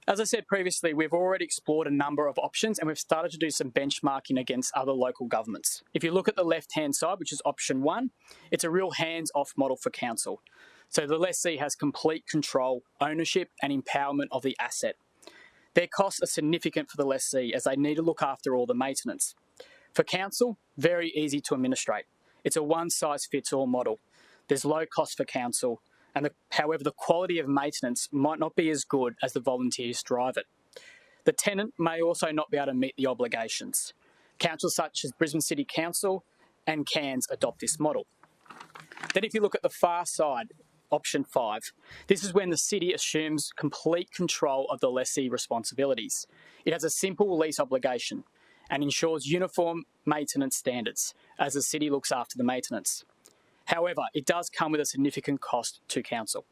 As I said previously, we've already explored a number of options and we've started to do some benchmarking against other local governments. If you look at the left-hand side, which is option 1, it's a real hands-off model for council. So the lessee has complete control, ownership and empowerment of the asset. Their costs are significant for the lessee as they need to look after all the maintenance. For council, very easy to administrate. It's a one-size-fits-all model. There's low cost for council, and however, the quality of maintenance might not be as good as the volunteers drive it. The tenant may also not be able to meet the obligations. Councils such as Brisbane City Council and Cairns adopt this model. Then if you look at the far side, option 5, this is when the city assumes complete control of the lessee responsibilities. It has a simple lease obligation and ensures uniform maintenance standards as the city looks after the maintenance. However, it does come with a significant cost to council.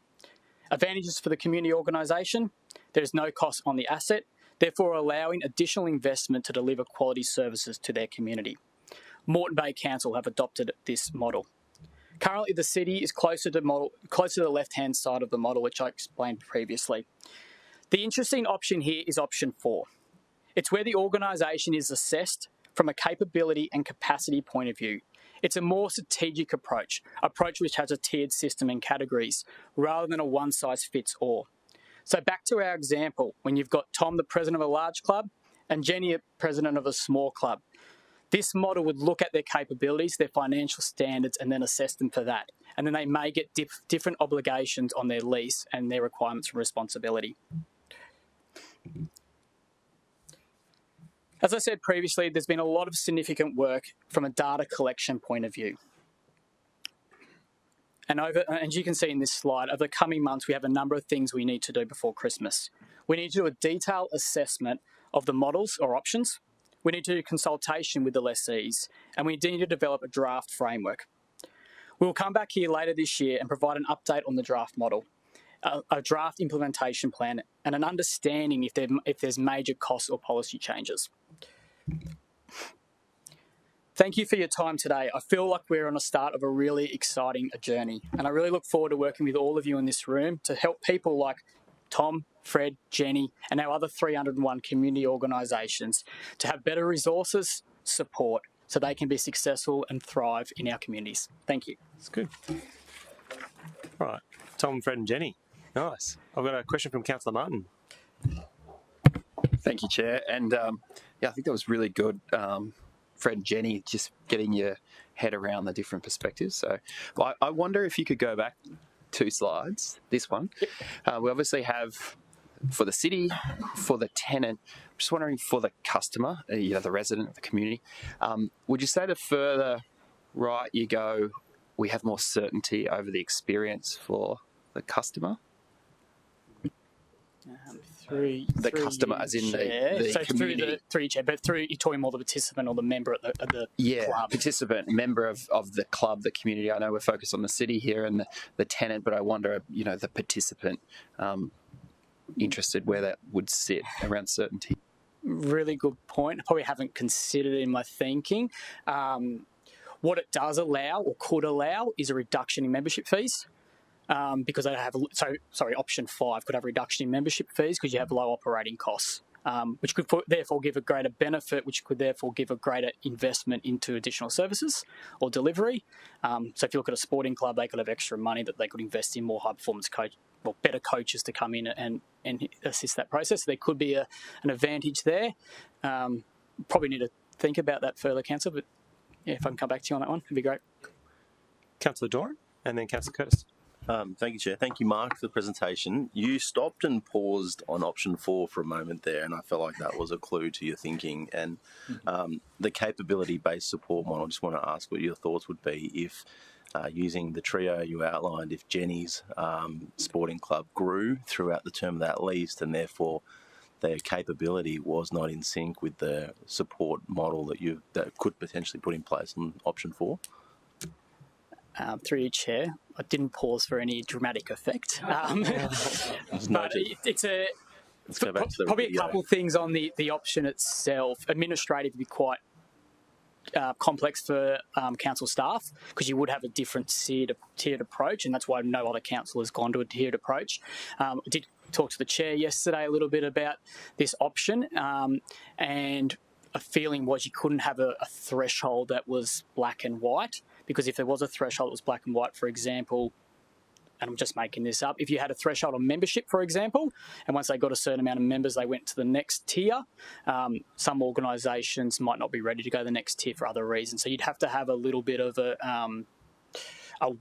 Advantages for the community organisation: there is no cost on the asset, therefore allowing additional investment to deliver quality services to their community. Moreton Bay Council have adopted this model. Currently, the city is closer to the left-hand side of the model, which I explained previously. The interesting option here is option 4. It's where the organisation is assessed from a capability and capacity point of view. It's a more strategic approach which has a tiered system and categories, rather than a one-size-fits-all. So back to our example, when you've got Tom, the president of a large club, and Jenny, president of a small club. This model would look at their capabilities, their financial standards, and then assess them for that. And then they may get different obligations on their lease and their requirements and responsibility. As I said previously, there's been a lot of significant work from a data collection point of view. And as you can see in this slide, over the coming months, we have a number of things we need to do before Christmas. We need to do a detailed assessment of the models or options. We need to do consultation with the lessees, and we need to develop a draft framework. We'll come back here later this year and provide an update on the draft model, a draft implementation plan, and an understanding if there's major costs or policy changes. Thank you for your time today. I feel like we're on the start of a really exciting journey, and I really look forward to working with all of you in this room to help people like Tom, Fred, Jenny, and our other 301 community organisations to have better resources, support, so they can be successful and thrive in our communities. Thank you. That's good. All right, Tom, Fred and Jenny. Nice. I've got a question from Councillor Martin. Thank you, Chair. And yeah, I think that was really good, Fred and Jenny, just getting your head around the different perspectives. So I wonder if you could go back 2 slides, this one. We obviously have, for the city, for the tenant, just wondering for the customer, the resident of the community, would you say the further right you go, we have more certainty over the experience for the customer? Through customer, as in the community. Through chair, but you're talking more the participant or the member at the club. Participant, member of the club, the community. I know we're focused on the city here and the tenant, but I wonder, the participant, interested where that would sit around certainty. Really good point. I probably haven't considered it in my thinking. What it does allow or could allow is a reduction in membership fees. Because they have, option 5 could have a reduction in membership fees because you have low operating costs, which could therefore give a greater benefit, which could therefore give a greater investment into additional services or delivery. So if you look at a sporting club, they could have extra money that they could invest in more high-performance better coaches to come in and assist that process. So there could be an advantage there. Probably need to think about that further, Councillor, but yeah, if I can come back to you on that one, it'd be great. Councillor Doran and then Councillor Curtis. Thank you, Chair. Thank you, Mark, for the presentation. You stopped and paused on option 4 for a moment there, and I felt like that was a clue to your thinking. And the capability-based support model, I just want to ask what your thoughts would be if, using the trio you outlined, if Jenny's sporting club grew throughout the term of that lease, and therefore their capability was not in sync with the support model that could potentially put in place on option 4? Through your chair, I didn't pause for any dramatic effect. But it's probably a couple of things on the option itself. Administrative would be quite complex for council staff because you would have a different tiered approach, and that's why no other council has gone to a tiered approach. I did talk to the chair yesterday a little bit about this option, and a feeling was you couldn't have a threshold that was black and white, because if there was a threshold that was black and white, for example, and I'm just making this up, if you had a threshold on membership, for example, and once they got a certain amount of members, they went to the next tier, some organisations might not be ready to go to the next tier for other reasons. So you'd have to have a little bit of a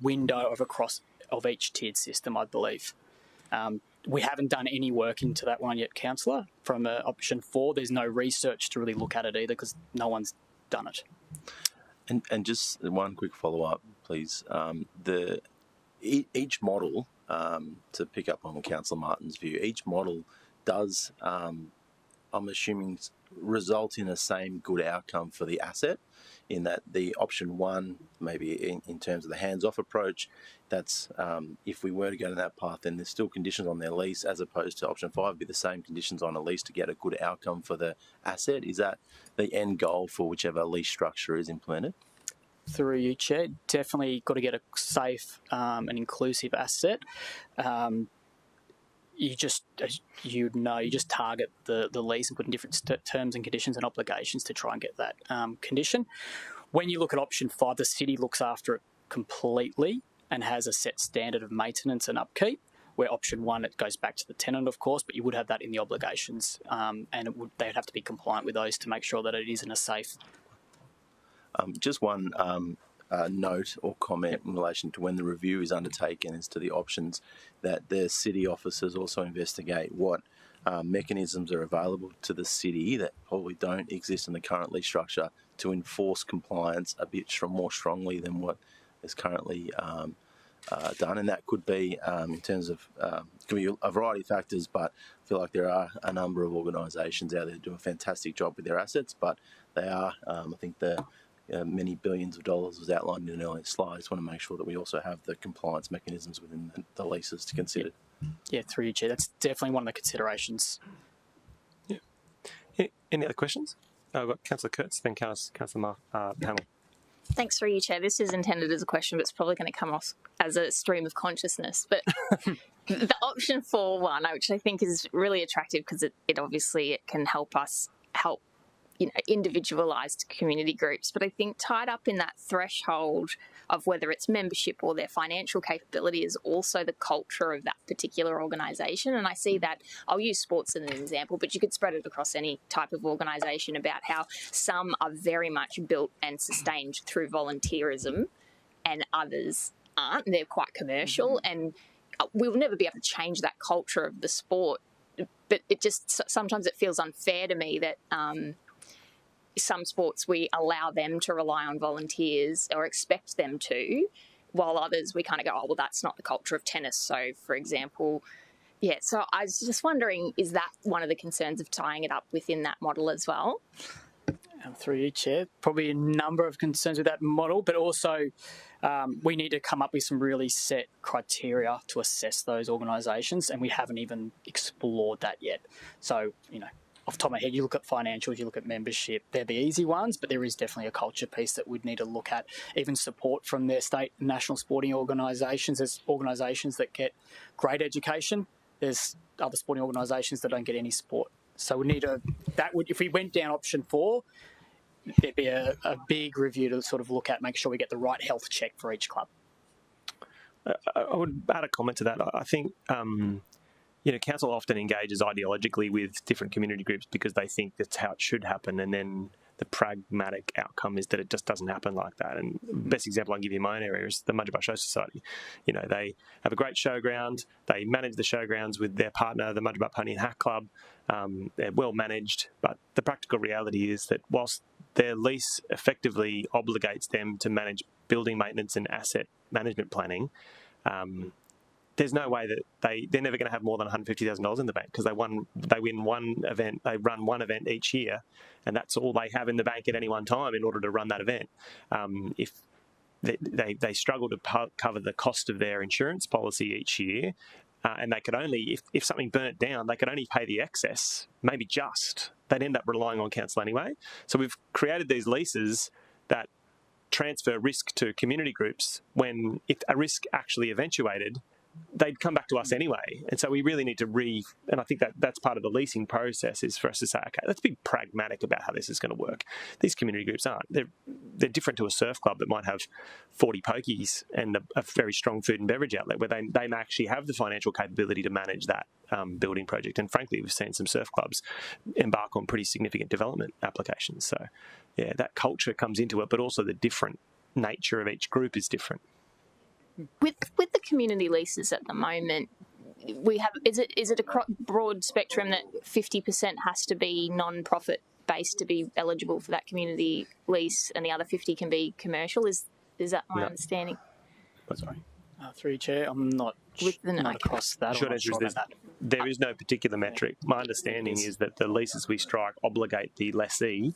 window of each tiered system, I believe. We haven't done any work into that one yet, Councillor. From option 4, there's no research to really look at it either because no one's done it. And just one quick follow-up, please. Each model, to pick up on Councillor Martin's view, each model does, I'm assuming, result in the same good outcome for the asset, in that the option 1, maybe in terms of the hands-off approach, that's if we were to go down that path, then there's still conditions on their lease, as opposed to option 5 be the same conditions on a lease to get a good outcome for the asset. Is that the end goal for whichever lease structure is implemented? Through you, Chair, definitely got to get a safe and inclusive asset. You just, as you just target the lease and put in different terms and conditions and obligations to try and get that condition. When you look at option 5, the city looks after it completely and has a set standard of maintenance and upkeep, where option 1, it goes back to the tenant, of course, but you would have that in the obligations, and they'd have to be compliant with those to make sure that it is in a safe. Just one note or comment in relation to when the review is undertaken as to the options, that the city officers also investigate what mechanisms are available to the city that probably don't exist in the current lease structure to enforce compliance a bit more strongly than what is currently done. And that could be in terms of could be a variety of factors, but I feel like there are a number of organisations out there that do a fantastic job with their assets, but they are, I think the many billions of dollars was outlined in an earlier slide. I just want to make sure that we also have the compliance mechanisms within the leases to consider. Yeah, through you, Chair. That's definitely one of the considerations. Yeah. Any other questions? I've got Councillor Kurtz, then Councillor Panel. Thanks for you, Chair. This is intended as a question, but it's probably going to come off as a stream of consciousness. But the option 4 one, which I think is really attractive because it obviously can help us help individualised community groups, but I think tied up in that threshold of whether it's membership or their financial capability is also the culture of that particular organisation. And I see that, I'll use sports as an example, but you could spread it across any type of organisation, about how some are very much built and sustained through volunteerism and others aren't. They're quite commercial, and we'll never be able to change that culture of the sport but it just sometimes it feels unfair to me that some sports we allow them to rely on volunteers or expect them to, while others we kind of go, oh, well, that's not the culture of tennis. So, for example, yeah, so I was just wondering, is that one of the concerns of tying it up within that model as well? Through you, Chair, probably a number of concerns with that model, but also we need to come up with some really set criteria to assess those organisations, and we haven't even explored that yet. So, off the top of my head, you look at financials, you look at membership, they're the easy ones, but there is definitely a culture piece that we'd need to look at, even support from their state and national sporting organisations. There's organisations that get great education. There's other sporting organisations that don't get any support. So we need if we went down option 4, there'd be a big review to sort of look at, make sure we get the right health check for each club. I would add a comment to that. I think, council often engages ideologically with different community groups because they think that's how it should happen, and then the pragmatic outcome is that it just doesn't happen like that. And the best example I can give you in my own area is the Mudgerbah Show Society. They have a great showground. They manage the showgrounds with their partner, the Mudgerbah Pony and Hack Club. They're well managed, but the practical reality is that whilst their lease effectively obligates them to manage building maintenance and asset management planning, there's no way that they're never going to have more than $150,000 in the bank because they win one event, they run one event each year, and that's all they have in the bank at any one time in order to run that event. If they struggle to cover the cost of their insurance policy each year, and they could only, if something burnt down, they could only pay the excess, maybe just. They'd end up relying on council anyway. So we've created these leases that transfer risk to community groups when, if a risk actually eventuated, they'd come back to us anyway. And so we really need to and I think that's part of the leasing process, is for us to say, okay, let's be pragmatic about how this is going to work. These community groups aren't. They're different to a surf club that might have 40 pokies and a very strong food and beverage outlet where they may actually have the financial capability to manage that building project. And frankly, we've seen some surf clubs embark on pretty significant development applications. So yeah, that culture comes into it, but also the different nature of each group is different. With the community leases at the moment, we have is it a broad spectrum that 50% has to be non-profit based to be eligible for that community lease, and the other 50 can be commercial? Is that my understanding? Sorry, through Chair, I'm not across that. Short answer is there is no particular metric. My understanding is that the leases we strike obligate the lessee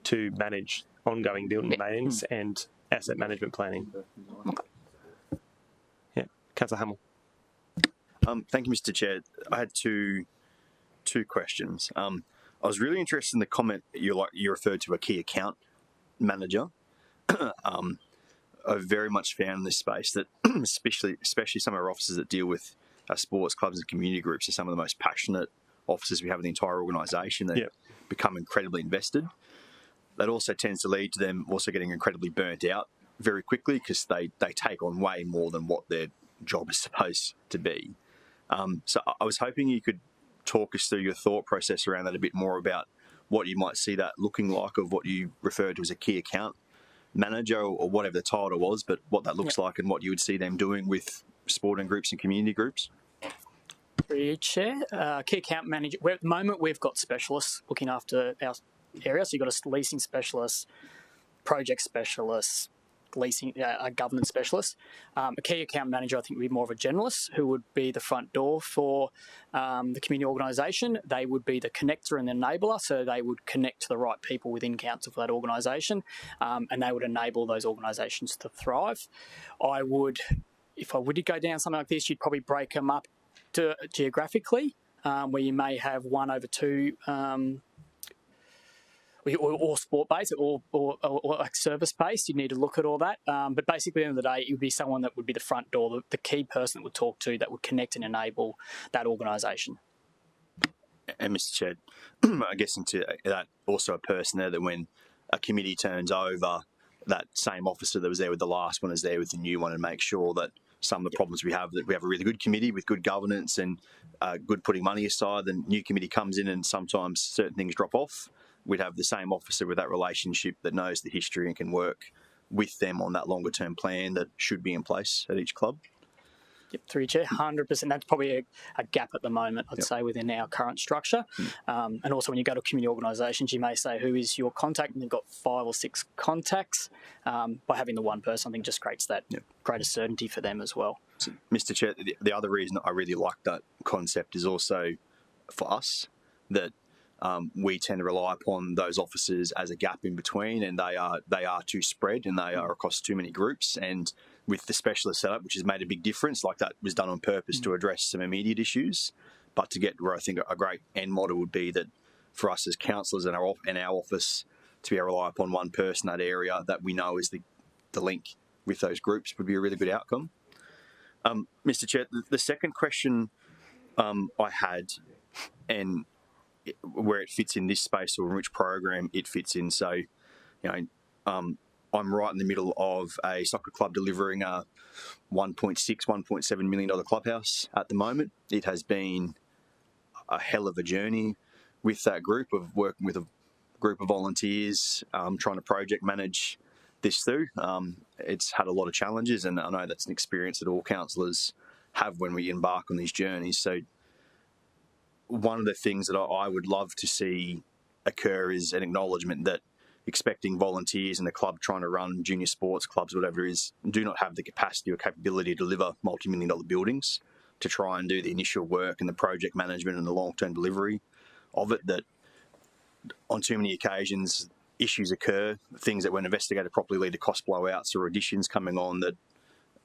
to manage ongoing building maintenance and asset management planning. Okay. Councillor Hamill. Thank you, Mr. Chair. I had two questions. I was really interested in the comment you referred to a key account manager. I've very much found in this space that especially some of our officers that deal with sports clubs and community groups are some of the most passionate officers we have in the entire organisation. They become incredibly invested. That also tends to lead to them also getting incredibly burnt out very quickly because they take on way more than what their job is supposed to be. So I was hoping you could talk us through your thought process around that a bit more, about what you might see that looking like, of what you referred to as a key account manager or whatever the title was, but what that looks like and what you would see them doing with sporting groups and community groups. Through you, Chair. Key account manager. At the moment, we've got specialists looking after our area. So you've got a leasing specialist, project specialist, leasing, a governance specialist. A key account manager, I think, would be more of a generalist who would be the front door for the community organisation. They would be the connector and the enabler, so they would connect to the right people within council for that organisation, and they would enable those organisations to thrive. If I would go down something like this, you'd probably break them up geographically, where you may have 1 over 2 or sport-based or like service-based. You need to look at all that. But basically, at the end of the day, it would be someone that would be the front door, the key person that would talk to, that would connect and enable that organisation. And Mr. Chair, I guess into that also a person there that when a committee turns over, that same officer that was there with the last one is there with the new one, and make sure that some of the problems we have, that we have a really good committee with good governance and good putting money aside. The new committee comes in and sometimes certain things drop off. We'd have the same officer with that relationship that knows the history and can work with them on that longer term plan that should be in place at each club. Yep, through your chair, 100%. That's probably a gap at the moment, I'd say, within our current structure. And also when you go to community organisations, you may say, who is your contact? And they've got 5 or 6 contacts. By having the one person, I think just creates that greater certainty for them as well. So, Mr. Chair, the other reason I really like that concept is also for us that we tend to rely upon those officers as a gap in between, and they are too spread and they are across too many groups. And with the specialist setup, which has made a big difference, like that was done on purpose to address some immediate issues, but to get where I think a great end model would be that for us as councillors and our office to be able to rely upon one person in that area that we know is the link with those groups would be a really good outcome. Mr. Chair, the second question I had, and where it fits in this space or in which program it fits in. So, I'm right in the middle of a soccer club delivering a $1.7 million clubhouse at the moment. It has been a hell of a journey with that group of working with a group of volunteers, trying to project manage this through. It's had a lot of challenges, and I know that's an experience that all councillors have when we embark on these journeys. So one of the things that I would love to see occur is an acknowledgement that expecting volunteers in the club trying to run junior sports clubs, whatever it is, do not have the capacity or capability to deliver multi-million-dollar buildings, to try and do the initial work and the project management and the long-term delivery of it, that on too many occasions issues occur, things that weren't investigated properly lead to cost blowouts or additions coming on that,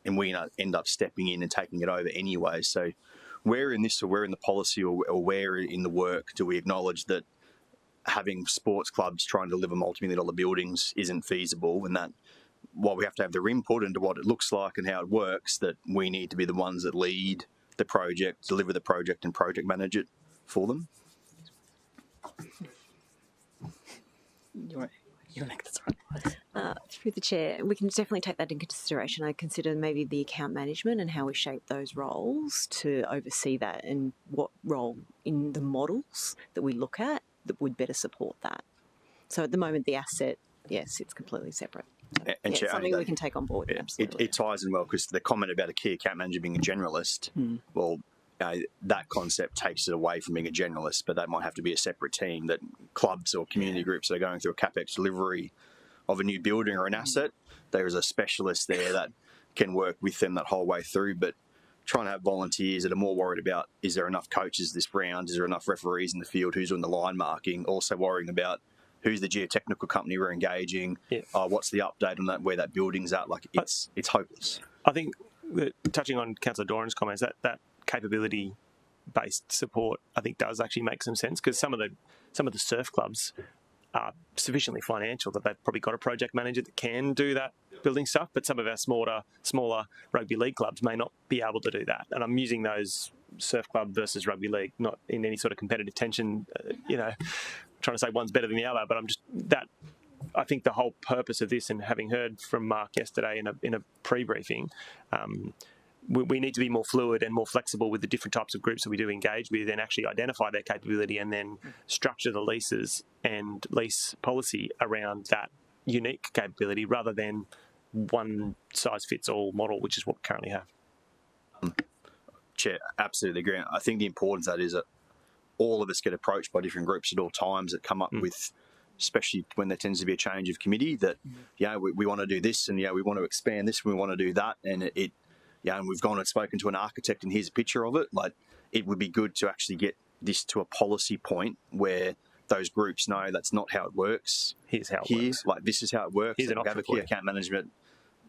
and we end up stepping in and taking it over anyway. So where in this, or where in the policy, or where in the work do we acknowledge that having sports clubs trying to deliver multi-million-dollar buildings isn't feasible, and that while we have to have their input into what it looks like and how it works, that we need to be the ones that lead the project, deliver the project and project manage it for them? Through the chair, we can definitely take that into consideration. I consider maybe the account management and how we shape those roles to oversee that, and what role in the models that we look at that would better support that. So at the moment, the asset, yes, it's completely separate. So, and Chair, something we can take on board. Yeah, absolutely. It ties in well, because the comment about a key account manager being a generalist, well, that concept takes it away from being a generalist, but that might have to be a separate team, that clubs or community groups that are going through a CapEx delivery of a new building or an asset, there is a specialist there that can work with them that whole way through. But trying to have volunteers that are more worried about, is there enough coaches this round, is there enough referees in the field, who's doing the line marking, also worrying about who's the geotechnical company we're engaging, what's the update on that, where that building's at, like it's hopeless. I think that, touching on Councillor Doran's comments, that capability-based support, I think, does actually make some sense, because some of the surf clubs are sufficiently financial that they've probably got a project manager that can do that building stuff, but some of our smaller rugby league clubs may not be able to do that. And I'm using those surf club versus rugby league, not in any sort of competitive tension, trying to say one's better than the other, but I think the whole purpose of this, and having heard from Mark yesterday in a pre-briefing, we need to be more fluid and more flexible with the different types of groups that we do engage with, and actually identify their capability, and then structure the leases and lease policy around that unique capability, rather than one size fits all model, which is what we currently have. Chair, absolutely agree. I think the importance of that is that all of us get approached by different groups at all times that come up with, especially when there tends to be a change of committee, that we want to do this, and we want to expand this, and we want to do that, and and we've gone and spoken to an architect, and here's a picture of it. Like, it would be good to actually get this to a policy point where those groups know that's not how it works. Here's how it works. Like, this is how it works. Here's an we have a key account management.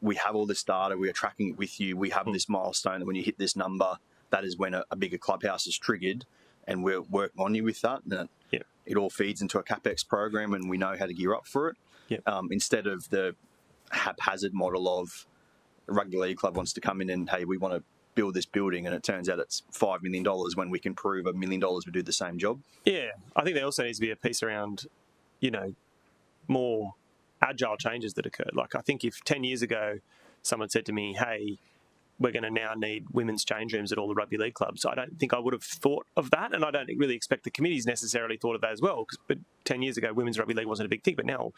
We have all this data. We are tracking it with you. We have this milestone that when you hit this number, that is when a bigger clubhouse is triggered, and we're working on you with that. And it all feeds into a CapEx program, and we know how to gear up for it. Instead of the haphazard model of a rugby league club wants to come in and, hey, we want to build this building, and it turns out it's $5 million when we can prove $1 million would do the same job. Yeah, I think there also needs to be a piece around, more agile changes that occurred. Like, I think if 10 years ago someone said to me, hey, we're going to now need women's change rooms at all the rugby league clubs. I don't think I would have thought of that, and I don't really expect the committees necessarily thought of that as well. But 10 years ago, women's rugby league wasn't a big thing, but now,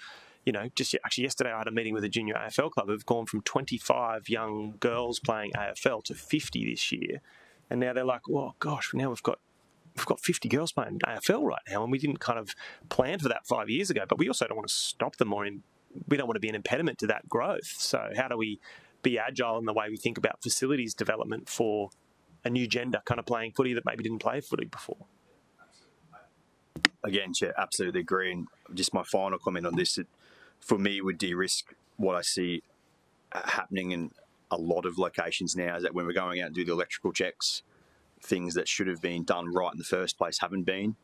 you know, just actually yesterday I had a meeting with a junior AFL club who've gone from 25 young girls playing AFL to 50 this year, and now they're like, oh gosh, now we've got 50 girls playing AFL right now, and we didn't kind of plan for that 5 years ago. But we also don't want to stop them, we don't want to be an impediment to that growth. So how do we be agile in the way we think about facilities development for a new gender kind of playing footy that maybe didn't play footy before? Again, Chair, absolutely agree. And just my final comment on this, for me, would de-risk what I see happening in a lot of locations now, is that when we're going out and do the electrical checks, things that should have been done right in the first place haven't been.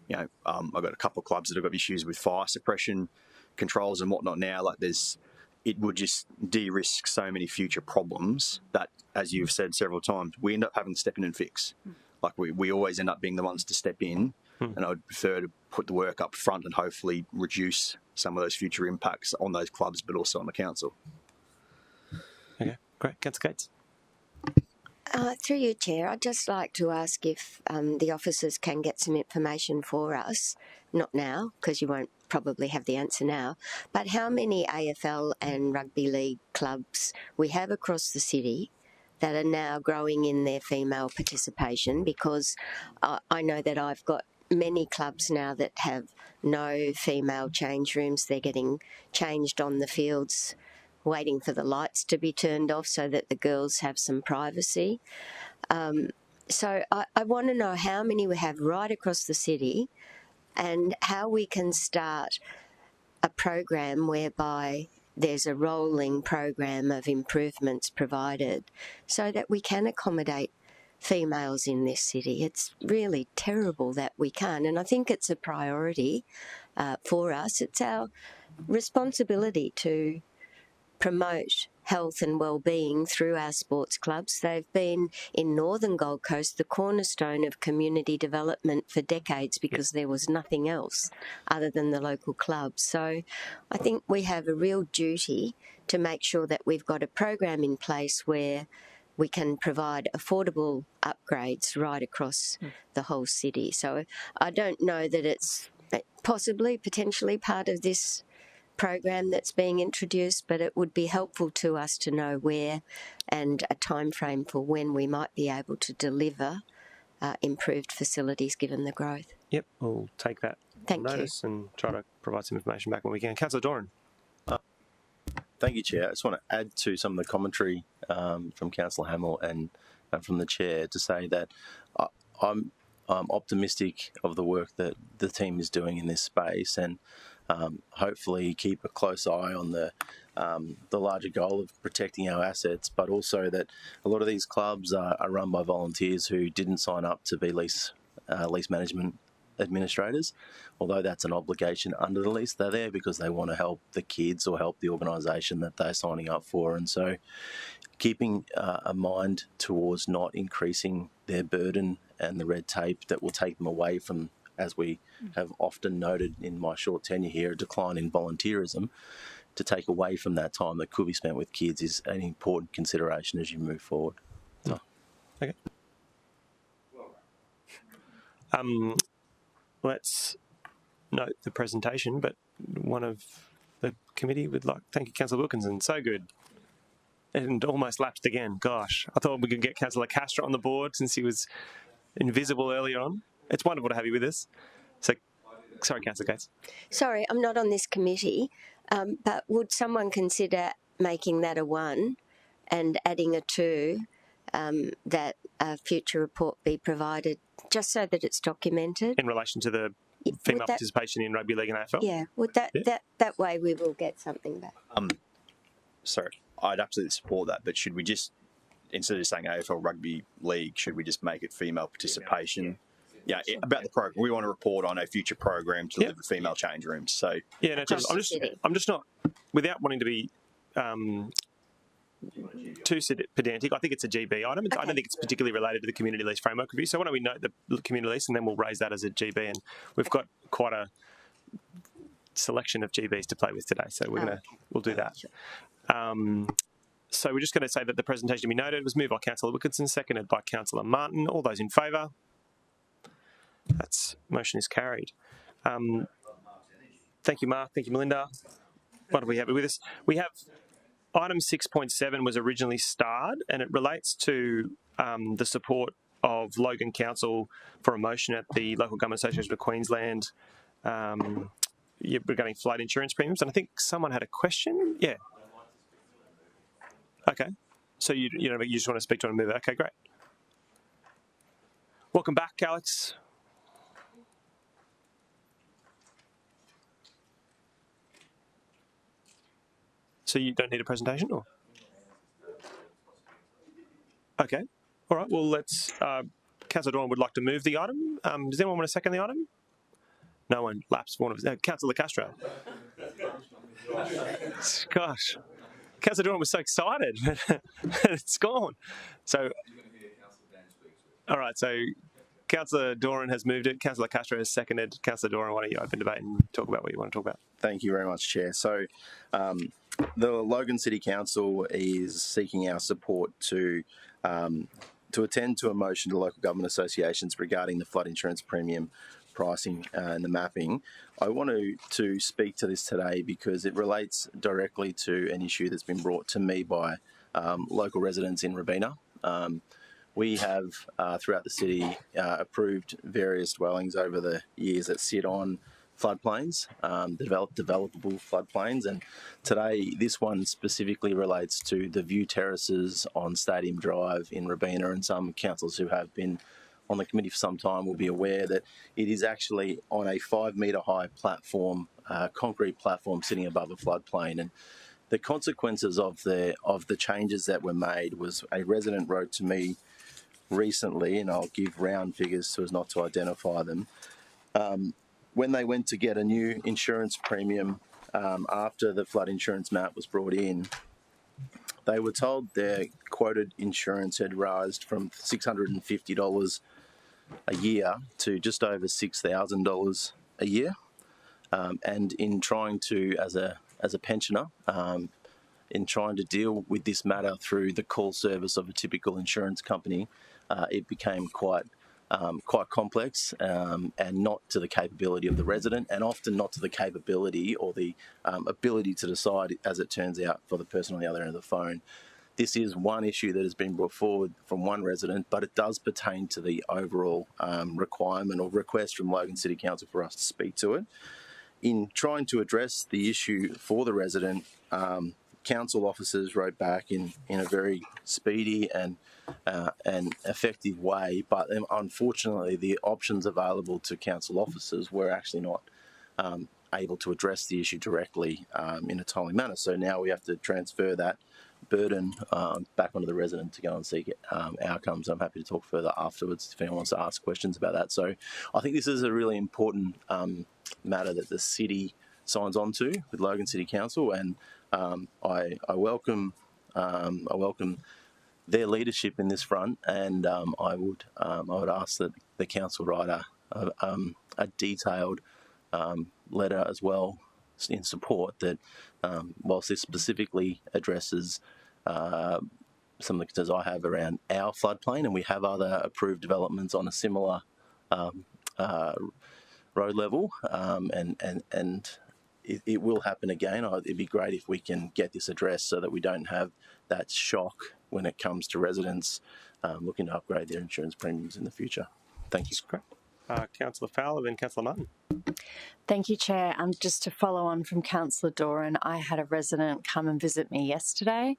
You know, I've got a couple of clubs that have got issues with fire suppression controls and whatnot now. Like it would just de-risk so many future problems that, as you've said several times, we end up having to step in and fix. Like we always end up being the ones to step in, and I would prefer to put the work up front and hopefully reduce some of those future impacts on those clubs, but also on the council. Okay, great. Councillor Gates. Through you, Chair, I'd just like to ask if the officers can get some information for us, not now, because you won't probably have the answer now, but how many AFL and rugby league clubs we have across the city that are now growing in their female participation, because I know that I've got many clubs now that have no female change rooms. They're getting changed on the fields, waiting for the lights to be turned off so that the girls have some privacy. So I want to know how many we have right across the city and how we can start a program whereby there's a rolling program of improvements provided so that we can accommodate females in this city. It's really terrible that we can't, and I think it's a priority for us. It's our responsibility to promote health and well-being through our sports clubs. They've been in Northern Gold Coast the cornerstone of community development for decades because there was nothing else other than the local clubs. So I think we have a real duty to make sure that we've got a program in place where we can provide affordable upgrades right across the whole city. So I don't know that it's potentially part of this program that's being introduced, but it would be helpful to us to know where and a time frame for when we might be able to deliver improved facilities given the growth. Yep, we'll take that notice and try to provide some information back when we can. Councillor Doran. Thank you, Chair. I just want to add to some of the commentary from Councillor Hamill and from the Chair to say that I'm optimistic of the work that the team is doing in this space, and hopefully keep a close eye on the larger goal of protecting our assets, but also that a lot of these clubs are run by volunteers who didn't sign up to be lease management administrators. Although that's an obligation under the lease, they're there because they want to help the kids or help the organisation that they're signing up for. And so keeping a mind towards not increasing their burden and the red tape that will take them away from, as we have often noted in my short tenure here, a decline in volunteerism, to take away from that time that could be spent with kids is an important consideration as you move forward. So. Okay. Let's note the presentation, but one of the committee would like, thank you, Councillor Wilkinson, so good. And almost lapsed again, gosh. I thought we could get Councillor Castro on the board since he was invisible earlier on. It's wonderful to have you with us. So, sorry, Councillor Gates. Sorry, I'm not on this committee, but would someone consider making that a 1 and adding a 2, that a future report be provided, just so that it's documented? In relation to the female participation in rugby league and AFL? Yeah, would that way we will get something back. Sorry, I'd absolutely support that, but should we just, instead of saying AFL Rugby League, should we just make it female participation? Yeah, about the program. We want to report on a future program to deliver female change rooms. So yeah, no, I'm just not, without wanting to be too pedantic, I think it's a GB item. I don't think it's particularly related to the community lease framework review. So why don't we note the community lease and then we'll raise that as a GB. And we've got quite a selection of GBs to play with today, so we'll do that. So we're just going to say that the presentation to be noted was moved by Councillor Wilkinson, seconded by Councillor Martin. All those in favour? Motion is carried. Thank you, Mark. Thank you, Melinda. What have we have with us? We have item 6.7 was originally starred, and it relates to the support of Logan Council for a motion at the Local Government Association of Queensland regarding flood insurance premiums. And I think someone had a question. Yeah. Okay. So you just want to speak to and move it. Okay, great. Welcome back, Alex. So you don't need a presentation, or? Okay. All right. Well, let's. Councillor Doran would like to move the item. Does anyone want to second the item? No one. Lapsed one of Councillor Castro. Gosh, Councillor Doran was so excited. It's gone. So. All right. So. Councillor Doran has moved it. Councillor Castro has seconded. Councillor Doran, why don't you open debate and talk about what you want to talk about? Thank you very much, Chair. So, the Logan City Council is seeking our support to attend to a motion to local government associations regarding the flood insurance premium pricing and the mapping. I want to speak to this today because it relates directly to an issue that's been brought to me by local residents in Robina. We have, throughout the city, approved various dwellings over the years that sit on floodplains, developable floodplains, and today this one specifically relates to the view terraces on Stadium Drive in Robina, and some councillors who have been on the committee for some time will be aware that it is actually on a 5 metre high platform, concrete platform sitting above a floodplain. And the consequences of the changes that were made was a resident wrote to me recently, and I'll give round figures so as not to identify them. When they went to get a new insurance premium after the flood insurance map was brought in, they were told their quoted insurance had risen from $650 a year to just over $6,000 a year. And in trying to, as a pensioner, in trying to deal with this matter through the call service of a typical insurance company, it became quite complex and not to the capability of the resident, and often not to the capability or the ability to decide, as it turns out, for the person on the other end of the phone. This is one issue that has been brought forward from one resident, but it does pertain to the overall requirement or request from Logan City Council for us to speak to it. In trying to address the issue for the resident, council officers wrote back in a very speedy and effective way, but unfortunately the options available to council officers were actually not able to address the issue directly in a timely manner. So now we have to transfer that burden back onto the resident to go and seek outcomes. I'm happy to talk further afterwards if anyone wants to ask questions about that. So I think this is a really important matter that the city signs on to with Logan City Council, and I welcome their leadership in this front, and I would ask that the council write a detailed letter as well in support that, whilst this specifically addresses some of the concerns I have around our floodplain, and we have other approved developments on a similar road level, and it will happen again. It'd be great if we can get this addressed so that we don't have that shock when it comes to residents looking to upgrade their insurance premiums in the future. Thank you. Great. Councillor Fowler, then Councillor Martin. Thank you, Chair. Just to follow on from Councillor Doran, I had a resident come and visit me yesterday.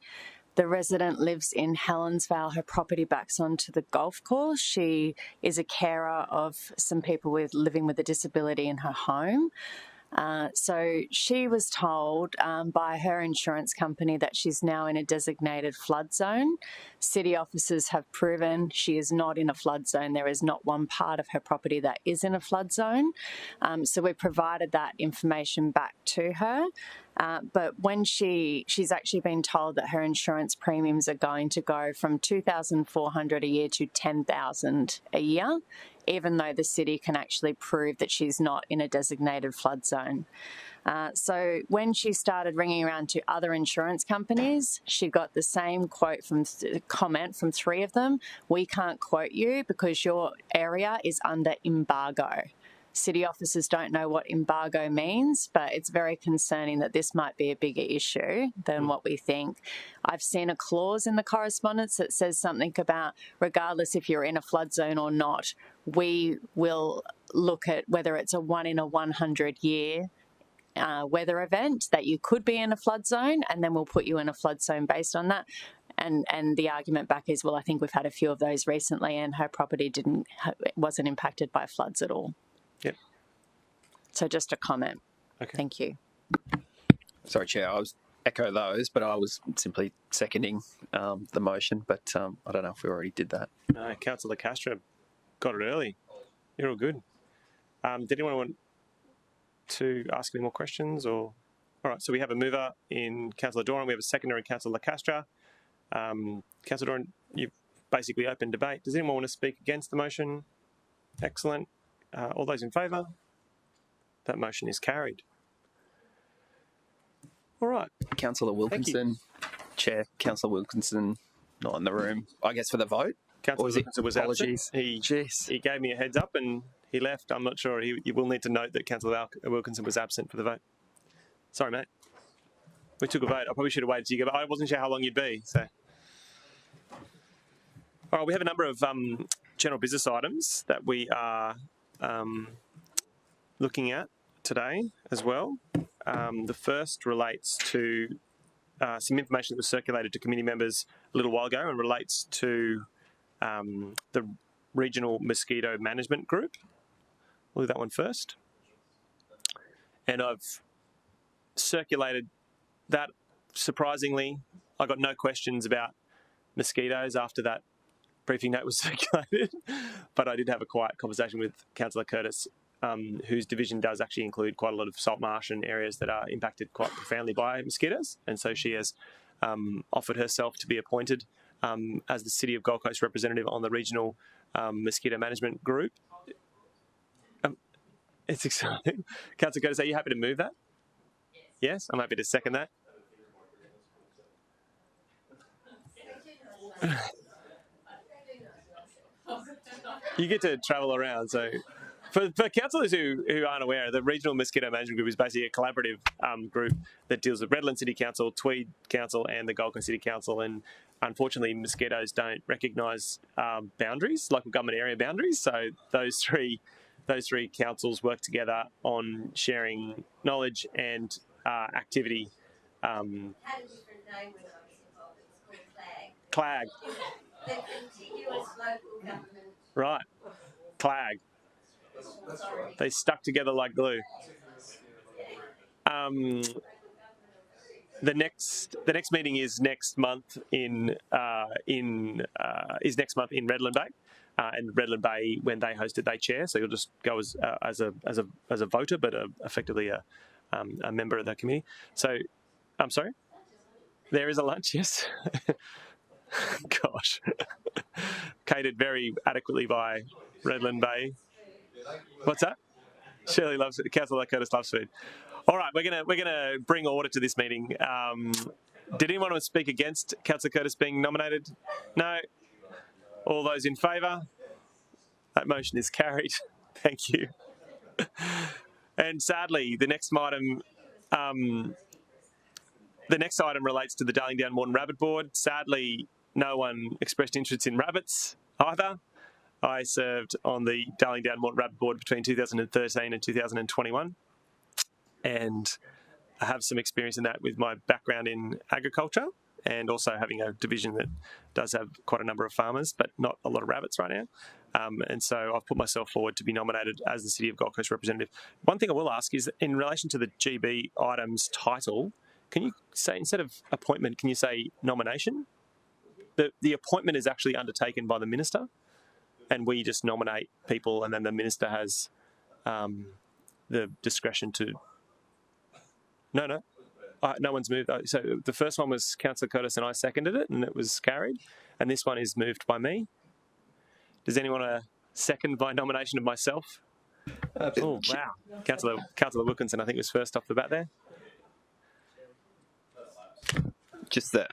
The resident lives in Helensvale. Her property backs onto the golf course. She is a carer of some people living with a disability in her home. So she was told by her insurance company that she's now in a designated flood zone. City officers have proven she is not in a flood zone. There is not one part of her property that is in a flood zone. So we provided that information back to her. But when she's actually been told that her insurance premiums are going to go from $2,400 a year to $10,000 a year, even though the city can actually prove that she's not in a designated flood zone. So when she started ringing around to other insurance companies, she got the same comment from 3 of them. We can't quote you because your area is under embargo. City officers don't know what embargo means, but it's very concerning that this might be a bigger issue than what we think. I've seen a clause in the correspondence that says something about, regardless if you're in a flood zone or not, we will look at whether it's a 1 in a 100 year weather event that you could be in a flood zone, and then we'll put you in a flood zone based on that. And the argument back is, well, I think we've had a few of those recently, and her property wasn't impacted by floods at all. Yep. So just a comment. Okay. Thank you. Sorry, Chair, I was echo those, but I was simply seconding the motion, but I don't know if we already did that. No, Councillor Castro got it early. You're all good. Did anyone want to ask any more questions? Or all right, so we have a mover in Councillor Doran. We have a seconder in Councillor Castro. Councillor Doran, you've basically opened debate. Does anyone want to speak against the motion? Excellent. All those in favour? That motion is carried. All right. Councillor Wilkinson, Chair, Councillor Wilkinson, not in the room, I guess, for the vote. Councillor Wilkinson was apologies. absent. He gave me a heads up and he left. I'm not sure. You will need to note that Councillor Wilkinson was absent for the vote. Sorry, mate. We took a vote. I probably should have waited till you go, but I wasn't sure how long you'd be. So, all right, we have a number of general business items that we are looking at today as well. The first relates to some information that was circulated to committee members a little while ago and relates to the Regional Mosquito Management Group. We'll do that one first. And I've circulated that. Surprisingly, I got no questions about mosquitoes after that briefing note was circulated, but I did have a quiet conversation with Councillor Curtis, whose division does actually include quite a lot of salt marsh and areas that are impacted quite profoundly by mosquitoes, and so she has offered herself to be appointed as the City of Gold Coast representative on the Regional Mosquito Management Group. It's exciting. Councillor Curtis, are you happy to move that? Yes, I'm happy to second that. You get to travel around, so for councillors who aren't aware, the Regional Mosquito Management Group is basically a collaborative group that deals with Redland City Council, Tweed Council and the Gold Coast City Council, and unfortunately mosquitoes don't recognise boundaries, local government area boundaries, so those three councils work together on sharing knowledge and activity. Had a different name when I was involved. It was called CLAG. The Contiguous Local Government. Right. CLAG. They stuck together like glue. The next meeting is next month in Redland Bay, and Redland Bay, when they host it, they chair. So you'll just go as a voter, but effectively a member of the committee. So, I'm sorry. There is a lunch, yes. Gosh, catered very adequately by Redland Bay. What's that? Shirley loves it. Councillor Curtis loves food. All right, we're gonna bring order to this meeting. Did anyone want to speak against Councillor Curtis being nominated? No. All those in favour? That motion is carried. Thank you. And sadly, the next item relates to the Darling Down Moreton Rabbit Board. Sadly, no one expressed interest in rabbits either. I served on the Darling Down Moreton Rabbit Board between 2013 and 2021, and I have some experience in that with my background in agriculture and also having a division that does have quite a number of farmers, but not a lot of rabbits right now. And so I've put myself forward to be nominated as the City of Gold Coast representative. One thing I will ask is, in relation to the GB item's title, can you say, instead of appointment, can you say nomination? The appointment is actually undertaken by the Minister, and we just nominate people, and then the Minister has the discretion to... No. No one's moved. So the first one was Councillor Curtis and I seconded it, and it was carried. And this one is moved by me. Does anyone want to second my nomination of myself? Oh, wow. Councillor Wilkinson, I think, was first off the bat there. Just the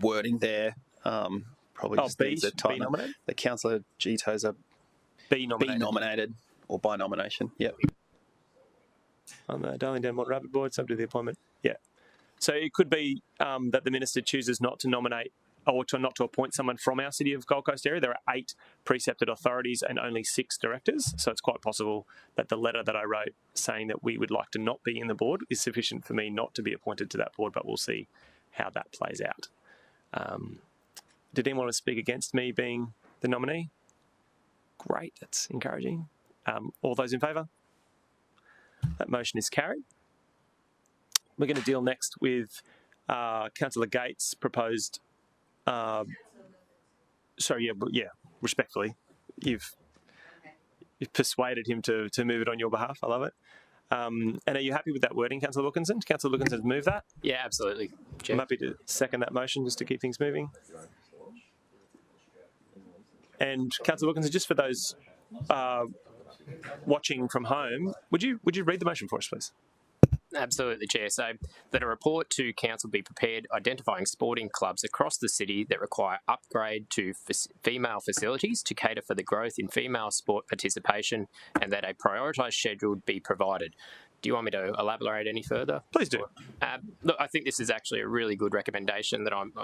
wording there probably just needs a tighten up. The Councillor G. Tozer be nominated or by nomination. Yep. On the Darling Down Rabbit Board, subject to the appointment. Yeah. So it could be that the minister chooses not to nominate or not to appoint someone from our City of Gold Coast area. There are 8 precepted authorities and only 6 directors. So it's quite possible that the letter that I wrote saying that we would like to not be in the board is sufficient for me not to be appointed to that board, but we'll see how that plays out. Did anyone want to speak against me being the nominee? Great, that's encouraging. All those in favour? That motion is carried. We're going to deal next with Councillor Gates' proposed. Respectfully, you've persuaded him to move it on your behalf. I love it. And are you happy with that wording, Councillor Wilkinson? Councillor Wilkinson, move that? Yeah, absolutely. I'm happy to second that motion just to keep things moving. And Councillor Wilkinson, just for those watching from home, would you read the motion for us, please? Absolutely, Chair. So that a report to Council be prepared identifying sporting clubs across the city that require upgrade to female facilities to cater for the growth in female sport participation, and that a prioritised schedule be provided. Do you want me to elaborate any further? Please do. Look, I think this is actually a really good recommendation that I'm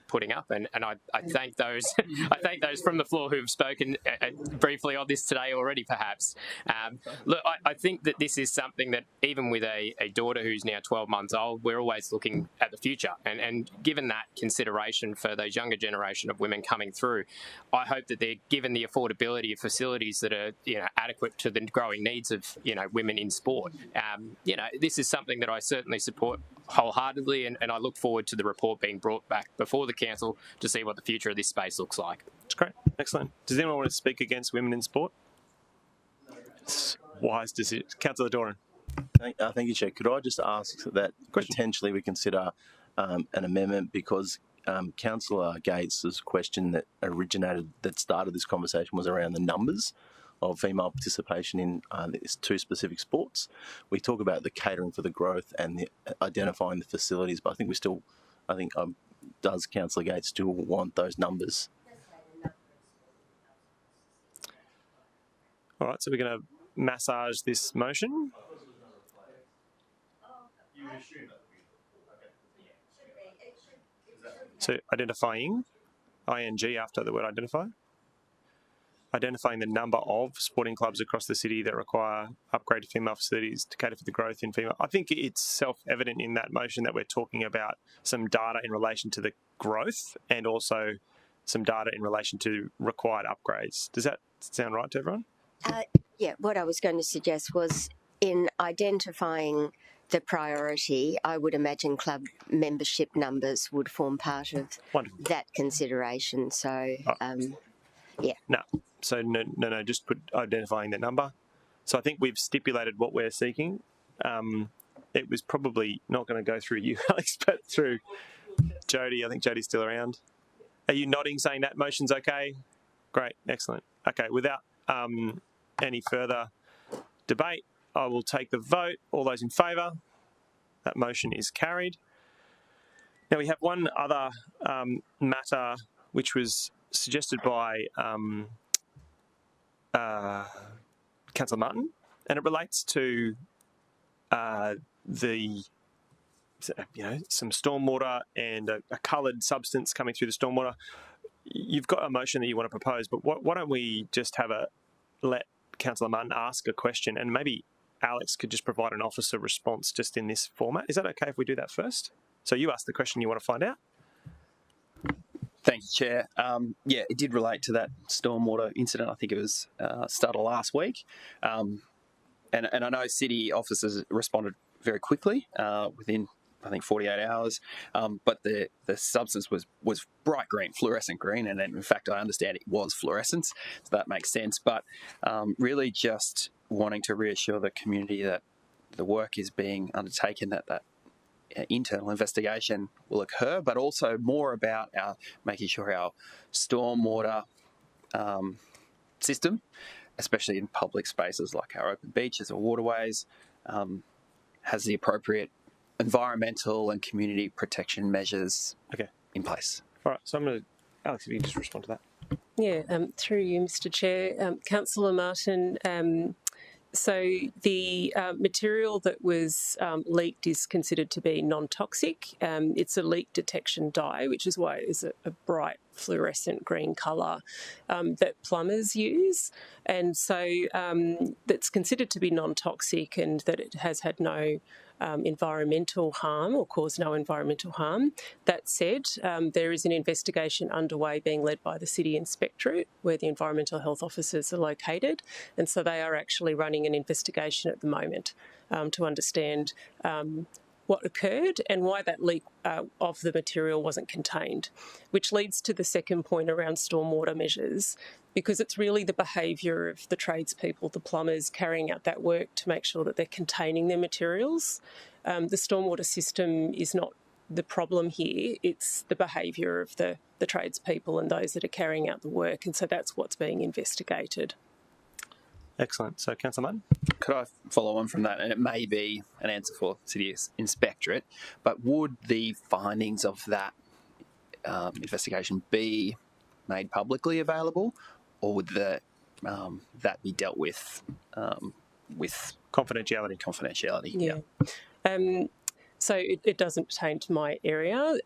putting up, and I thank those I thank those from the floor who've spoken briefly on this today already, perhaps. Look, I think that this is something that even with a daughter who's now 12 months old, we're always looking at the future, and given that consideration for those younger generation of women coming through, I hope that they're given the affordability of facilities that are adequate to the growing needs of women in sport. This is something that I certainly support wholeheartedly, and I look forward to the report being brought back before the council to see what the future of this space looks like. That's great. Excellent. Does anyone want to speak against women in sport? It's wise decision. Councillor Doran. Thank you, Chair. Could I just ask that potentially we consider an amendment, because Councillor Gates' question that started this conversation was around the numbers of female participation in these 2 specific sports. We talk about the catering for the growth and the identifying the facilities, but I think does Councillor Gates still want those numbers? All right, so we're going to massage this motion. So identifying, ing after the word identify. Identifying the number of sporting clubs across the city that require upgraded female facilities to cater for the growth in female. I think it's self-evident in that motion that we're talking about some data in relation to the growth and also some data in relation to required upgrades. Does that sound right to everyone? Yeah, what I was going to suggest was in identifying the priority, I would imagine club membership numbers would form part of that consideration. So, yeah. No. So no, just put identifying the number. So I think we've stipulated what we're seeking. It was probably not going to go through you, Alex, but through Jody. I think Jody's still around. Are you nodding, saying that motion's okay? Great, excellent. Okay, without any further debate, I will take the vote. All those in favour? That motion is carried. Now we have one other matter which was suggested by Councillor Martin, and it relates to some stormwater and a coloured substance coming through the stormwater. You've got a motion that you want to propose, but why don't we just let Councillor Martin ask a question, and maybe Alex could just provide an officer response just in this format. Is that okay if we do that first? So you ask the question you want to find out. Thank you, Chair. Yeah, it did relate to that stormwater incident. I think it was started last week. And I know city officers responded very quickly within, I think, 48 hours. But the substance was bright green, fluorescent green. And then, in fact, I understand it was fluorescence. So that makes sense. But really just wanting to reassure the community that the work is being undertaken, that internal investigation will occur, but also more about our making sure our stormwater system, especially in public spaces like our open beaches or waterways, has the appropriate environmental and community protection measures in place. All right, so I'm going to, Alex, if you can just respond to that. Yeah, through you, Mr. Chair. Councillor Martin, so the material that was leaked is considered to be non-toxic. It's a leak detection dye, which is why it's a bright fluorescent green colour that plumbers use. And so that's considered to be non-toxic and that it has had no environmental harm or caused no environmental harm. That said, there is an investigation underway being led by the City Inspectorate where the environmental health officers are located, and so they are actually running an investigation at the moment to understand what occurred and why that leak of the material wasn't contained, which leads to the second point around stormwater measures, because it's really the behaviour of the tradespeople, the plumbers, carrying out that work to make sure that they're containing their materials. The stormwater system is not the problem here, it's the behaviour of the tradespeople and those that are carrying out the work, and so that's what's being investigated. Excellent. So, Councillor Martin? Could I follow on from that? And it may be an answer for City Inspectorate, but would the findings of that investigation be made publicly available, or would that be dealt with confidentiality? Confidentiality. Yeah. So it doesn't pertain to my area.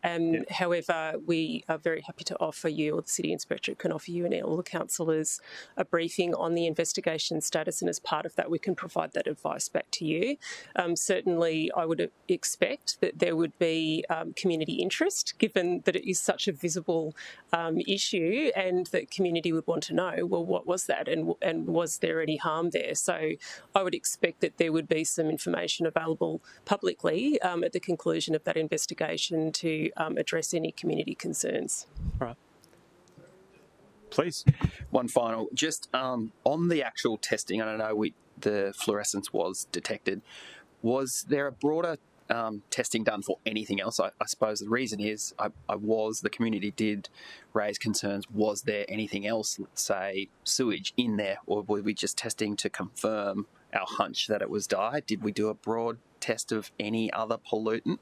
However, we are very happy to offer you, or the City Inspectorate can offer you and all the councillors, a briefing on the investigation status, and as part of that we can provide that advice back to you. Certainly I would expect that there would be community interest, given that it is such a visible issue, and that community would want to know, well, what was that and was there any harm there? So I would expect that there would be some information available publicly at the conclusion of that investigation to address any community concerns. All right. Please. One final, just on the actual testing, I don't know, the fluorescence was detected. Was there a broader testing done for anything else? I suppose the reason is the community did raise concerns. Was there anything else, let's say sewage in there, or were we just testing to confirm our hunch that it was dye? Did we do a broad test of any other pollutant?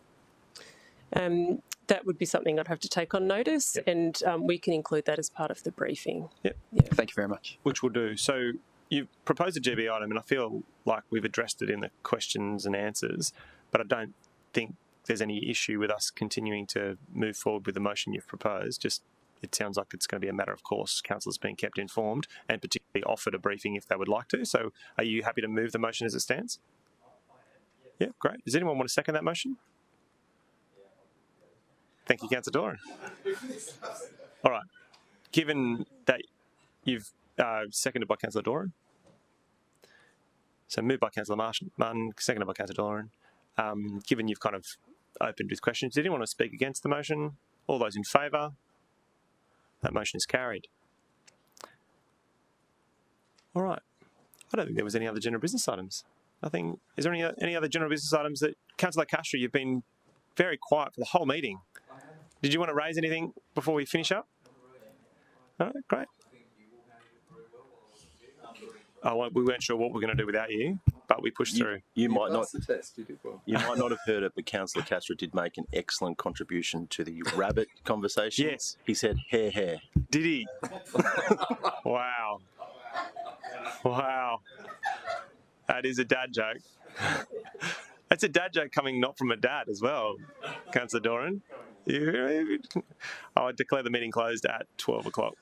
That would be something I'd have to take on notice, and we can include that as part of the briefing. Yep. Yeah. Thank you very much. Which we'll do. So you proposed a GB item, and I feel like we've addressed it in the questions and answers, but I don't think there's any issue with us continuing to move forward with the motion you've proposed. Just it sounds like it's going to be a matter of course, councillors being kept informed and particularly offered a briefing if they would like to. So are you happy to move the motion as it stands? Yeah, great. Does anyone want to second that motion? Thank you, Councillor Doran. All right. Given that you've seconded by Councillor Doran, so moved by Councillor Martin, seconded by Councillor Doran, given you've kind of opened with questions, did anyone want to speak against the motion? All those in favour? That motion is carried. All right. I don't think there was any other general business items. Nothing. Is there any other general business items that... Councillor Castro, you've been very quiet for the whole meeting. Did you want to raise anything before we finish up? All right, great. Oh, we weren't sure what we were going to do without you, but we pushed through. You might not have heard it, but Councillor Castro did make an excellent contribution to the rabbit conversation. Yes. He said, hair. Did he? Wow. Wow. That is a dad joke. That's a dad joke coming not from a dad as well, Councillor Doran. I declare the meeting closed at 12 o'clock.